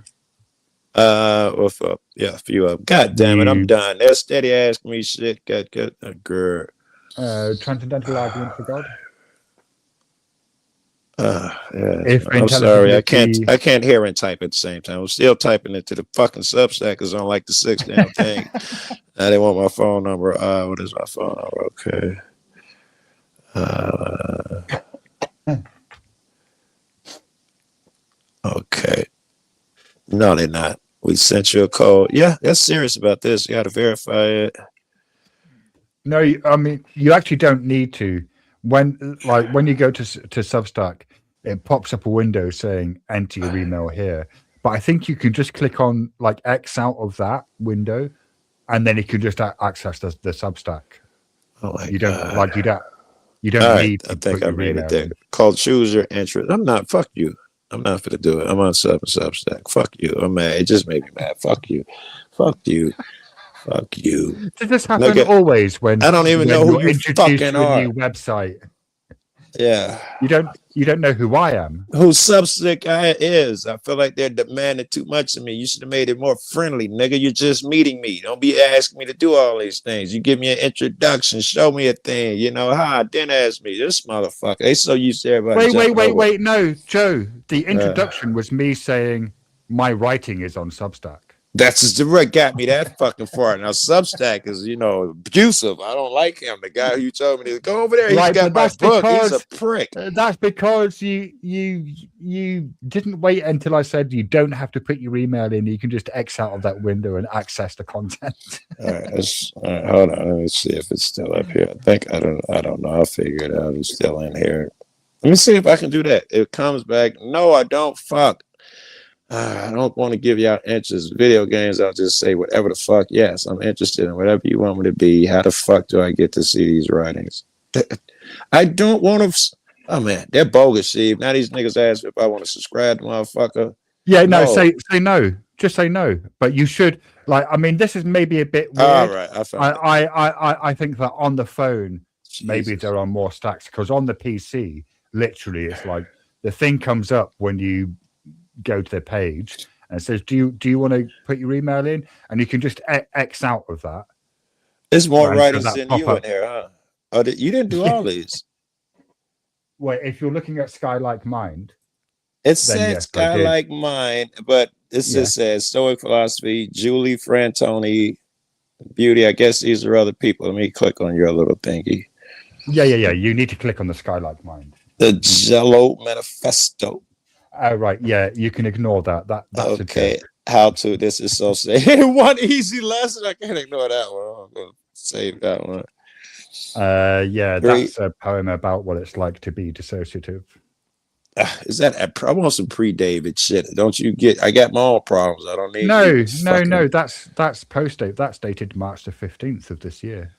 What's up? Yeah, a few of them. God damn it, I'm done. They're steady asking me shit. Good. Transcendental argument for God. Yeah. I'm sorry, I can't hear and type at the same time. I'm still typing it to the fucking Substack because I don't like the 6 damn thing. I didn't want my phone number. What is my phone number? Okay. Okay. No, they're not. We sent you a code. Yeah, that's serious about this. You got to verify it. No, I mean you actually don't need to. When you go to Substack, it pops up a window saying enter your email here. But I think you can just click on like X out of that window, and then you can just access the Substack. Oh my you don't God. You don't need. I think I made it there. Called choose your interest. I'm not. Fuck you. I'm not gonna do it. I'm on Substack. Fuck you. I'm mad. It just made me mad. Fuck you. Fuck you. Fuck you. Does this happen Look at, always when I don't even know who you're you introduced fucking to a are. new website? Yeah. You don't know who I am. Who Substack guy is. I feel like they're demanding too much of me. You should have made it more friendly, nigga. You're just meeting me. Don't be asking me to do all these things. You give me an introduction, show me a thing. You know, then ask me. This motherfucker. They so used to everybody. Wait. No, Joe. The introduction was me saying my writing is on Substack. That's just direct got me that fucking far. Now Substack is, abusive. I don't like him. The guy who told me to go over there, he's got my book. He's a prick. That's because you didn't wait until I said you don't have to put your email in. You can just X out of that window and access the content. All right, hold on. Let me see if it's still up here. I don't know. I'll figure it out. It's still in here. Let me see if I can do that. It comes back. No, I don't. Fuck. I don't want to give you out answers. Video games, I'll just say whatever the fuck. Yes, I'm interested in whatever you want me to be. How the fuck do I get to see these writings? I don't want to. Oh man, they're bogus, Steve. Now these niggas ask if I want to subscribe to motherfucker. Yeah, no. Say no. Just say no. But you should. This is maybe a bit weird. All right, I think that on the phone, maybe there are more stacks because on the PC, literally, it's like the thing comes up when you go to the page and it says, do you want to put your email in? And you can just X out of that. There's more writers than you in there, huh? Oh, you didn't do all these. Well, if you're looking at Sky Like Mind, it says Sky Like Mind, but this just says Stoic Philosophy, Julie Frantoni, Beauty. I guess these are other people. Let me click on your little thingy. Yeah. You need to click on the Sky Like Mind. The Jello Manifesto. Oh, right. Yeah, you can ignore that. That's okay. How to disassociate. One easy lesson. I can't ignore that one. I'm going to save that one. That's a poem about what it's like to be dissociative. Is that? I want some pre-David shit. Don't you get? I got my own problems. I don't need. No. That's post-date. That's dated March the 15th of this year.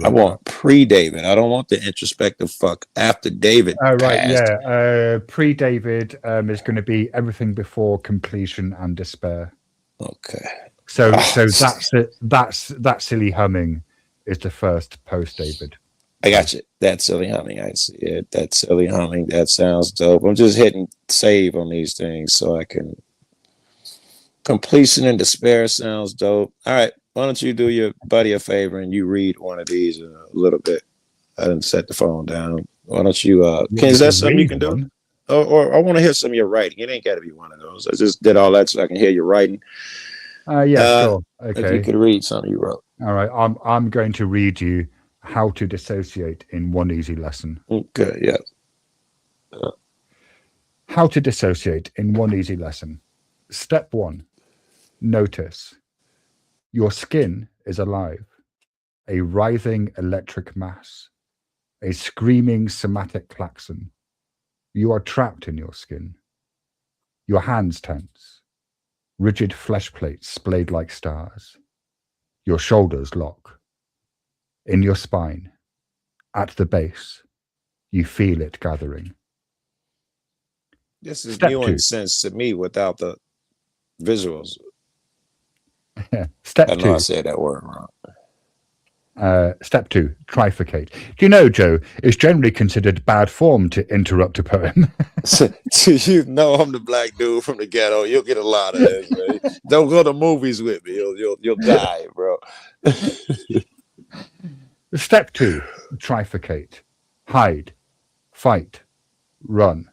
I want pre-David. I don't want the introspective fuck after David. Oh, right, yeah. Pre-David is going to be everything before completion and despair. Okay. So that's it. That silly humming is the first post-David. I got you. That silly humming. I see it. That silly humming. That sounds dope. I'm just hitting save on these things so I can. Completion and despair sounds dope. All right. Why don't you do your buddy a favor and you read one of these in a little bit? I didn't set the phone down. Why don't you? Is that something you can do? Or I want to hear some of your writing. It ain't got to be one of those. I just did all that so I can hear your writing. Sure. Okay. If you could read something you wrote. All right. I'm going to read you How to Dissociate in One Easy Lesson. Okay. Yeah. How to dissociate in one easy lesson. Step 1. Notice. Your skin is alive, a writhing electric mass, a screaming somatic klaxon. You are trapped in your skin. Your hands tense, rigid flesh plates splayed like stars. Your shoulders lock. In your spine, at the base, you feel it gathering. This is new in sense to me without the visuals. Step 2. I know I said that word wrong. Step 2, trifurcate. Do you know, Joe, it's generally considered bad form to interrupt a poem. So you know I'm the black dude from the ghetto. You'll get a lot of this, man. Don't go to movies with me. You'll die, bro. Step 2, trifurcate. Hide, fight, run.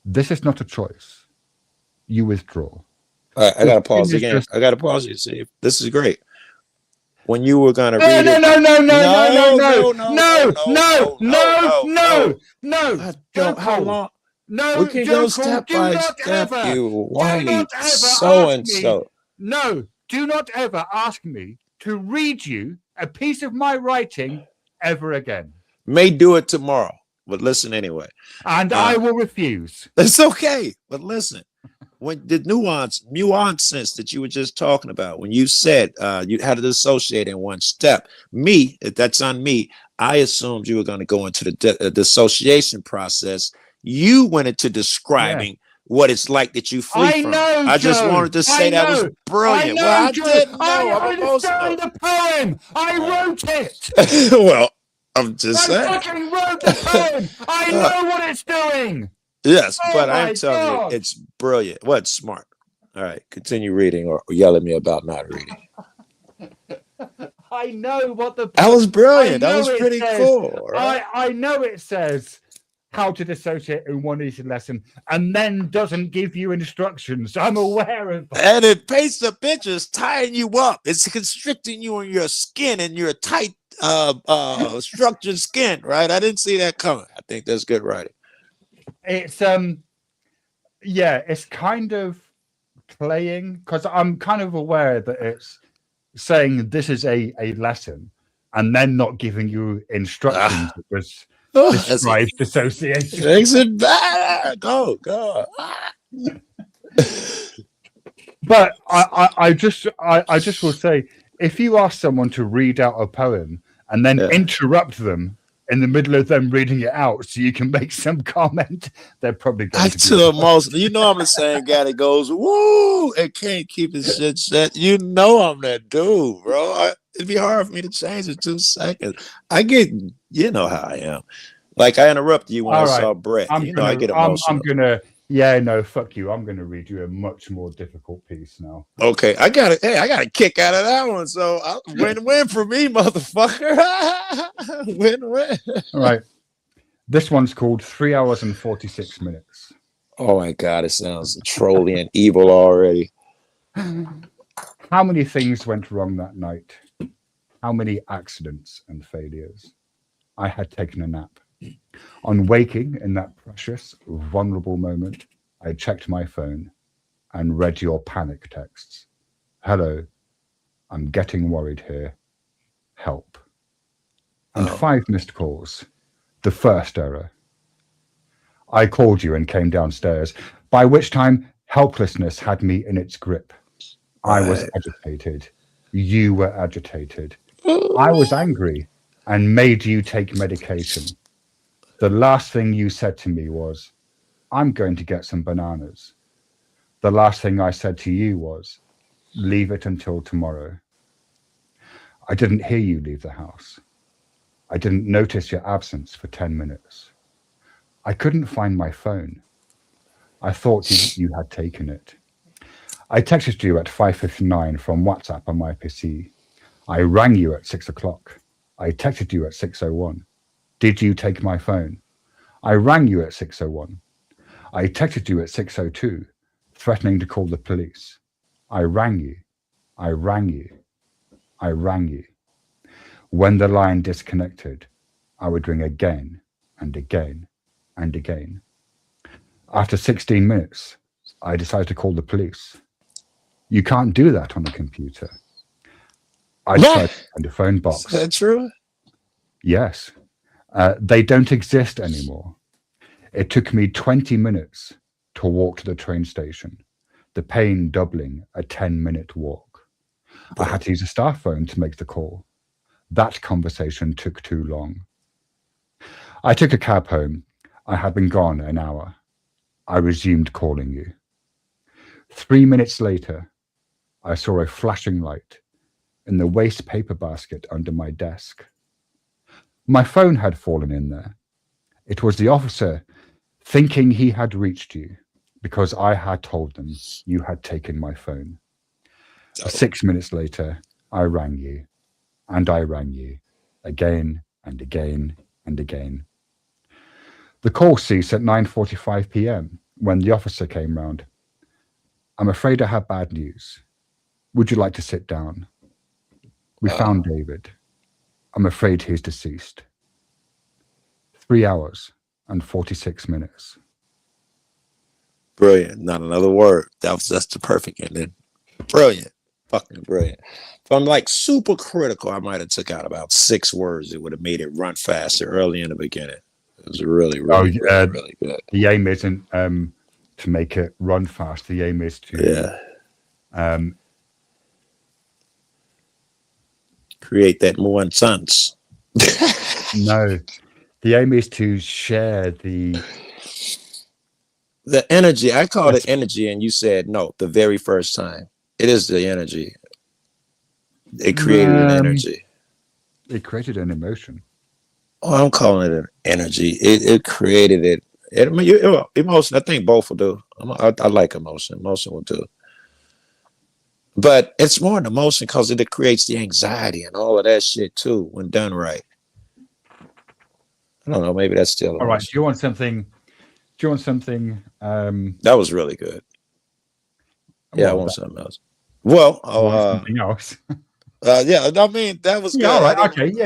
This is not a choice. You withdraw. All right, I gotta pause again. I gotta pause you. See, this is great. When you were gonna read it, no. How long? No, we can go step by step. You whiny so and so. No, do not ever ask me to read you a piece of my writing ever again. May do it tomorrow, but listen anyway. And I will refuse. It's okay, but listen. When the nuance sense that you were just talking about, when you said you had to dissociate in one step, that's on me. I assumed you were going to go into the dissociation process. You went into describing what it's like that you flee I from. know, I just Joe. wanted to say I that was know. brilliant. I know, Well, I Joe. didn't know. I I'm understand emotional. the poem. I wrote it. Well, I'm just I saying. fucking wrote the poem. I Uh, know what it's doing. yes, Oh but I'm my telling you, God. it's brilliant. What's smart? All right, continue reading or yell at me about not reading. I know what the That was I brilliant. That know was it pretty says. cool, right? I know it says how to dissociate in one easy lesson and then doesn't give you instructions. I'm aware of that. And it paints the pictures, tying you up. It's constricting you in your skin and your tight, structured skin, right? I didn't see that coming. I think that's good writing. It's yeah, it's kind of playing because I'm kind of aware that it's saying this is a lesson and then not giving you instructions because describes dissociation. Makes it bad. Go. But I just will say, if you ask someone to read out a poem and then interrupt them in the middle of them reading it out so you can make some comment, they're probably going to be too emotional. You know I'm the same guy that goes, woo, and can't keep his shit shut. You know I'm that dude, bro. It'd be hard for me to change in 2 seconds. I get, you know how I am. Like I interrupted you when I saw Brett. I get emotional. I'm gonna, yeah, no, fuck you. I'm gonna read you a much more difficult piece now. Okay, I got it. Hey, I got a kick out of that one. So win-win for me, motherfucker. Win-win. All right. This one's called 3 hours and 46 minutes. Oh my God, it sounds trolly and evil already. How many things went wrong that night? How many accidents and failures? I had taken a nap. On waking in that precious, vulnerable moment, I checked my phone and read your panic texts. Hello, I'm getting worried here. Help. And 5 missed calls. The first error. I called you and came downstairs, by which time helplessness had me in its grip. I was agitated. You were agitated. I was angry and made you take medication. The last thing you said to me was, I'm going to get some bananas. The last thing I said to you was, leave it until tomorrow. I didn't hear you leave the house. I didn't notice your absence for 10 minutes. I couldn't find my phone. I thought you had taken it. I texted you at 5:59 from WhatsApp on my PC. I rang you at 6 o'clock. I texted you at 6:01. Did you take my phone? I rang you at 6:01. I texted you at 6:02, threatening to call the police. I rang you. I rang you. I rang you. When the line disconnected, I would ring again and again and again. After 16 minutes, I decided to call the police. You can't do that on a computer. I tried to find a phone box. Is that true? Yes. They don't exist anymore. It took me 20 minutes to walk to the train station, the pain doubling a 10-minute walk. I had to use a staff phone to make the call. That conversation took too long. I took a cab home. I had been gone an hour. I resumed calling you. 3 minutes later, I saw a flashing light in the waste paper basket under my desk. My phone had fallen in there. It was the officer thinking he had reached you because I had told them you had taken my phone. 6 minutes later, I rang you, and I rang you again and again and again. The call ceased at 9:45 p.m. when the officer came round. I'm afraid I have bad news. Would you like to sit down? We found David. I'm afraid he's deceased. 3 hours and 46 minutes. Brilliant. Not another word. That's the perfect ending. Brilliant. Fucking brilliant. If I'm like super critical, I might have took out about 6 words. It would have made it run faster early in the beginning. It was really really good. The aim isn't to make it run fast. The aim is to create that more sense. No, the aim is to share the The energy, I called it energy, and you said no the very first time. It is the energy. It created an energy. It created an emotion. Oh, I'm calling it an energy. It created it. Emotion. I think both will do. I like emotion. Emotion will do. But it's more an emotion because it creates the anxiety and all of that shit too when done right. I don't know. Maybe that's still All right. emotion. Do you want something? Do you want something? That was really good. Yeah, I Well, want something else. Well, something else. yeah, I mean that was Yeah. good. All right. Okay. Yeah.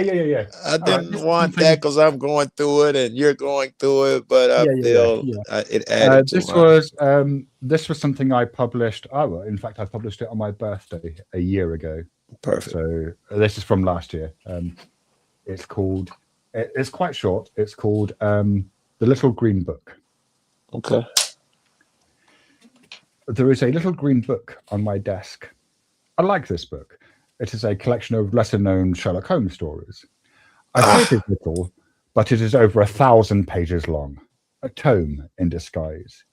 I All right. didn't This is want that something. because I'm going through it and you're going through it, but I feel Yeah. it added to my. This was something I published. Oh, well, in fact, I published it on my birthday a year ago. Perfect. So this is from last year. It's called. It's quite short. It's called The Little Green Book. Okay. There is a little green book on my desk. I like this book. It is a collection of lesser-known Sherlock Holmes stories. I say it is little, but it is over 1,000 pages long, a tome in disguise.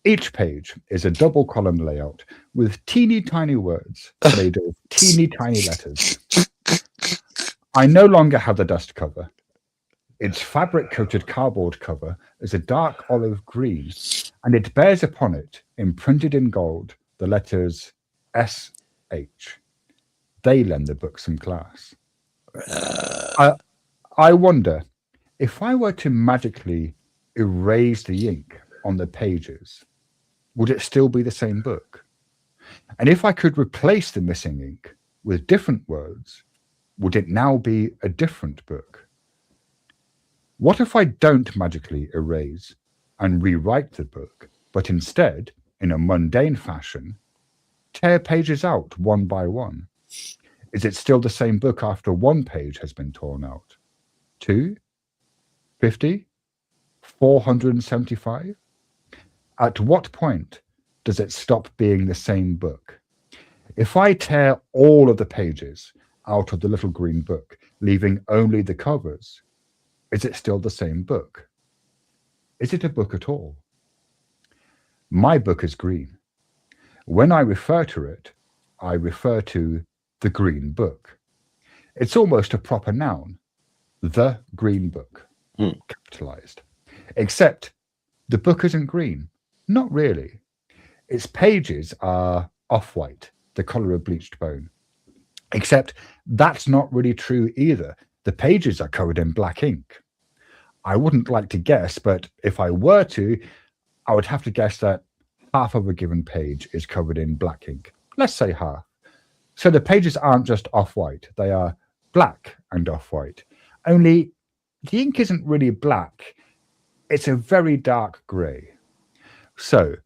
Each page is a double column layout with teeny tiny words made of teeny tiny letters. I no longer have the dust cover. Its fabric-coated cardboard cover is a dark olive green, and it bears upon it, imprinted in gold, the letters S.H. They lend the book some class. I wonder, if I were to magically erase the ink on the pages, would it still be the same book? And if I could replace the missing ink with different words, would it now be a different book? What if I don't magically erase and rewrite the book, but instead, in a mundane fashion, tear pages out one by one? Is it still the same book after one page has been torn out? 2? 50? 475? At what point does it stop being the same book? If I tear all of the pages out of the little green book, leaving only the covers, is it still the same book? Is it a book at all? My book is green. When I refer to it, I refer to the green book. It's almost a proper noun, the green book, capitalized. Except the book isn't green. Not really. Its pages are off-white, the color of bleached bone. Except that's not really true either. The pages are covered in black ink. I wouldn't like to guess, but if I were to, I would have to guess that half of a given page is covered in black ink. Let's say half. So the pages aren't just off-white, they are black and off-white. Only the ink isn't really black, it's a very dark grey. So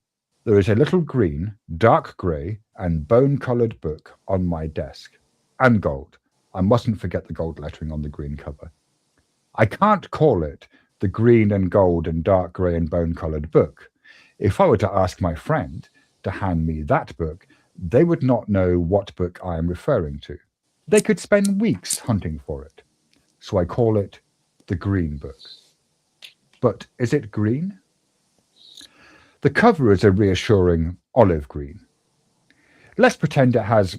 there is a little green, dark grey and bone-coloured book on my desk. And gold. I mustn't forget the gold lettering on the green cover. I can't call it the green and gold and dark grey and bone-coloured book. If I were to ask my friend to hand me that book, they would not know what book I am referring to. They could spend weeks hunting for it. So I call it the green book. But is it green? The cover is a reassuring olive green. Let's pretend it has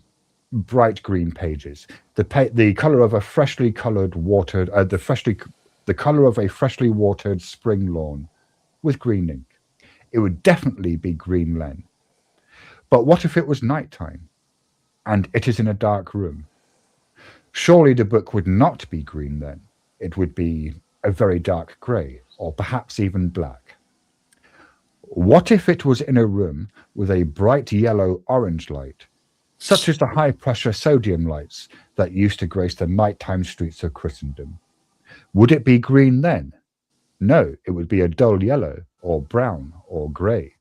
bright green pages. The color of a freshly colored watered, the color of a freshly watered spring lawn with green ink. It would definitely be green len. But what if it was nighttime and it is in a dark room? Surely the book would not be green then. It would be a very dark grey or perhaps even black. What if it was in a room with a bright yellow-orange light, such as the high-pressure sodium lights that used to grace the nighttime streets of Christendom? Would it be green then? No, it would be a dull yellow or brown or grey.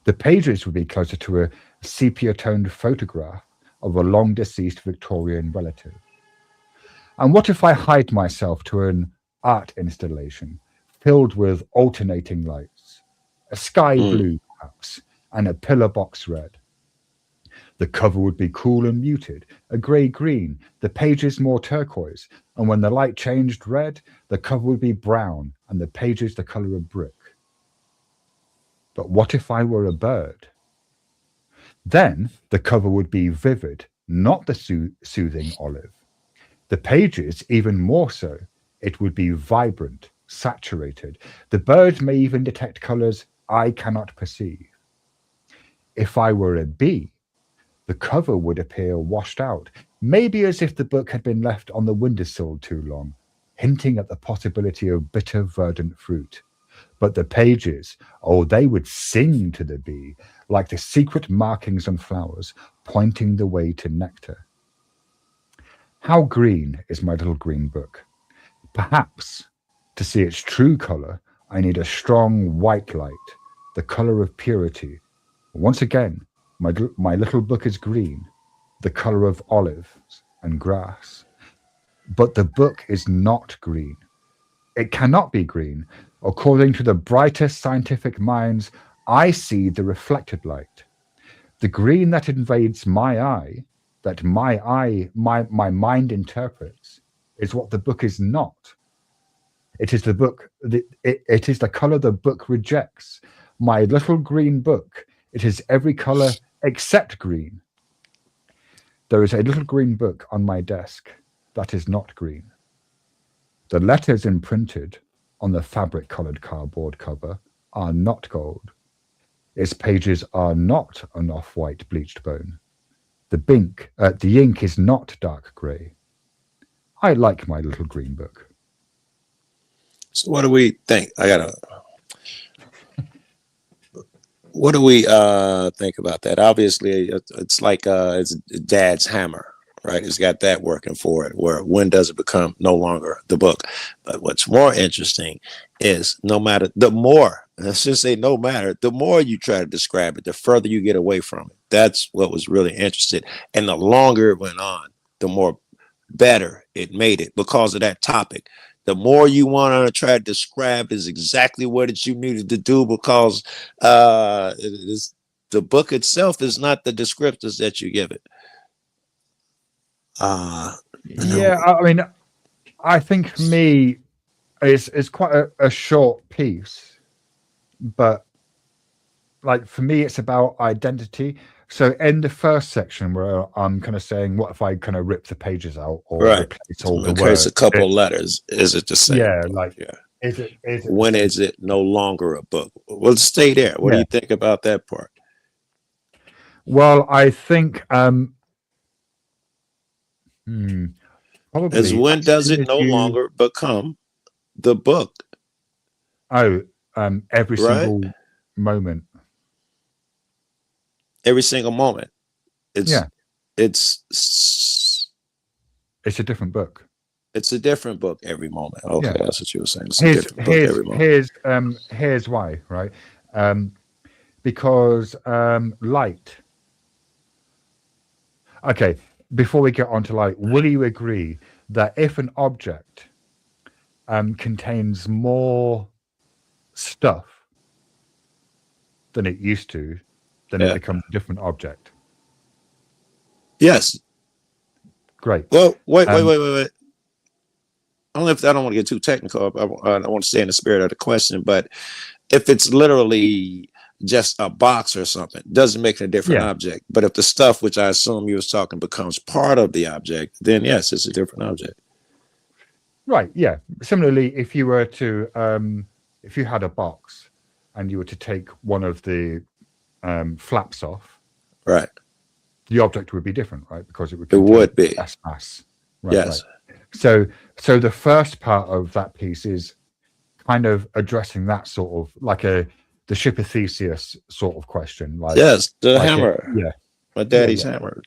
The pages would be closer to a sepia-toned photograph of a long-deceased Victorian relative. And what if I hide myself to an art installation filled with alternating lights, a sky blue perhaps, and a pillar box red? The cover would be cool and muted, a grey-green, the pages more turquoise, and when the light changed red, the cover would be brown and the pages the colour of brick. But what if I were a bird? Then the cover would be vivid, not the soothing olive. The pages, even more so, it would be vibrant, saturated. The bird may even detect colors I cannot perceive. If I were a bee, the cover would appear washed out, maybe as if the book had been left on the windowsill too long, hinting at the possibility of bitter, verdant fruit. But the pages, oh, they would sing to the bee, like the secret markings on flowers, pointing the way to nectar. How green is my little green book? Perhaps, to see its true color, I need a strong white light, the color of purity. Once again, my little book is green, the color of olives and grass. But the book is not green. It cannot be green. According to the brightest scientific minds, I see the reflected light. The green that invades my eye, that my mind interprets, is what the book is not. It is the book, it is the color the book rejects. My little green book, it is every color except green. There is a little green book on my desk that is not green. The letters imprinted on the fabric-colored cardboard cover are not gold. Its pages are not an off-white bleached bone. The ink is not dark grey. I like my little green book. So what do we think? What do we think about that? Obviously, it's like it's Dad's hammer, right? It's got that working for it, where when does it become no longer the book? But what's more interesting is no matter, the more, let's just say no matter, the more you try to describe it, the further you get away from it. That's what was really interesting. And the longer it went on, the more better it made it because of that topic. The more you want to try to describe is exactly what you needed to do because the book itself is not the descriptors that you give it. Yeah, I mean, I think for me, it's quite a short piece, but like for me, it's about identity. So in the first section where I'm kind of saying, what if I kind of rip the pages out or replace all the words? A couple letters. Is it the same? Yeah, like is it when is it no longer a book? Well, stay there. What do you think about that part? Well, I think probably as when does it no longer become the book? Every single moment. Every single moment. It's a different book. It's a different book every moment. Okay, that's what you were saying. It's a different book every moment. Here's why, right? Because light. Okay, before we get on to light, will you agree that if an object contains more stuff than it used to, then it becomes a different object? Yes. Great. Well, wait. I don't want to get too technical. I want to stay in the spirit of the question, but if it's literally just a box or something, doesn't make it a different object. But if the stuff, which I assume you was talking, becomes part of the object, then yes, it's a different object. Right. Yeah. Similarly, if you were to, if you had a box and you were to take one of the flaps off, right, the object would be different, right? Because it would be less mass. Right, yes. Right. So the first part of that piece is kind of addressing that sort of like the ship of Theseus sort of question. Like the hammer. My daddy's hammer.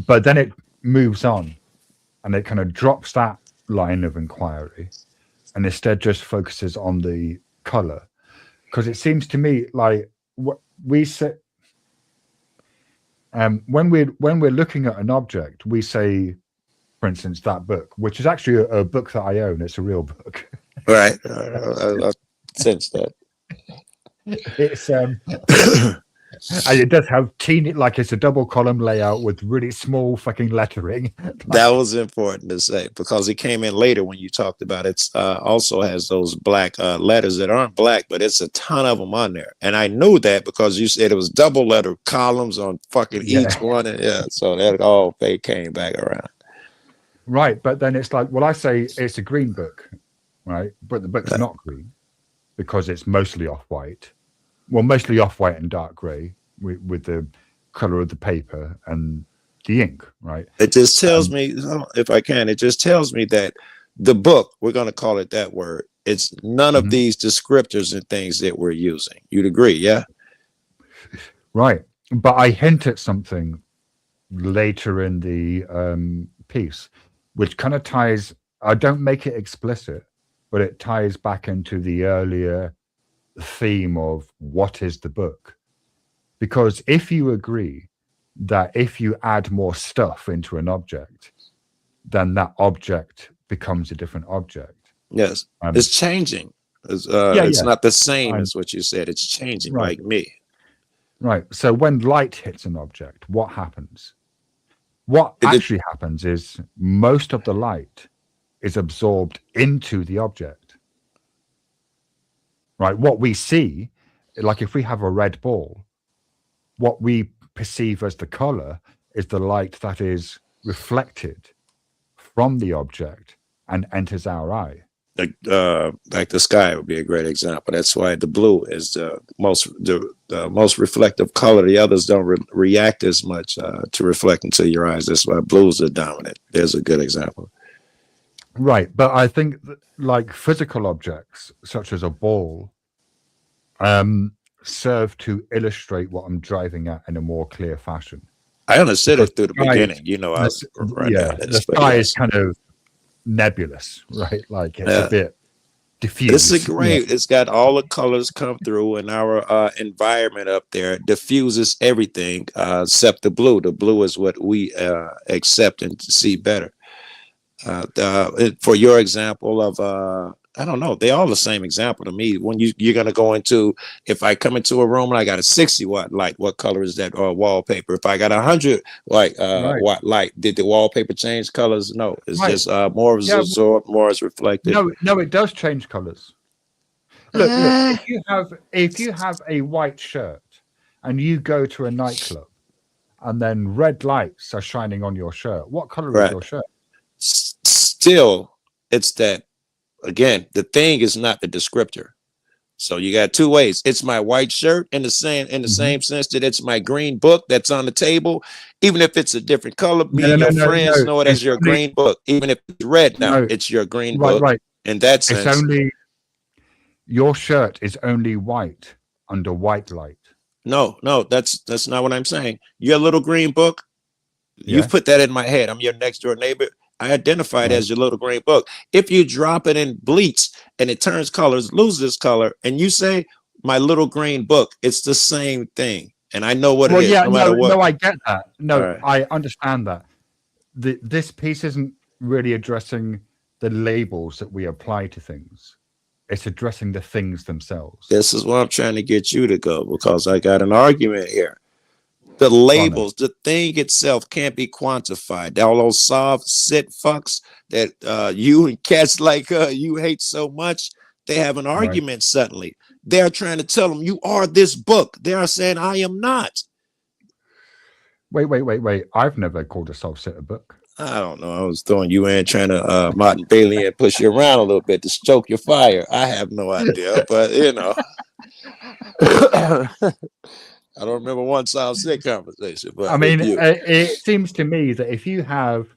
But then it moves on and it kind of drops that line of inquiry and instead just focuses on the color. Because it seems to me like what we say when we're looking at an object, we say, for instance, that book, which is actually a book that I own. It's a real book. Right. I sense that. It's And it does have teeny, like it's a double column layout with really small fucking lettering. That was important to say because it came in later when you talked about it. Also has those black letters that aren't black, but it's a ton of them on there. And I knew that because you said it was double letter columns on fucking each one. And yeah, so that all they came back around. Right. But then it's like, well, I say it's a green book, right? But the book's not green because it's mostly off-white. Well, mostly off-white and dark gray with the color of the paper and the ink, right? It just tells me, if I can, it just tells me that the book, we're going to call it that word, it's none of these descriptors and things that we're using. You'd agree, yeah? Right. But I hint at something later in the piece, which kind of ties, I don't make it explicit, but it ties back into the earlier theme of what is the book. Because if you agree that if you add more stuff into an object, then that object becomes a different object. Yes, it's changing. It's not the same as what you said. It's changing, right. Like me. Right. So when light hits an object, what happens? What actually happens is most of the light is absorbed into the object. Right. What we see, like if we have a red ball, what we perceive as the color is the light that is reflected from the object and enters our eye. Like the sky would be a great example. That's why the blue is the most reflective color. The others don't react as much to reflect into your eyes. That's why blues are dominant. There's a good example. Right, but I think that, like physical objects such as a ball serve to illustrate what I'm driving at in a more clear fashion. I understood it through the beginning. You know, the sky is kind of nebulous, right? Like it's a bit diffuse. This is great. It's got all the colors come through, and our environment up there diffuses everything except the blue. The blue is what we accept and see better. For your example of I don't know, they're all the same example to me. When you're gonna go into, if I come into a room and I got a 60 watt light, what color is that wallpaper? If I got 100 watt light, did the wallpaper change colors? No, it's just more is absorbed, more is reflected. No, it does change colors. Look, if you have a white shirt and you go to a nightclub and then red lights are shining on your shirt, what color is your shirt? Still, it's that. Again, the thing is not the descriptor. So you got two ways. It's my white shirt in the same sense that it's my green book that's on the table. Even if it's a different color, me and your friends know it as your green book. Even if it's red now, it's your green book. Right. In that sense. It's only your shirt is only white under white light. No, that's not what I'm saying. Your little green book, you've put that in my head. I'm your next door neighbor. I identify it as your little green book. If you drop it in bleach and it turns colors, loses color, and you say my little green book, it's the same thing. And I know what it is, no matter what. No, I get that. No, I understand that. This piece isn't really addressing the labels that we apply to things. It's addressing the things themselves. This is what I'm trying to get you to go, because I got an argument here. The labels, the thing itself can't be quantified. All those soft sit fucks that you and cats like you hate so much, they have an argument suddenly. They're trying to tell them you are this book. They are saying I am not. Wait. I've never called a soft sit a book. I don't know. I was throwing you in, trying to Martin Bailey and push you around a little bit to stoke your fire. I have no idea, but you know. I don't remember one sound sick conversation, but I mean, it seems to me that if you have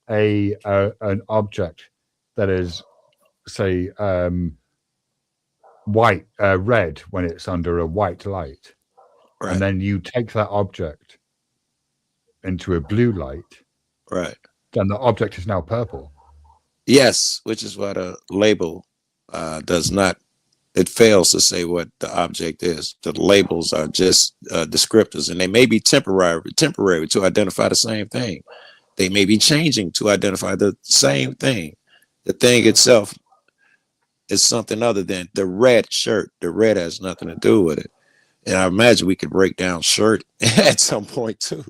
an object that is, say, red when it's under a white light, and then you take that object into a blue light, then the object is now purple. Yes, which is what a label does not. It fails to say what the object is. The labels are just descriptors, and they may be temporary to identify the same thing. They may be changing to identify the same thing. The thing itself is something other than the red shirt. The red has nothing to do with it. And I imagine we could break down shirt at some point too.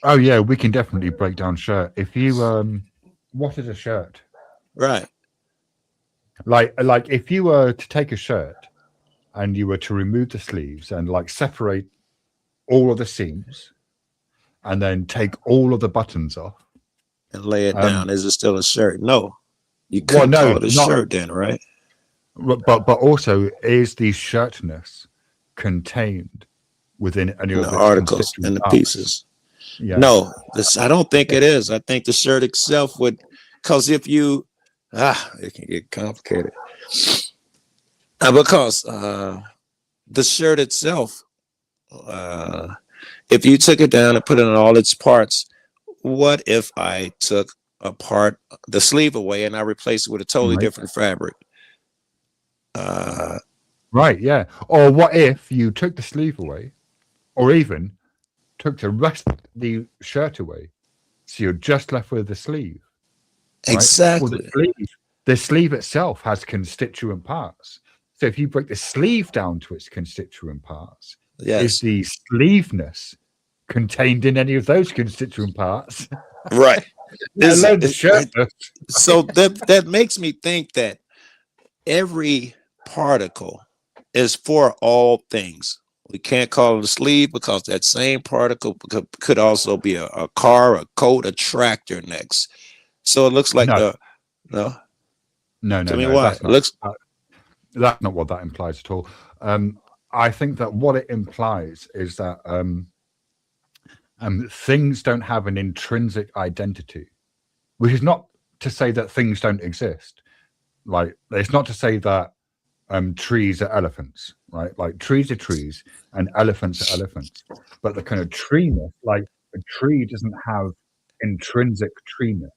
Oh yeah, we can definitely break down shirt. If you what is a shirt? Right. Like if you were to take a shirt and you were to remove the sleeves and like separate all of the seams and then take all of the buttons off. And lay it down. Is it still a shirt? No. You Well, couldn't no, call it a not- shirt then, right? But also, is the shirtness contained within any of The its articles constituent and the parts? pieces. Yeah. No, this I don't think it is. I think the shirt itself would, because if you it can get complicated. Because the shirt itself, if you took it down and put it in all its parts, what if I took apart the sleeve away and I replaced it with a totally Right. different fabric? Right, yeah. Or what if you took the sleeve away, or even took the rest of the shirt away, so you're just left with the sleeve? Right? Exactly. Well, the sleeve itself has constituent parts. So if you break the sleeve down to its constituent parts, Yes. is the sleeveness contained in any of those constituent parts? Right. Let alone the It's- shirtness. So that makes me think that every particle is for all things. We can't call it a sleeve because that same particle could also be a car, a coat, a tractor next. So it looks like No. no. No, Tell me no, why. that's It not, looks that's not what that implies at all. I think that what it implies is that things don't have an intrinsic identity, which is not to say that things don't exist. Like, it's not to say that trees are elephants, right? Like, trees are trees and elephants are elephants. But the kind of treeness, like a tree doesn't have intrinsic treeness.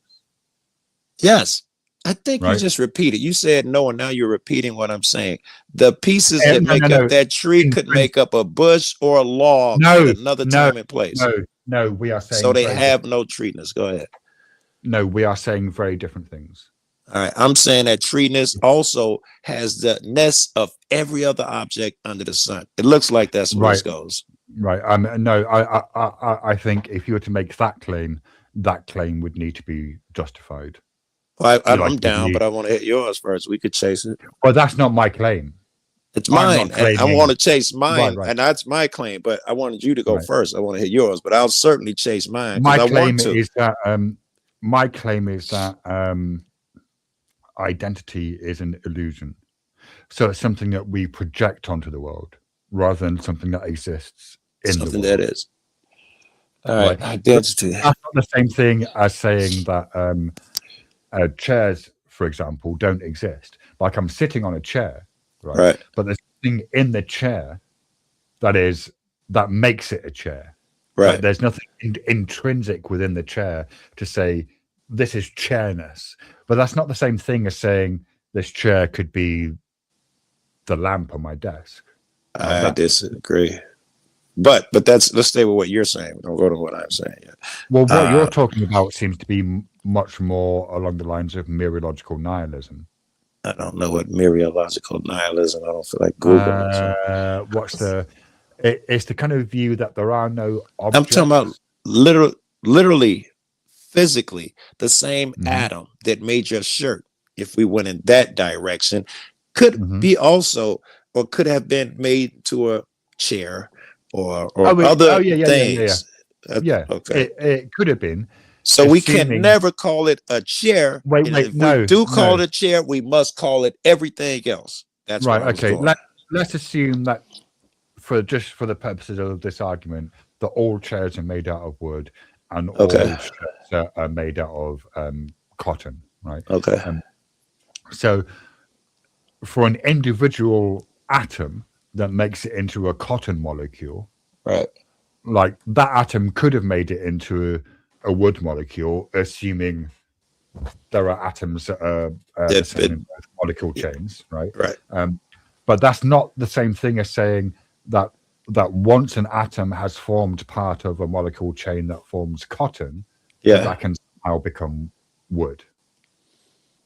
yes. I think you Right. just repeated. You said no, and now you're repeating what I'm saying. The pieces Eh, that no, make no, up no. that tree could make up a bush or a log No, at another no, time and place. No, we are saying So they very have no treeness. Go ahead. No, we are saying very different things. All right. I'm saying that treeness also has the ness of every other object under the sun. It looks like that's where Right. this goes. Right. No, I think if you were to make that claim would need to be justified. Well, I'm like down, me. but I want to hit yours first. We could chase it. Well, that's not my claim. It's I'm not mine. And I claiming- want to chase mine, right. and that's my claim. But I wanted you to go Right. first. I want to hit yours, but I'll certainly chase mine My because I claim want to. is that identity is an illusion. So it's something that we project onto the world rather than something that exists in Something the world. that is. All right. Right. Identity. That's not the same thing as saying that chairs, for example, don't exist. Like, I'm sitting on a chair, right? Right. But there's something in the chair that makes it a chair. Right. There's nothing intrinsic within the chair to say this is chairness. But that's not the same thing as saying this chair could be the lamp on my desk. I disagree. But let's stay with what you're saying. Don't go to what I'm saying yet. Well, what you're talking about seems to be much more along the lines of mereological nihilism. I don't know what mereological nihilism. I don't feel like Googling. So. It's the kind of view that there are no objects. I'm talking about literally, physically, the same atom that made your shirt, if we went in that direction, could be also, or could have been made to a chair or other things. Yeah. Okay. It could have been. So we can assuming- never call it a chair. Wait, and if no, we do call no. it a chair, we must call it everything else. That's Right. where I was Okay. going. Let's assume that for the purposes of this argument, that all chairs are made out of wood and all chairs are made out of cotton. Right. Okay. So for an individual atom that makes it into a cotton molecule, Right. like that atom could have made it into a wood molecule, assuming there are atoms that are the same in both molecule chains, right? Right. But that's not the same thing as saying that once an atom has formed part of a molecule chain that forms cotton, Yeah. that can somehow become wood.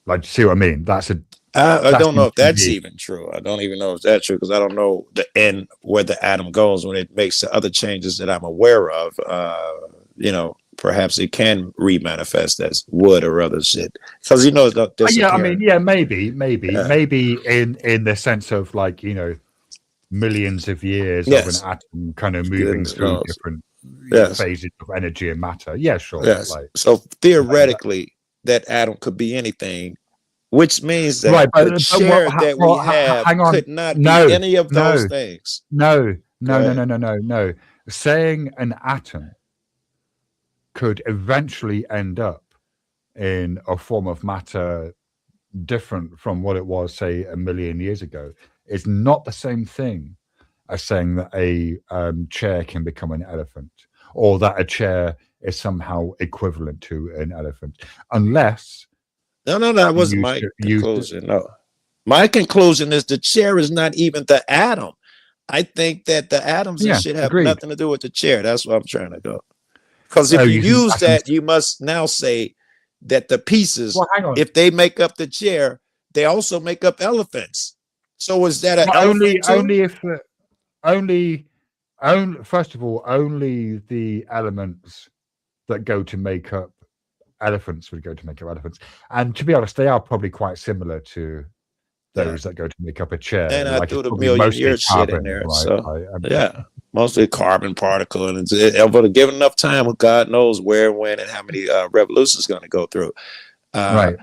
Like, see what I mean? That's a I That don't know seems if to that's be even true. I don't even know if that's true because I don't know the end where the atom goes when it makes the other changes that I'm aware of. Perhaps it can remanifest as wood or other shit because it's not yeah. I mean, disappearing. yeah, maybe Yeah. in the sense of like millions of years of an Yes. atom kind of moving Goodness through knows. different Yes. phases of energy and matter. Yeah, sure. Yes. So theoretically, that atom could be anything, which means that Right, the but what? chair that we have Hang on. could not be No, any of those no, things. no, Go no, no, ahead. no, no, no, no. Saying an atom could eventually end up in a form of matter different from what it was, say, a million years ago is not the same thing as saying that a chair can become an elephant or that a chair is somehow equivalent to an elephant, unless No, that wasn't you my you conclusion. No. My conclusion is the chair is not even the atom. I think that the atoms and yeah, shit have agreed. nothing to do with the chair. That's what I'm trying to go. Because Oh, if you you think use atoms? that, you must now say that the pieces, Well, hang on. if they make up the chair, they also make up elephants. So is that an Well, elephant too? only if only first of all, only the elements that go to make up elephants would go to make up elephants. And to be honest, they are probably quite similar to Yeah. those that go to make up a chair. And I Like threw it's the probably million mostly year shit in carbon, there. right? So yeah, mostly carbon particle. And but given enough time, God knows where, when, and how many revolutions going to go through. Right.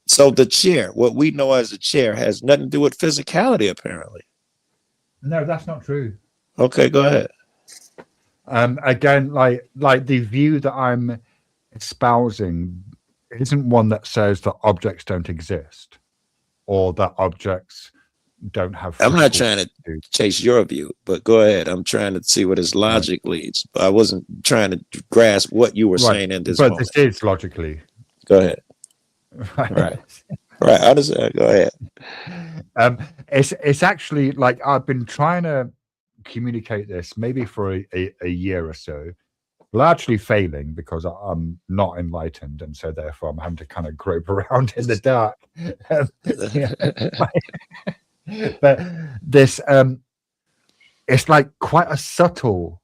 So the chair, what we know as a chair, has nothing to do with physicality, apparently. No, that's not true. Okay, go ahead. Again, like the view that I'm espousing isn't one that says that objects don't exist or that objects don't have. I'm not trying to chase your view, but go ahead. I'm trying to see what his logic leads. But I wasn't trying to grasp what you were saying in this moment. But this is logically. Go ahead. Right. Right. I understand. Go ahead. It's actually like I've been trying to communicate this maybe for a year or so, largely failing because I'm not enlightened, and so therefore I'm having to kind of grope around in the dark. But this it's like quite a subtle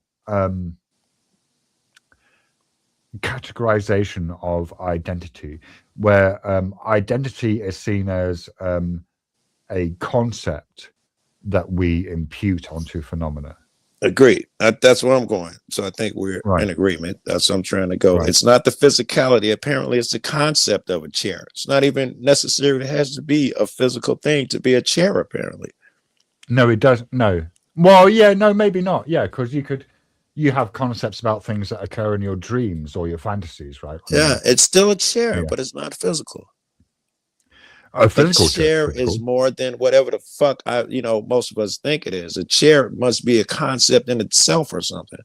categorization of identity, where identity is seen as a concept that we impute onto phenomena. Agreed. That's where I'm going. So I think we're in agreement. That's where I'm trying to go. Right. It's not the physicality. Apparently, it's the concept of a chair. It's not even necessarily has to be a physical thing to be a chair, apparently. No, it doesn't. No. Well, yeah, no, maybe not. Yeah, because you have concepts about things that occur in your dreams or your fantasies, right? Yeah, it's still a chair, but it's not physical. A physical chair is more than whatever the fuck most of us think it is. A chair must be a concept in itself or something.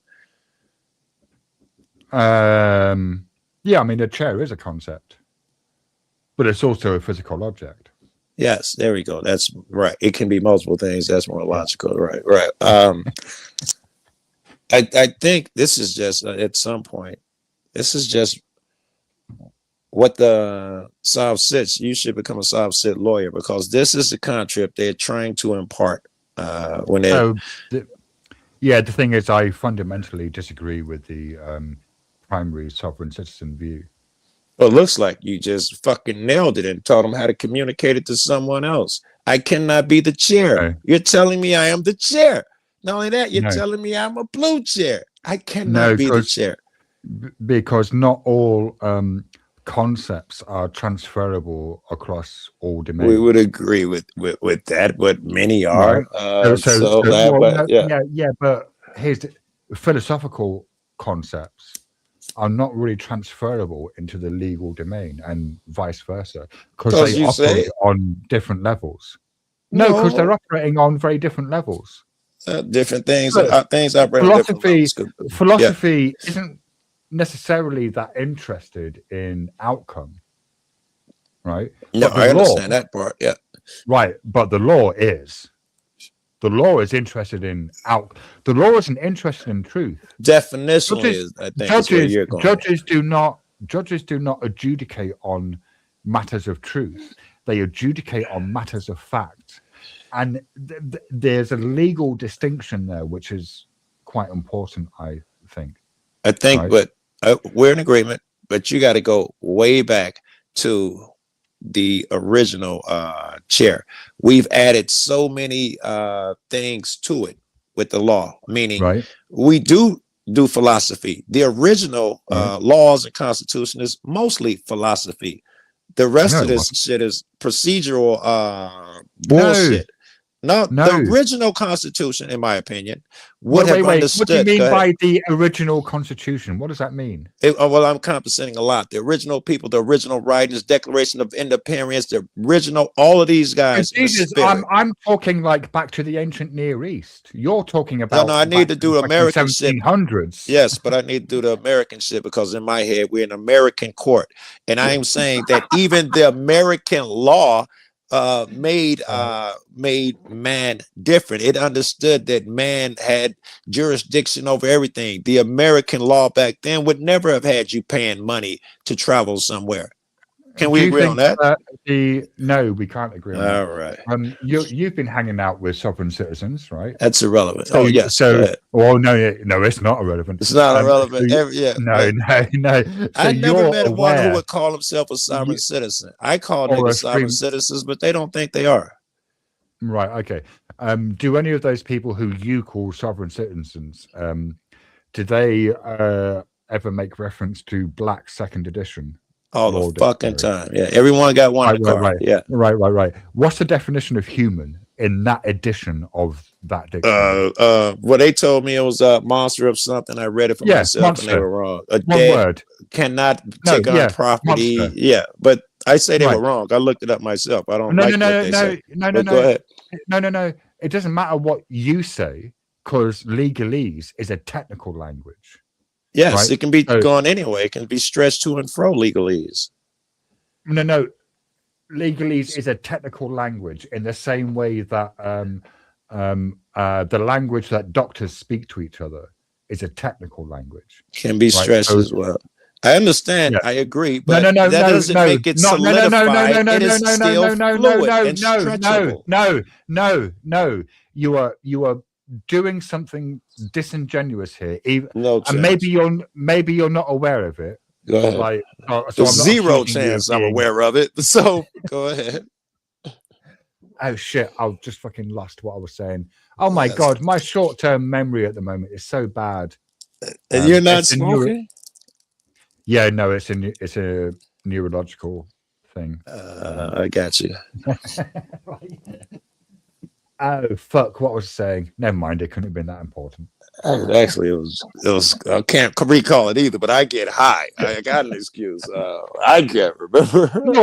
Yeah, I mean, a chair is a concept, but it's also a physical object. Yes, there we go. That's right. It can be multiple things. That's more logical. Right. I think this is just at some point. This is just what the Sav sits. You should become a Sav sit lawyer because this is the concept they're trying to impart when they. The thing is, I fundamentally disagree with the primary sovereign citizen view. Well, it looks like you just fucking nailed it and taught them how to communicate it to someone else. I cannot be the chair. No. You're telling me I am the chair. Not only that, you're telling me I'm a blue chair. I cannot be the chair. Because not all concepts are transferable across all domains. We would agree with that, but many are. But here's the philosophical concepts are not really transferable into the legal domain and vice versa because they operate on different levels. No, because they're operating on very different levels. Different things. Things operate. Philosophy isn't necessarily that interested in outcome, right? No, I understand that part. Yeah. Right, but the law is. The law is interested in The law isn't interested in truth. Definitionally, I think judges do not adjudicate on matters of truth. they adjudicate on matters of fact. And there's a legal distinction there, which is quite important, I think. I think, Right. but we're in agreement, but you got to go way back to the original chair. We've added so many things to it with the law, meaning Right. we do philosophy. The original laws and constitution is mostly philosophy. The rest of this shit is procedural bullshit. No, the original Constitution, in my opinion, would have understood. What do you mean by the original Constitution? What does that mean? Well, I'm compensating a lot. The original people, the original writings, Declaration of Independence, the original, all of these guys. Jesus, I'm talking like back to the ancient Near East. You're talking about. No, I need to do American shit. 1700s. Yes, but I need to do the American shit because in my head we're an American court, and I am saying that even the American law made man different. It understood that man had jurisdiction over everything. The American law back then would never have had you paying money to travel somewhere. Can we agree on that? No, we can't agree on that. All right. You've been hanging out with sovereign citizens, right? That's irrelevant. So, oh, yes. Well, no, it's not irrelevant. It's not irrelevant. No. So I never met one who would call himself a sovereign citizen. I call them sovereign citizens, but they don't think they are. Right. Okay. Do any of those people who you call sovereign citizens, did they ever make reference to Black Second Edition? All the fucking time. Yeah. Everyone got one. Right. Yeah. Right. What's the definition of human in that edition of that dictionary? Well, they told me it was a monster of something. I read it for myself monster. and they were wrong. One word. Cannot take on property. Monster. Yeah. But I say they were wrong. I looked it up myself. I don't like what they say. No. Go ahead. No. It doesn't matter what you say because legalese is a technical language. Yes, right? It can be gone anyway. It can be stretched to and fro, legalese. No. Legalese is a technical language in the same way that the language that doctors speak to each other is a technical language. Can be stretched as well. I understand. I agree. But that doesn't make it solidified. It is still fluid and stretchable. No. You are doing something disingenuous here. And maybe you're not aware of it. Go ahead. Like, There's zero chance I'm aware of it. So go ahead. Oh shit! I've just fucking lost what I was saying. Oh my god, my short-term memory at the moment is so bad. And you're not smoking? Yeah, no, it's a neurological thing. I got you. Oh fuck! What was I saying? Never mind. It couldn't have been that important. Actually, it was. I can't recall it either. But I get high. I got an excuse. I can't remember. No,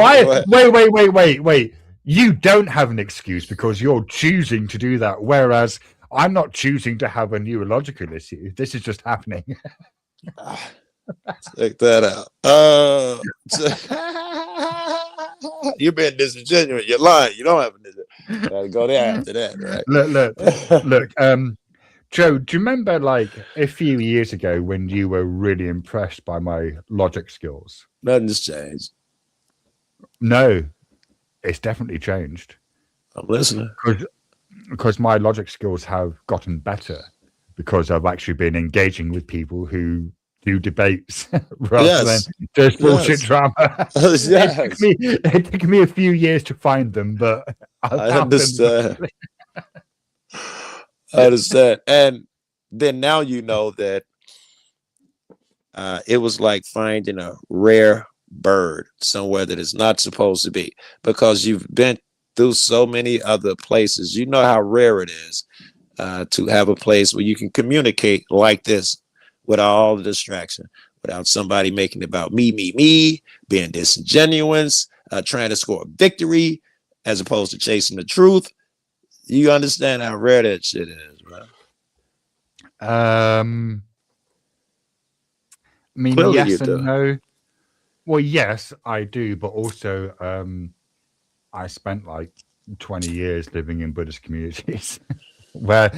wait. You don't have an excuse because you're choosing to do that. Whereas I'm not choosing to have a neurological issue. This is just happening. Check that out. You've been disingenuous. You're lying. You don't have an issue. Gotta go there after that, right? Look. Joe, do you remember like a few years ago when you were really impressed by my logic skills? Nothing's changed. No, it's definitely changed. I'm listening. Because my logic skills have gotten better because I've actually been engaging with people who do debates rather than just bullshit drama. It took me a few years to find them, but I understand. I understand. And then now you know that it was like finding a rare bird somewhere that is not supposed to be, because you've been through so many other places. You know how rare it is to have a place where you can communicate like this without all the distraction, without somebody making it about me, being disingenuous, trying to score a victory as opposed to chasing the truth. You understand how rare that shit is, right? I mean, clearly yes and no. Well, yes, I do, but also I spent like 20 years living in Buddhist communities where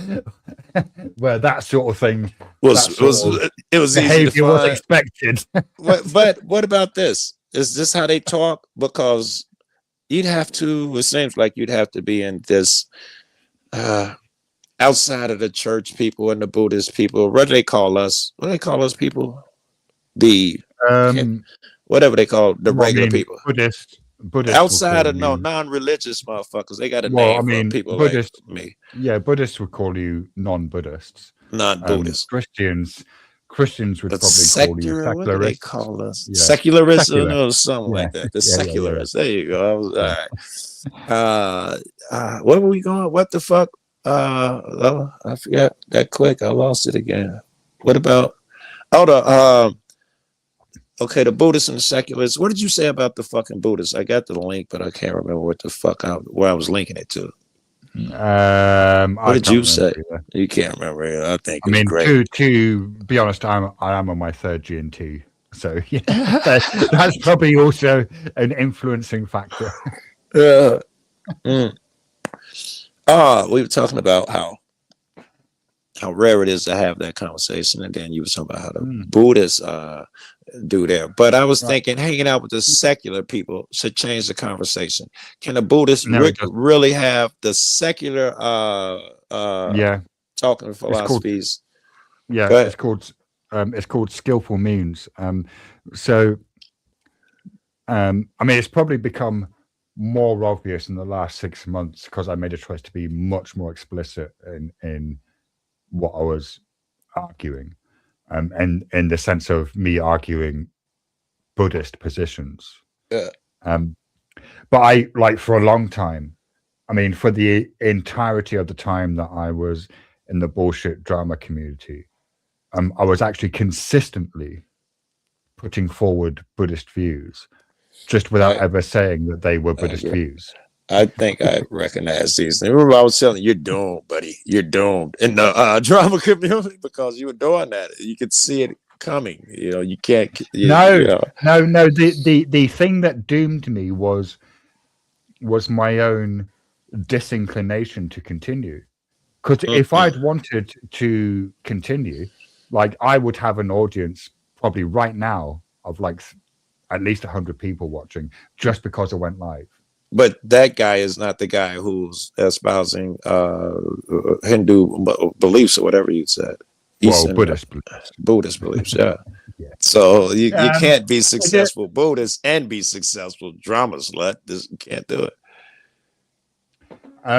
that sort of thing was easy to was expected. But what about this? Is this how they talk? Because you'd have to. It seems like you'd have to be in this outside of the church people and the Buddhist people. What do they call us? What do they call us people? The Um, whatever they call the well, I regular mean, people. Buddhists will Outside call of you. non-religious motherfuckers, they got a Well, I name for mean, people like me, Buddhists would call you non-Buddhists. non-Buddhists. Christians would But probably call you secular, what do they secularists. call us? Yeah, Secularism secular. or something Yeah, like that. The yeah, yeah, yeah, secularists. There you go. I was, yeah. all right. Where were we going? What the fuck? Oh, I forgot that quick. I lost it again. What about okay, the Buddhists and the secularists. What did you say about the fucking Buddhists? I got the link, but I can't remember what the fuck where I was linking it to. What did you say? Either. You can't remember it. I think I mean, great. to be honest, I am on my third GNT, so yeah, that's probably also an influencing factor. We were talking about how rare it is to have that conversation, and then you were talking about how the Buddhists do there. But I was thinking hanging out with the secular people should change the conversation. Can the Buddhists really have the secular talking philosophies? It's called skillful means. I mean, it's probably become more obvious in the last 6 months because I made a choice to be much more explicit in what I was arguing, and in the sense of me arguing Buddhist positions. Yeah. But I, like, for a long time, I mean, for the entirety of the time that I was in the bullshit drama community, I was actually consistently putting forward Buddhist views, just without ever saying that they were Buddhist views. I think I recognize these things. Remember, I was telling you, you're doomed, buddy. You're doomed in the drama community because you were doing that. You could see it coming. You know, you can't. No. The thing that doomed me was my own disinclination to continue. Because if I'd wanted to continue, like, I would have an audience probably right now of like at least 100 people watching just because I went live. But that guy is not the guy who's espousing Hindu beliefs or whatever you said. Buddhist beliefs, yeah. Yeah. So you can't be successful Buddhist and be successful drama slut. You can't do it.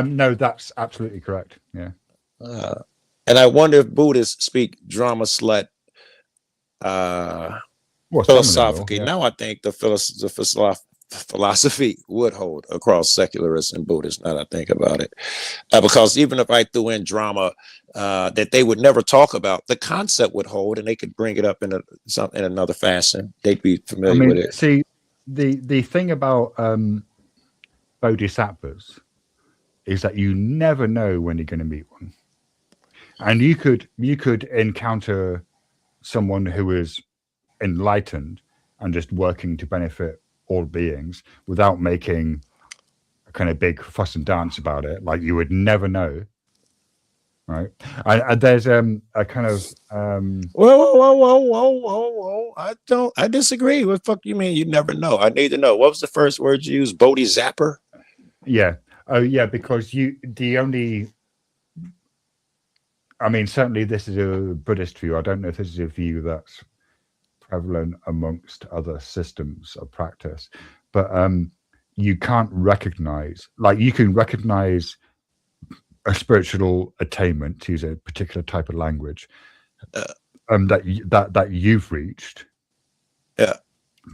No, that's absolutely correct. Yeah. And I wonder if Buddhists speak drama slut philosophically. Now I think the philosophy would hold across secularists and Buddhists. Now that I think about it, because even if I threw in drama that they would never talk about, the concept would hold, and they could bring it up in another fashion. They'd be familiar with it. See, the thing about bodhisattvas is that you never know when you're going to meet one, and you could encounter someone who is enlightened and just working to benefit all beings without making a kind of big fuss and dance about it. Like, you would never know, right? And there's a kind of whoa. I disagree. What the fuck you mean you never know? I need to know. What was the first word you used? Bodhisattva? Yeah. Oh yeah, because I mean, certainly this is a Buddhist view. I don't know if this is a view that's prevalent amongst other systems of practice, but you can't recognize, like, you can recognize a spiritual attainment, to use a particular type of language, that you've reached. Yeah.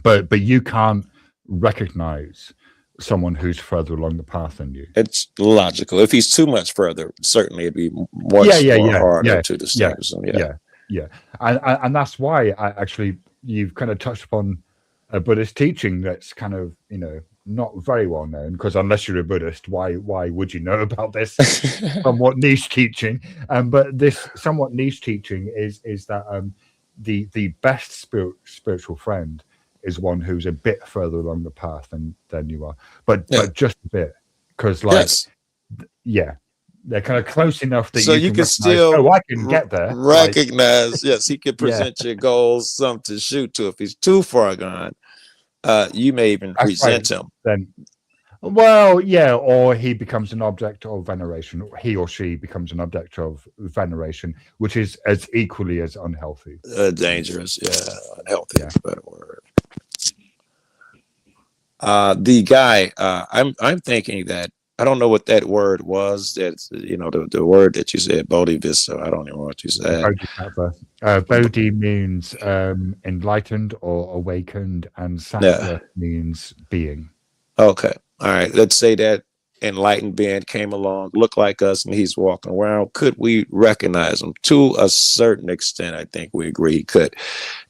But you can't recognize someone who's further along the path than you. It's logical. If he's too much further, certainly it'd be much more harder to distinguish them. Yeah. And that's why you've kind of touched upon a Buddhist teaching that's kind of, not very well known, because unless you're a Buddhist, why would you know about this somewhat niche teaching? But this somewhat niche teaching is that the best spiritual friend is one who's a bit further along the path than you are, but just a bit, because they're kind of close enough that you can still I can get there. Recognize, yes, he can present your goals, something to shoot to. If he's too far gone, you may even resent him. Then Well, yeah, or he becomes an object of veneration, or he or she becomes an object of veneration, which is as equally as unhealthy. Dangerous, yeah, unhealthy Yeah. is a better word. The guy, I'm thinking that I don't know what that word was. That's the word that you said, Bodhisattva. I don't even know what you said. Bodhisattva. Bodhi means enlightened or awakened, and Yeah. sattva means being. Okay. All right. Let's say that enlightened being came along, looked like us, and he's walking around. Could we recognize him? To a certain extent, I think we agree he could.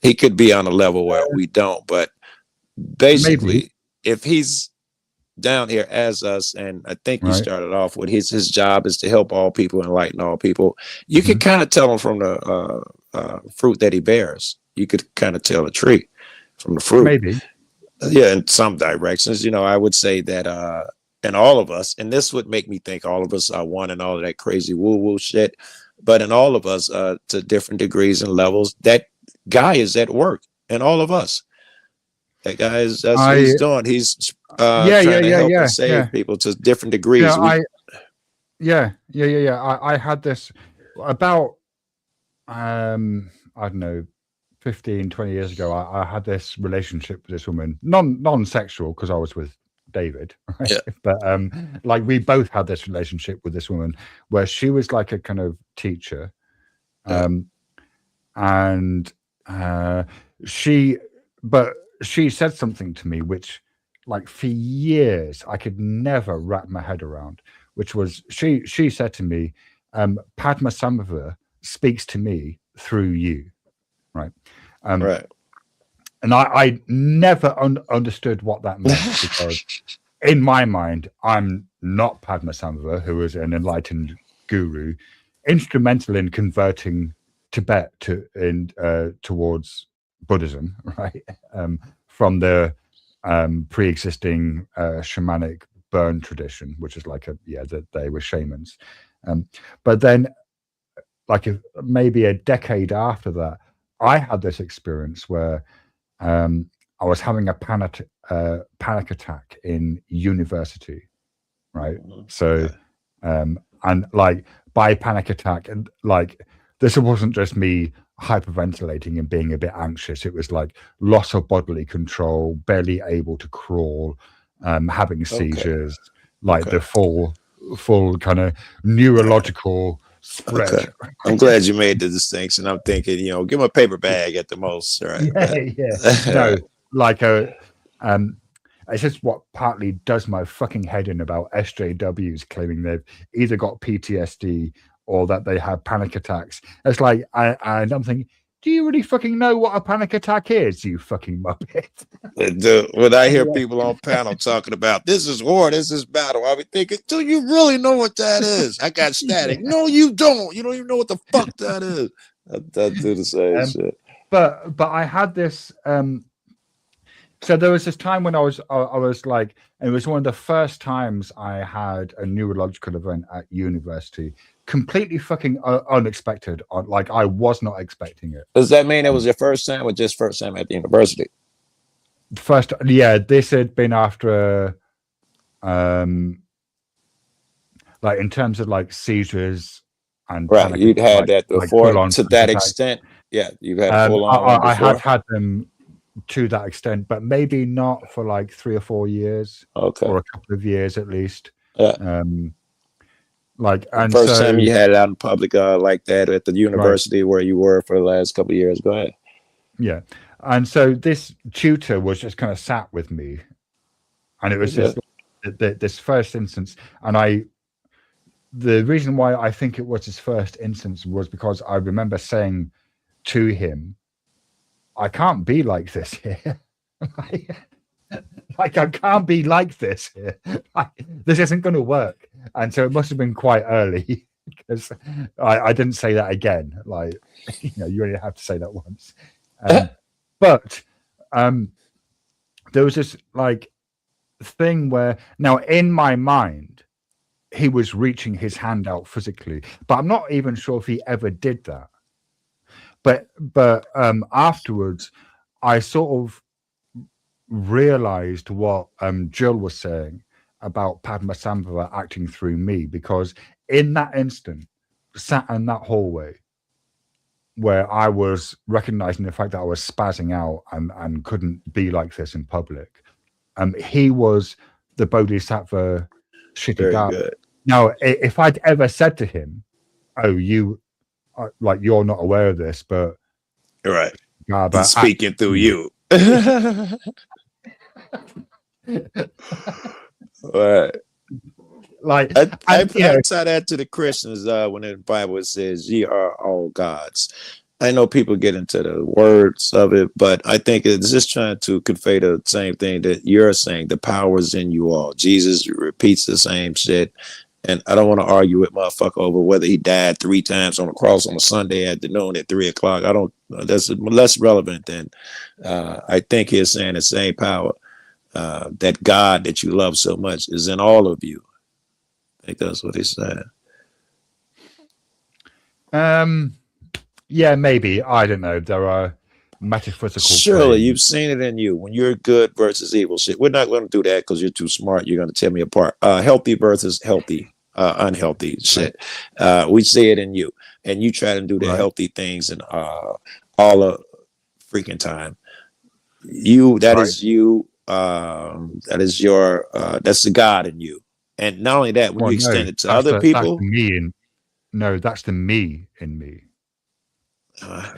He could be on a level where we don't, but Maybe, basically, if he's down here as us, and I think you right? started off with his job is to help all people, enlighten all people. You can Mhm. kind of tell him from the fruit that he bears. You could kind of tell a tree from the fruit. Maybe. Yeah, in some directions, I would say that in all of us, and this would make me think all of us are one and all of that crazy woo-woo shit. But in all of us, to different degrees and levels, that guy is at work in all of us. That guy is that's what I he's doing. He's Yeah, yeah, trying to yeah, help yeah, and save yeah, people to different yeah. degrees. I had this about I don't know, 15, 20 years ago. I had this relationship with this woman, non-sexual, because I was with David, right? Yeah. But like we both had this relationship with this woman where she was like a kind of teacher, Yeah. and she but she said something to me which, like, for years I could never wrap my head around, which was she said to me, Padma Samhita speaks to me through you, right? Right. And I never understood what that meant, because in my mind I'm not Padma Samhita, who is an enlightened guru instrumental in converting Tibet towards Buddhism, right? From the pre-existing shamanic burn tradition, which is like that they were shamans. But then, like maybe a decade after that, I had this experience where I was having a panic attack in university, right? So, and like by panic attack, and like this wasn't just me hyperventilating and being a bit anxious. It was like loss of bodily control, barely able to crawl, having seizures, like Okay. the full kind of neurological spread. Okay. I'm glad you made the distinction. I'm thinking, give him a paper bag at the most. Right. Yeah. No, like it's just what partly does my fucking head in about SJWs claiming they've either got PTSD or that they have panic attacks. It's like I'm thinking, do you really fucking know what a panic attack is, you fucking muppet? When I hear people on panel talking about this is war, this is battle, I'll be thinking, do you really know what that is? I got static. Yeah. No, you don't. You don't even know what the fuck that is. I do the same shit. But I had this. So there was this time when I was like, and it was one of the first times I had a neurological event at university, completely fucking unexpected. Like I was not expecting it. Does that mean it was your first time or just first time at the university? First, yeah, this had been after, like in terms of like seizures and Right, panic, you'd had like, that before full-on to panic that attacks. extent. Yeah, you've had full on one I before. had them to that extent, but maybe not for like 3 or 4 years, Okay. or a couple of years at least. Yeah. Like, and First so time you had it out in public like that at the university where you were for the last couple of years. Go ahead. yeah, and so this tutor was just kind of sat with me, and it was just this first instance, and the reason why I think it was his first instance was because I remember saying to him, I can't be like this here. Like I can't be like this here. This isn't going to work. And so it must have been quite early, because I didn't say that again. Like, you only have to say that once. But there was this like thing where now in my mind he was reaching his hand out physically, but I'm not even sure if he ever did that. But afterwards, I sort of realized what Jill was saying, about Padmasambhava acting through me, because in that instant, sat in that hallway where I was recognizing the fact that I was spazzing out and couldn't be like this in public, he was the Bodhisattva Very Shitigara. good. Now, if I'd ever said to him, "Oh, you like you're not aware of this, but Right. Gaba He's speaking through you. Right. like I you know, tie that to the Christians when in the Bible it says, "Ye are all gods." I know people get into the words of it, but I think it's just trying to convey the same thing that you're saying. The power is in you all. Jesus repeats the same shit. And I don't want to argue with motherfucker over whether he died 3 times on the cross on a Sunday afternoon at 3 o'clock. I don't, that's less relevant than I think he's saying the same power. That God that you love so much is in all of you. I think that's what he's saying. yeah, maybe. I don't know. There are metaphysical. Surely claims. you've seen it in you when you're good versus evil shit. We're not going to do that because you're too smart. You're going to tear me apart. Healthy versus healthy, unhealthy shit. We see it in you, and you try to do the healthy things and all the freaking time. That is you. That is your. That's the God in you. And not only that, when you extend it to other people, that's me that's the me in me.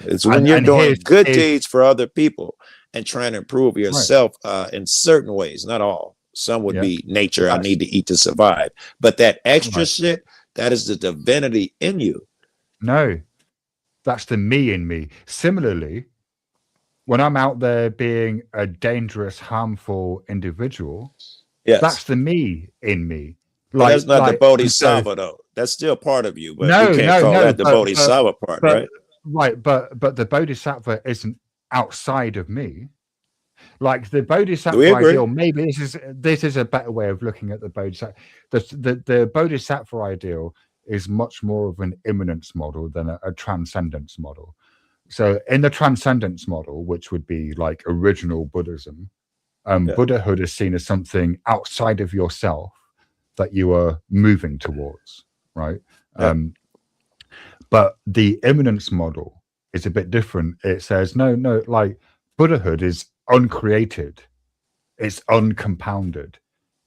It's when you're doing good deeds for other people and trying to improve yourself in certain ways, not all. Some would be nature. I need to eat to survive. But that extra shit, that is the divinity in you. No, that's the me in me. Similarly, when I'm out there being a dangerous, harmful individual, that's the me in me. Like, that's not the Bodhisattva, though. That's still part of you, but we can't call that the Bodhisattva part, right? Right, but the Bodhisattva isn't outside of me. Like the Bodhisattva ideal, maybe this is a better way of looking at the Bodhisattva. The Bodhisattva ideal is much more of an immanence model than a transcendence model. So in the transcendence model, which would be like original Buddhism, Buddhahood is seen as something outside of yourself that you are moving towards, right? But the immanence model is a bit different. It says, no, like Buddhahood is uncreated. It's uncompounded.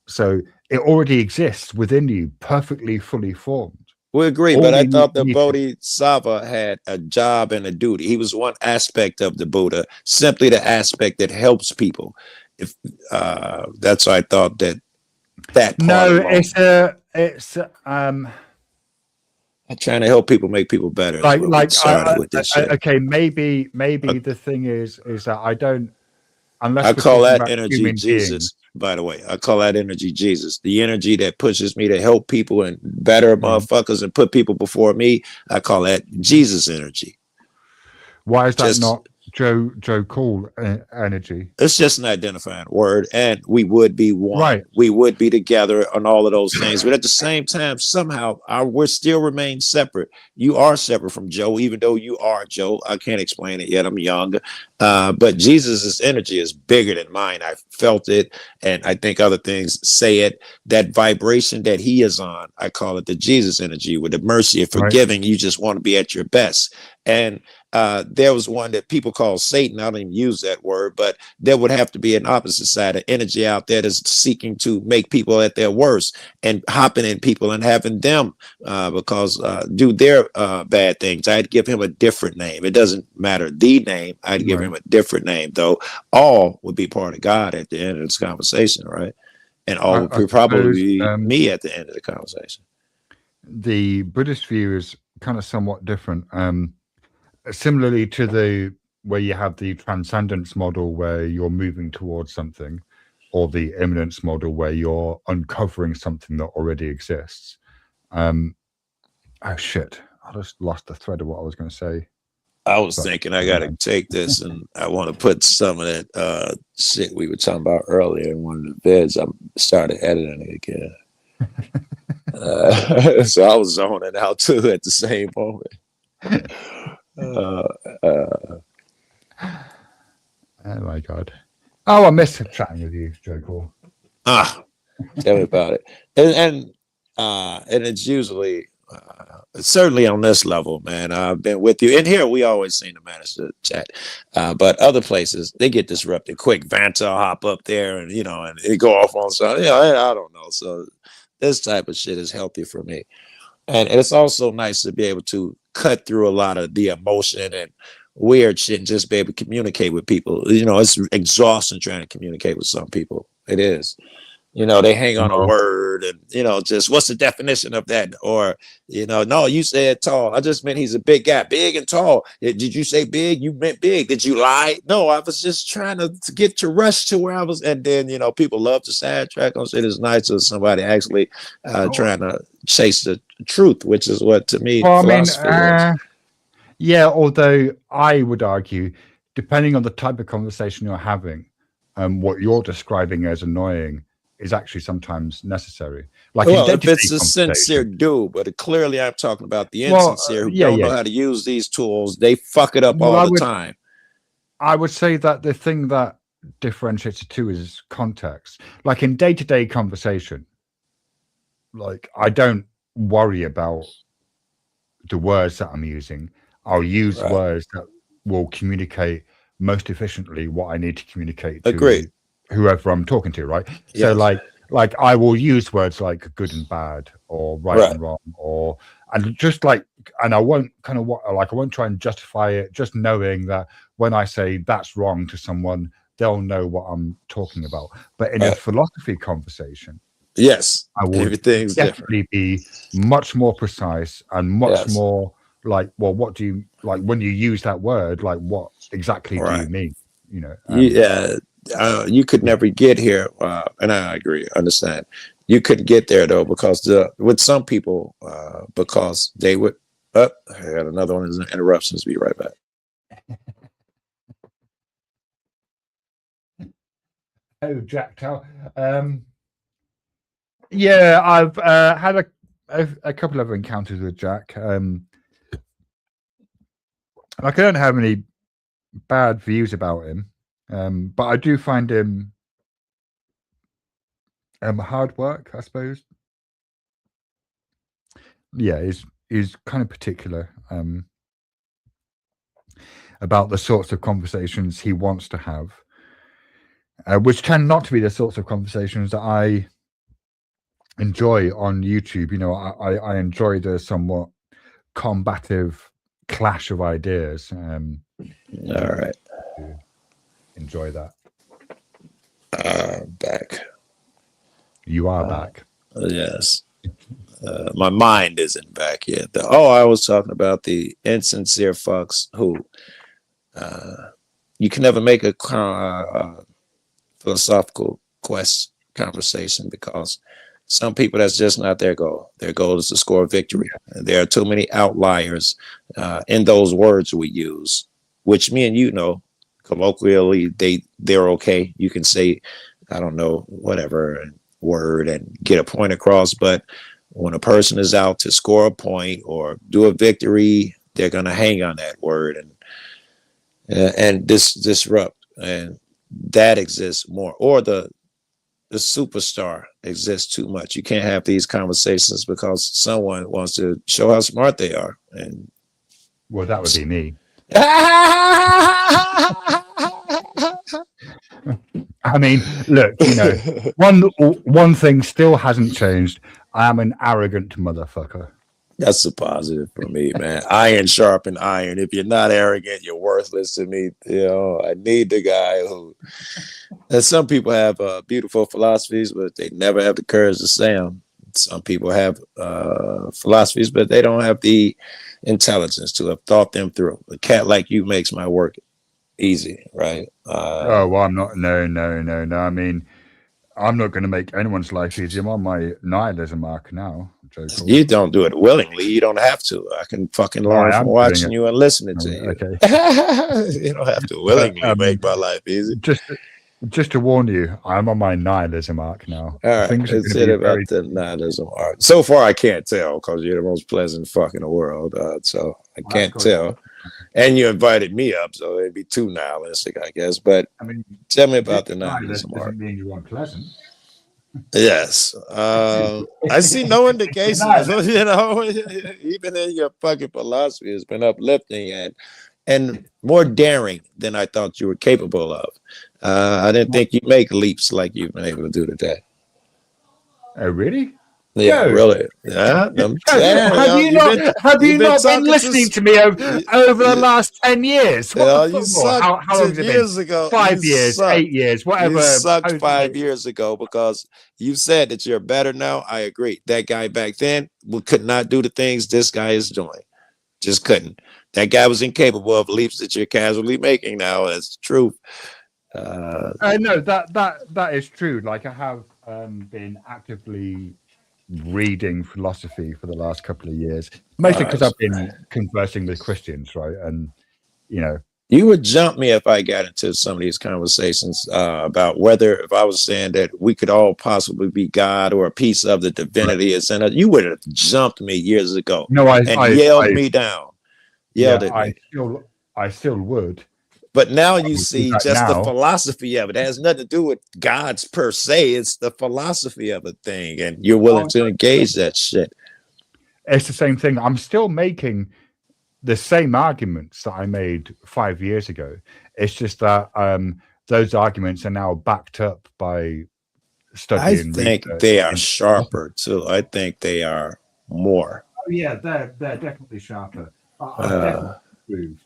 So it already exists within you, perfectly fully formed. We agree, but I thought the Bodhisattva had a job and a duty. He was one aspect of the Buddha, simply the aspect that helps people. If that's why I thought that part I'm trying to help people make people better. With this shit. Okay, maybe the thing is that I don't. Unless I call that energy Jesus. By the way, I call that energy Jesus. The energy that pushes me to help people and better motherfuckers and put people before me. I call that Jesus energy. Why is that not Joe Cool energy? It's just an identifying word, and we would be one. Right. We would be together on all of those things, but at the same time, somehow we still remain separate. You are separate from Joe, even though you are Joe. I can't explain it yet. I'm young, but Jesus's energy is bigger than mine. I felt it, and I think other things say it. That vibration that he is on, I call it the Jesus energy, with the mercy and forgiving. Right. You just want to be at your best, and there was one that people call Satan. I don't even use that word, but there would have to be an opposite side of energy out there that's seeking to make people at their worst and hopping in people and having them do their bad things. I'd give him a different name. It doesn't matter the name. I'd give him a different name, though. All would be part of God at the end of this conversation, right? And all would probably be me at the end of the conversation. The Buddhist view is kind of somewhat different. Similarly to where you have the transcendence model where you're moving towards something, or the immanence model where you're uncovering something that already exists. Oh shit, I just lost the thread of what I was going to say. I was thinking I got to take this and I want to put some of that shit we were talking about earlier in one of the vids. I started editing it again. So I was zoning out too at the same moment. Oh my god! Oh, I miss chatting with you, Joe Cool. Tell me about it. And it's usually certainly on this level, man. I've been with you, and here we always seem to manage to chat. But other places they get disrupted quick. Vanta will hop up there, and and it go off on something. I don't know. So this type of shit is healthy for me, and it's also nice to be able to cut through a lot of the emotion and weird shit and just be able to communicate with people. It's exhausting trying to communicate with some people. It is. They hang on a word and, just what's the definition of that? Or, no, you said tall. I just meant he's a big guy, big and tall. Did you say big? You meant big. Did you lie? No, I was just trying to get to rush to where I was. And then, people love to sidetrack on shit. It's nice to somebody actually trying to chase the truth, which is what to me, philosophy is. Yeah, although I would argue, depending on the type of conversation you're having, what you're describing as annoying is actually sometimes necessary. Like, if it's a sincere dude, but clearly I'm talking about the insincere who don't know how to use these tools. They fuck it up all the time. I would say that the thing that differentiates the two is context. Like in day-to-day conversation, like I don't worry about the words that I'm using. I'll use words that will communicate most efficiently what I need to communicate to whoever I'm talking to, right? Yes. So like I will use words like good and bad or right and wrong and I won't I won't try and justify it, just knowing that when I say that's wrong to someone, they'll know what I'm talking about. But in a philosophy conversation, yes, I will definitely be much more precise and much more like, well, what do you like when you use that word? Like, what exactly do you mean? You could never get here, and I agree, understand. You couldn't get there though because with some people, because they would. I got another one. Is interruptions. Be right back. Oh, Jack Tell. Yeah, I've had a couple of encounters with Jack. I don't have any bad views about him. But I do find him hard work, I suppose. Yeah, he's kind of particular about the sorts of conversations he wants to have, which tend not to be the sorts of conversations that I enjoy on YouTube. I enjoy the somewhat combative clash of ideas. All right. Enjoy that. Back. You are back. Yes. My mind isn't back yet. I was talking about the insincere fucks who you can never make a philosophical conversation because some people, that's just not their goal. Their goal is to score a victory. And there are too many outliers in those words we use, which me and you know, colloquially, they're okay. You can say, I don't know, whatever word and get a point across. But when a person is out to score a point or do a victory, they're going to hang on that word and disrupt. And that exists more. Or the superstar exists too much. You can't have these conversations because someone wants to show how smart they are. And well, that would be me. I mean, look, one thing still hasn't changed. I am an arrogant motherfucker. That's a positive for me, man. Iron sharpen iron. If you're not arrogant, you're worthless to me. I need the guy who. And some people have beautiful philosophies, but they never have the courage to say them. Some people have philosophies, but they don't have the intelligence to have thought them through. A cat like you makes my work easy, right? Well, I'm not. No. I mean, I'm not going to make anyone's life easy. I'm on my nihilism mark now. You don't do it willingly. You don't have to. I can fucking learn from watching you and listening to you. Okay. You don't have to willingly make my life easy. Just to warn you, I'm on my nihilism arc now. All right, it's it about the nihilism arc. So far, I can't tell because you're the most pleasant fuck in the world. So I can't tell. And you invited me up, so it'd be too nihilistic, I guess. But I mean, tell me about the nihilism arc. Doesn't mean you weren't pleasant. Yes. I see no indication. You know, even in your fucking philosophy, it's been uplifting and more daring than I thought you were capable of. I didn't think you make leaps like you've been able to do today. Oh, really? Yeah, Joe, really. Yeah, have you've you been not been talking listening to me over the last 10 years? you What know, the you fuck more? sucked How long has it been? years ago. 5 years, 8 years, You whatever. sucked supposedly- 5 years ago because you said that you're better now. I agree. That guy back then could not do the things this guy is doing. Just couldn't. That guy was incapable of leaps that you're casually making now. That's the truth. No, that is true. Like I have been actively reading philosophy for the last couple of years, mostly because I've been conversing with Christians, right? And you know, you would jump me if I got into some of these conversations about whether if I was saying that we could all possibly be God or a piece of the divinity is in it. You would have jumped me years ago. No, yelled me down. Yelled at me. I still would. But now you see just now. the philosophy of it. It has nothing to do with God's per se. It's the philosophy of a thing, and you're willing to engage that shit. It's the same thing. I'm still making the same arguments that I made 5 years ago. It's just that those arguments are now backed up by studying. I think they are sharper too. I think they are more. Oh yeah, they're definitely sharper. I've definitely improved.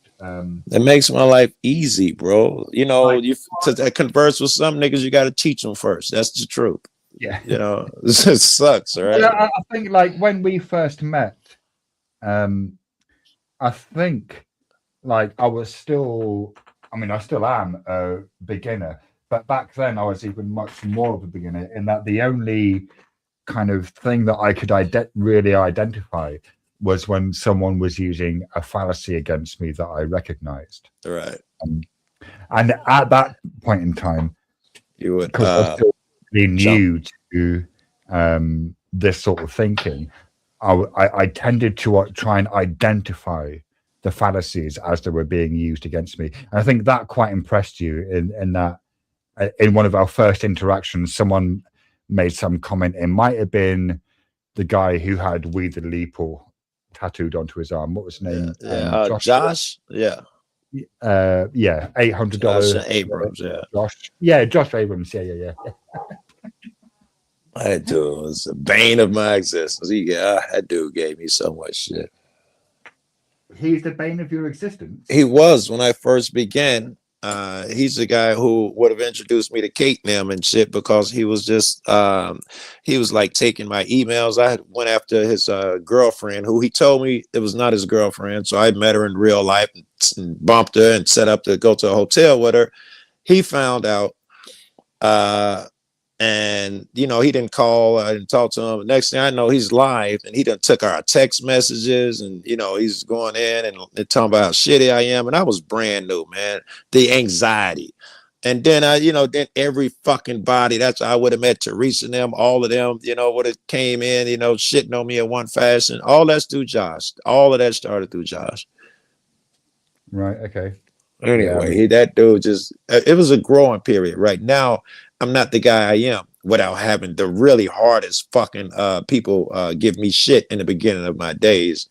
It makes my life easy, bro. You know, to converse with some niggas, you got to teach them first. That's the truth. Yeah, you know, it sucks, right? Yeah, I think like when we first met, I think like I was still, I mean, I still am a beginner, but back then I was even much more of a beginner in that the only kind of thing that I could really identify was when someone was using a fallacy against me that I recognized. Right. And at that point in time, you would because I was still really new to this sort of thinking, I tended to try and identify the fallacies as they were being used against me. And I think that quite impressed you in that in one of our first interactions, someone made some comment. It might have been the guy who had "We the Leeple" tattooed onto his arm. What was his name? Josh. Yeah. $800. Abrams. Josh Abrams. Yeah. That dude was the bane of my existence. That dude gave me so much shit. He's the bane of your existence. He was when I first began. He's the guy who would have introduced me to Kate and them and shit because he was just he was like taking my emails. I went after his girlfriend, who he told me it was not his girlfriend. So I met her in real life and bumped her and set up to go to a hotel with her. He found out, and you know, he didn't call. I didn't talk to him. Next thing I know, he's live, and he done took our text messages, and you know, he's going in and talking about how shitty I am, and I was brand new, man. The anxiety, and then then every fucking body. I would have met Teresa and them, all of them, would have came in, shitting on me in one fashion. All that's through Josh. All of that started through Josh. Right. Okay. Anyway, that dude it was a growing period. Right now, I'm not the guy I am without having the really hardest fucking people give me shit in the beginning of my days.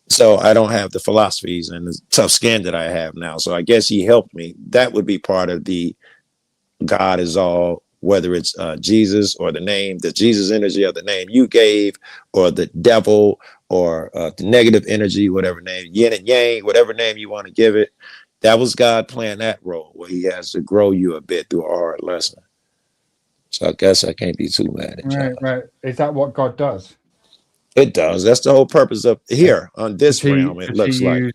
So I don't have the philosophies and the tough skin that I have now. So I guess he helped me. That would be part of the God is all, whether it's Jesus or the Jesus energy of the name you gave, or the devil, or the negative energy, whatever name, yin and yang, whatever name you want to give it. That was God playing that role where he has to grow you a bit through a hard lesson. So I guess I can't be too mad at you. Right. Is that what God does? It does. That's the whole purpose of here on this realm. It looks like.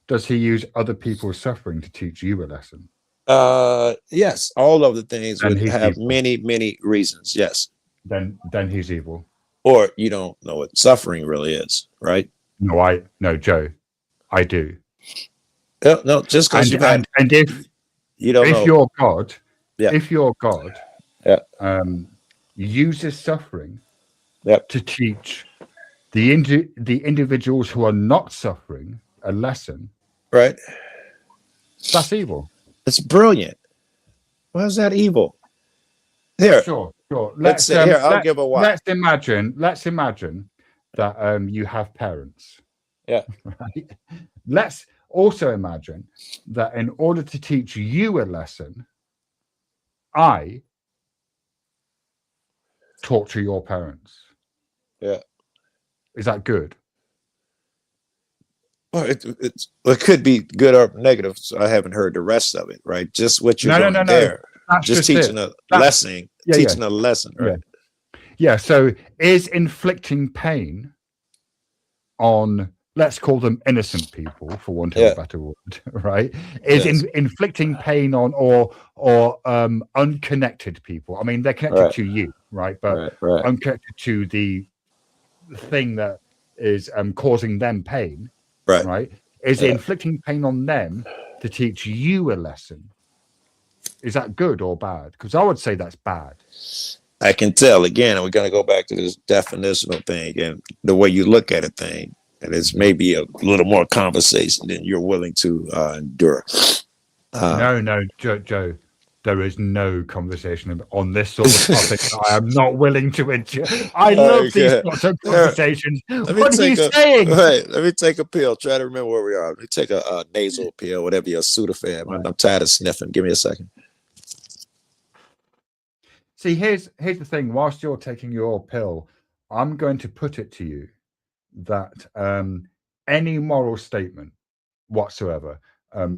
Does he use other people's suffering to teach you a lesson? Yes. All of the things would have evil. many reasons. Yes. Then he's evil. Or you don't know what suffering really is, right? No, Joe, I do. No, just because if your God, uses suffering to teach the individuals who are not suffering a lesson, right? That's evil. It's brilliant. Why is that evil? Here, Sure. let's say here. I'll give a why. Let's imagine that you have parents. Yeah. Right? Let's also imagine that in order to teach you a lesson, I talk to your parents. Yeah. Is that good? Well, it could be good or negative. So I haven't heard the rest of it, right? Just what you're doing No. there. That's Just it. teaching a lesson. Yeah, teaching a lesson, right? Yeah. So is inflicting pain on, let's call them innocent people, for want of a better word, right? Is inflicting pain on or unconnected people. I mean, they're connected to you, right? But unconnected to the thing that is causing them pain, right? Is inflicting pain on them to teach you a lesson. Is that good or bad? Because I would say that's bad. I can tell. Again, we're going to go back to this definitional thing and the way you look at a thing. And it's maybe a little more conversation than you're willing to endure. No, Joe. There is no conversation on this sort of topic I am not willing to endure. I love these sorts of conversations. What are you saying? Right, let me take a pill. Try to remember where we are. Let me take a nasal pill, whatever your Sudafed. Right. I'm tired of sniffing. Give me a second. See, here's the thing. Whilst you're taking your pill, I'm going to put it to you that any moral statement whatsoever,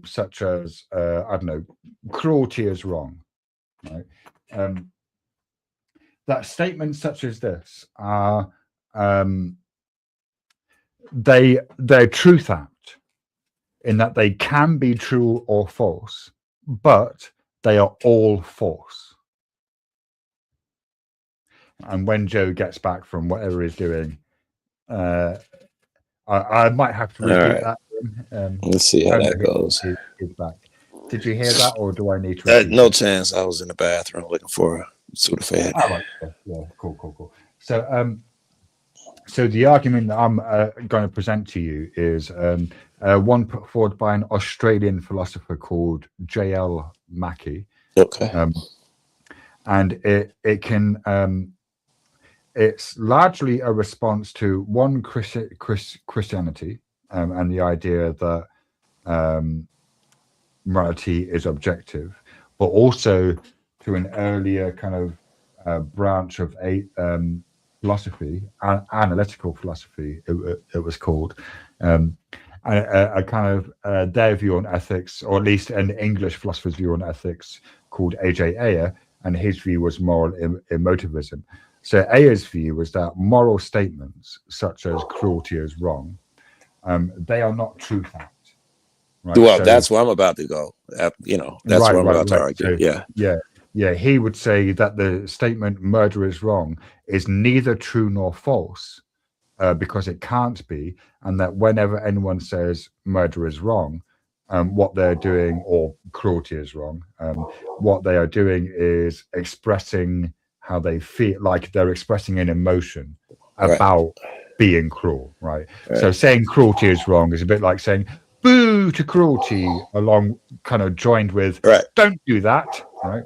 such as I don't know, cruelty is wrong, right? That statements such as this are they're truth apt in that they can be true or false, but they are all false. And when Joe gets back from whatever he's doing, I might have to repeat that. Let's see how that goes. He's back. Did you hear that, or do I need to repeat no chance. I was in the bathroom looking for a Sudafed. Yeah, cool. So the argument that I'm going to present to you is one put forward by an Australian philosopher called J.L. Mackie. Okay. And it can it's largely a response to one Christianity and the idea that morality is objective, but also to an earlier kind of branch of philosophy, analytical philosophy, it was called, a kind of their view on ethics, or at least an English philosopher's view on ethics called A.J. Ayer, and his view was moral emotivism. So Ayer's view was that moral statements such as cruelty is wrong, they are not true fact. Right? Well, that's where I'm about to go. That's where I'm about to argue. So, yeah. He would say that the statement "murder is wrong" is neither true nor false, because it can't be, and that whenever anyone says murder is wrong, what they're doing, or cruelty is wrong, what they are doing is expressing how they feel, like they're expressing an emotion about being cruel, right? So saying cruelty is wrong is a bit like saying boo to cruelty, along kind of joined with don't do that, right?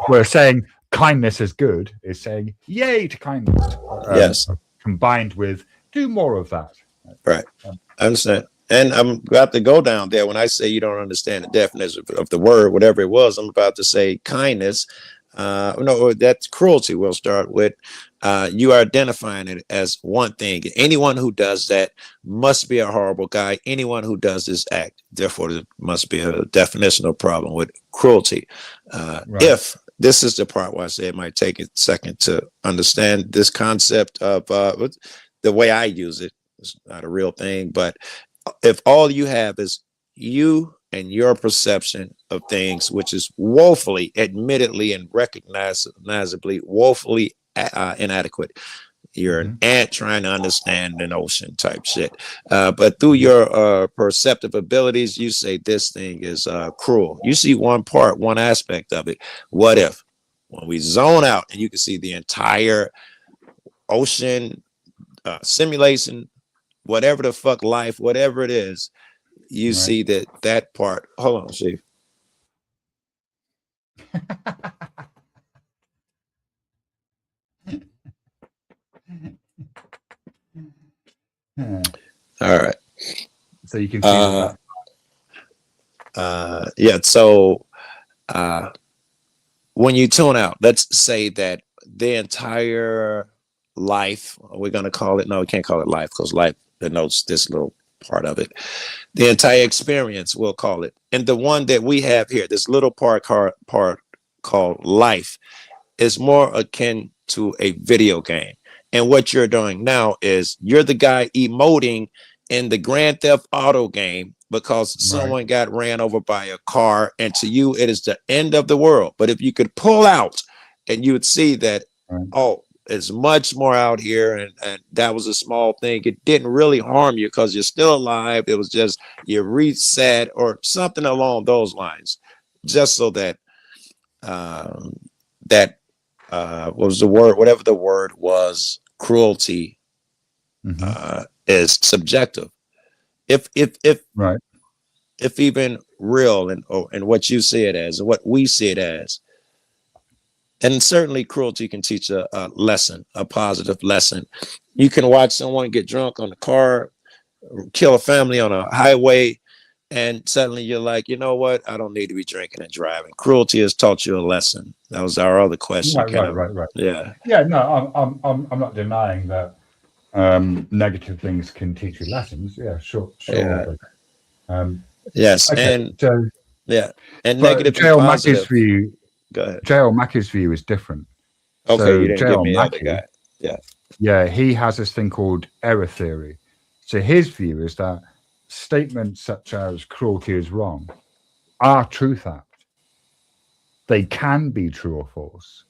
Where saying kindness is good is saying yay to kindness, combined with do more of that. Right. I understand. And I'm about to go down there. When I say you don't understand the definition of the word, whatever it was, I'm about to say kindness. No, that's cruelty. We'll start with you are identifying it as one thing. Anyone who does that must be a horrible guy. Anyone who does this act, therefore, there must be a definitional problem with cruelty. If this is the part where I say it might take a second to understand this concept of the way I use it. It's not a real thing, but if all you have is you and your perception of things, which is woefully, admittedly, and recognizably woefully inadequate. You're an ant trying to understand an ocean type shit. But through your perceptive abilities, you say this thing is cruel. You see one part, one aspect of it. What if, when we zone out and you can see the entire ocean simulation, whatever the fuck life, whatever it is, you see that part. Hold on, Chief. Yeah. All right. So you can see that. Yeah. So when you tune out, let's say that the entire life, we're going to call it, no, we can't call it life because life denotes this little part of it. The entire experience, we'll call it. And the one that we have here, this little part called life, is more akin to a video game. And what you're doing now is you're the guy emoting in the Grand Theft Auto game because someone got ran over by a car, and to you it is the end of the world. But if you could pull out and you would see that, oh, it's much more out here, and that was a small thing. It didn't really harm you because you're still alive. It was just you reset or something along those lines, just so that what was the word, whatever the word was, cruelty is subjective. If even real, and what you see it as and what we see it as. And certainly cruelty can teach a lesson, a positive lesson. You can watch someone get drunk on a car, kill a family on a highway, and suddenly you're like, you know what? I don't need to be drinking and driving. Cruelty has taught you a lesson. That was our other question. Right. Yeah. Yeah. No, I'm not denying that negative things can teach you lessons. Yeah, sure. Yeah. But, yes. Okay, and so yeah, and negative and J.L. positive. Mackey's view. Go ahead. J.L. Mackey's view is different. Okay, so you didn't J.L. give me the Mackey, other guy. Yeah. Yeah, he has this thing called error theory. So his view is that statements such as cruelty is wrong are truth apt. They can be true or false.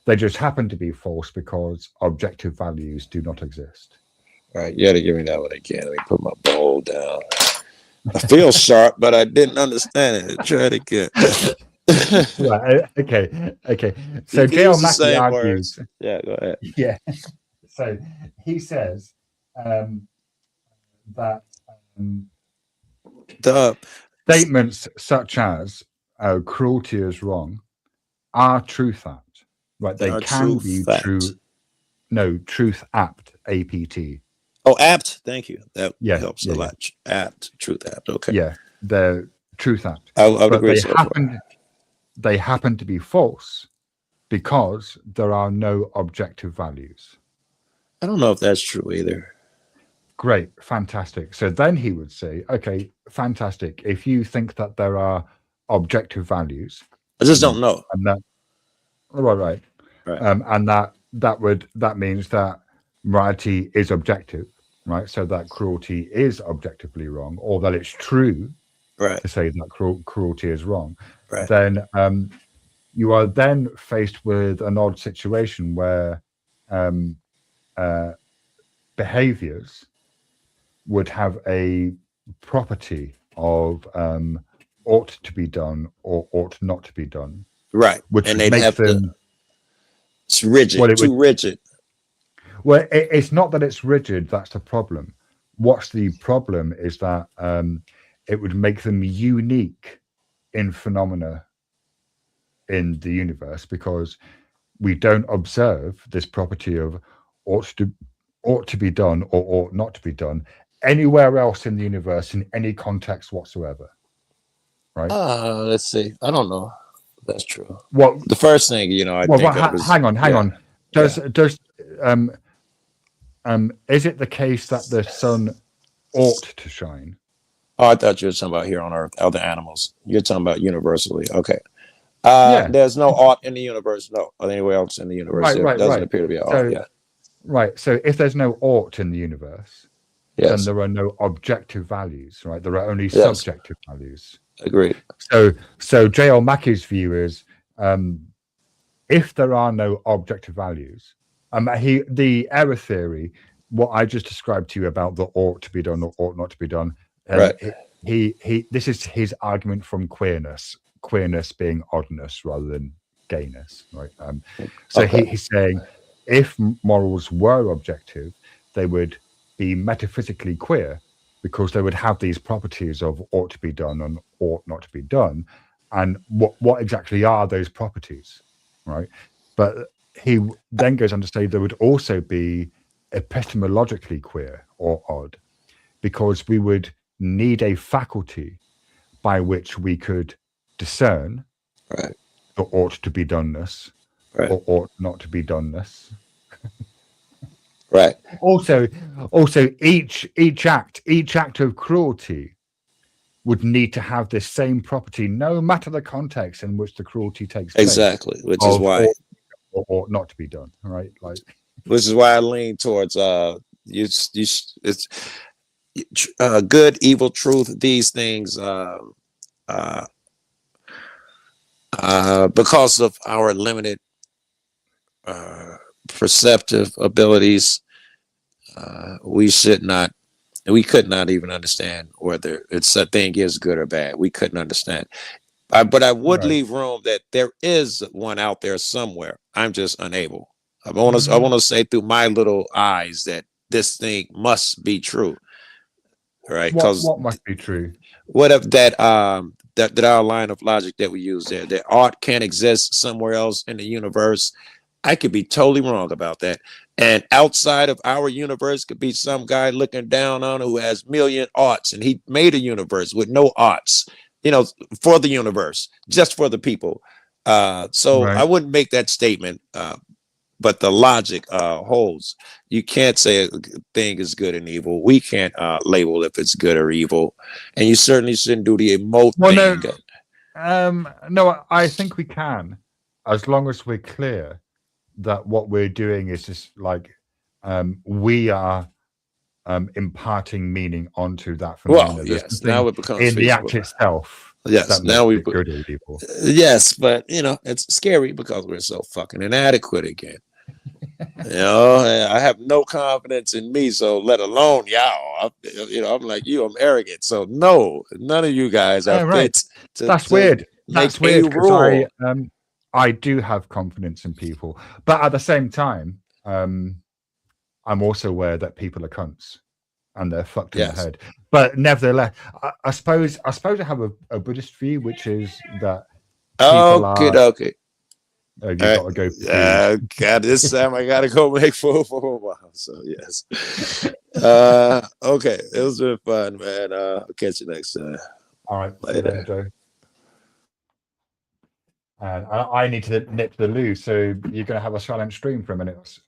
They just happen to be false because objective values do not exist. All right, you got to give me that one again. Let me put my bowl down. I feel sharp, but I didn't understand it. Try it again. Right, okay. So J.L. Mackey argues. Yeah, go ahead. Yeah. So he says that statements such as cruelty is wrong are truth apt. Right, they can be true. No, truth apt, APT. Oh, apt. Thank you. That helps a lot. Apt, truth apt. Okay. Yeah, they're truth apt. I'll agree. They happen to be false because there are no objective values. I don't know if that's true either. Great, fantastic. So then he would say, okay, fantastic. If you think that there are objective values, I just don't know. And that, right. And that means that morality is objective, right? So that cruelty is objectively wrong, or that it's true, to say that cruelty is wrong. Right. Then you are then faced with an odd situation where behaviors would have a property of ought to be done or ought not to be done. Right. Which and they'd make have them, to, it's rigid, rigid. Well, it's not that it's rigid, that's the problem. What's the problem is that it would make them unique in phenomena in the universe, because we don't observe this property of ought to be done or ought not to be done anywhere else in the universe in any context whatsoever. Right? Let's see. I don't know. That's true. Well, the first thing, I think hang on. Does is it the case that the sun ought to shine? Oh, I thought you were talking about here on Earth, other animals. You're talking about universally. Okay. There's no ought in the universe, no, or anywhere else in the universe. There doesn't appear to be an ought. Right. So if there's no ought in the universe, then there are no objective values, right? There are only subjective values. Agreed. So J.L. Mackey's view is if there are no objective values, the error theory, what I just described to you about the ought to be done or ought not to be done, this is his argument from queerness being oddness rather than gayness, right? He's saying if morals were objective, they would be metaphysically queer, because they would have these properties of ought to be done and ought not to be done. And what exactly are those properties, right? But he then goes on to say there would also be epistemologically queer, or odd, because we would need a faculty by which we could discern Right. the ought to be doneness Right. or ought not to be doneness. Right. Also, each act of cruelty would need to have this same property, no matter the context in which the cruelty takes place. Exactly. Which is why ought not to be done. Right? Like, which is why I lean towards it's good, evil, truth. These things, because of our limited perceptive abilities, we could not even understand whether it's a thing is good or bad. We couldn't understand. But I would leave room that there is one out there somewhere. I'm just unable. I want to say through my little eyes that this thing must be true, right? Because what must be true? What if that our line of logic that we use there, that art can't exist somewhere else in the universe? I could be totally wrong about that. And outside of our universe could be some guy looking down on who has million arts, and he made a universe with no arts, for the universe, just for the people. So I wouldn't make that statement. But the logic holds. You can't say a thing is good and evil. We can't label if it's good or evil, and you certainly shouldn't do the emote thing. No, I think we can, as long as we're clear that what we're doing is just like we are imparting meaning onto that phenomenon. Well, yes, now it becomes in the act itself. Yes, now we good or evil. Yes, but it's scary because we're so fucking inadequate again. I have no confidence in me, so let alone y'all. I'm like you. I'm arrogant, so no, none of you guys are fit. That's weird. That's weird because I do have confidence in people, but at the same time, I'm also aware that people are cunts and they're fucked in the head. But nevertheless, I suppose I have a Buddhist view, which is that okay. Oh, you gotta go. God, this time I gotta go make food for a while. So yes. Okay, it was been fun, man. I'll catch you next time. All right, later, Joe. And I need to nip to the loo, so you're gonna have a silent stream for a minute.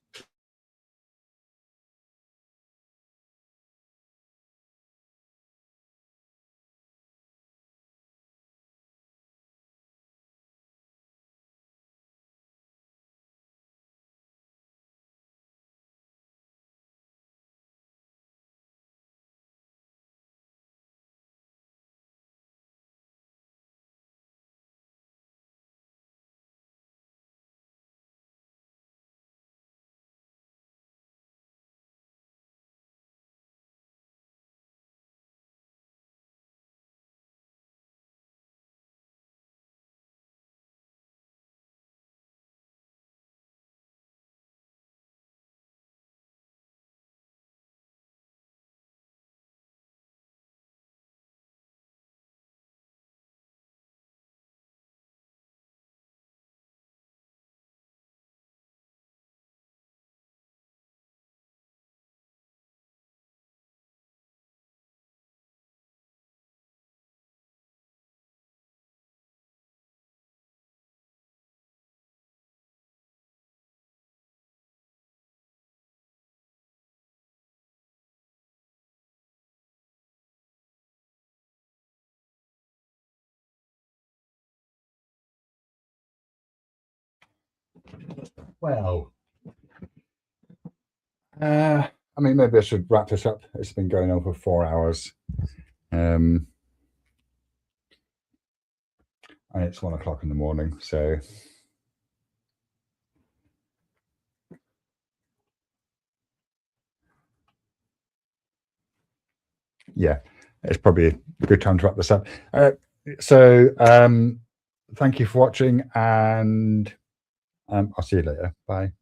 Well, I mean, maybe I should wrap this up. It's been going on for 4 hours. And it's 1 o'clock in the morning, so yeah, it's probably a good time to wrap this up. So thank you for watching, and I'll see you later. Bye.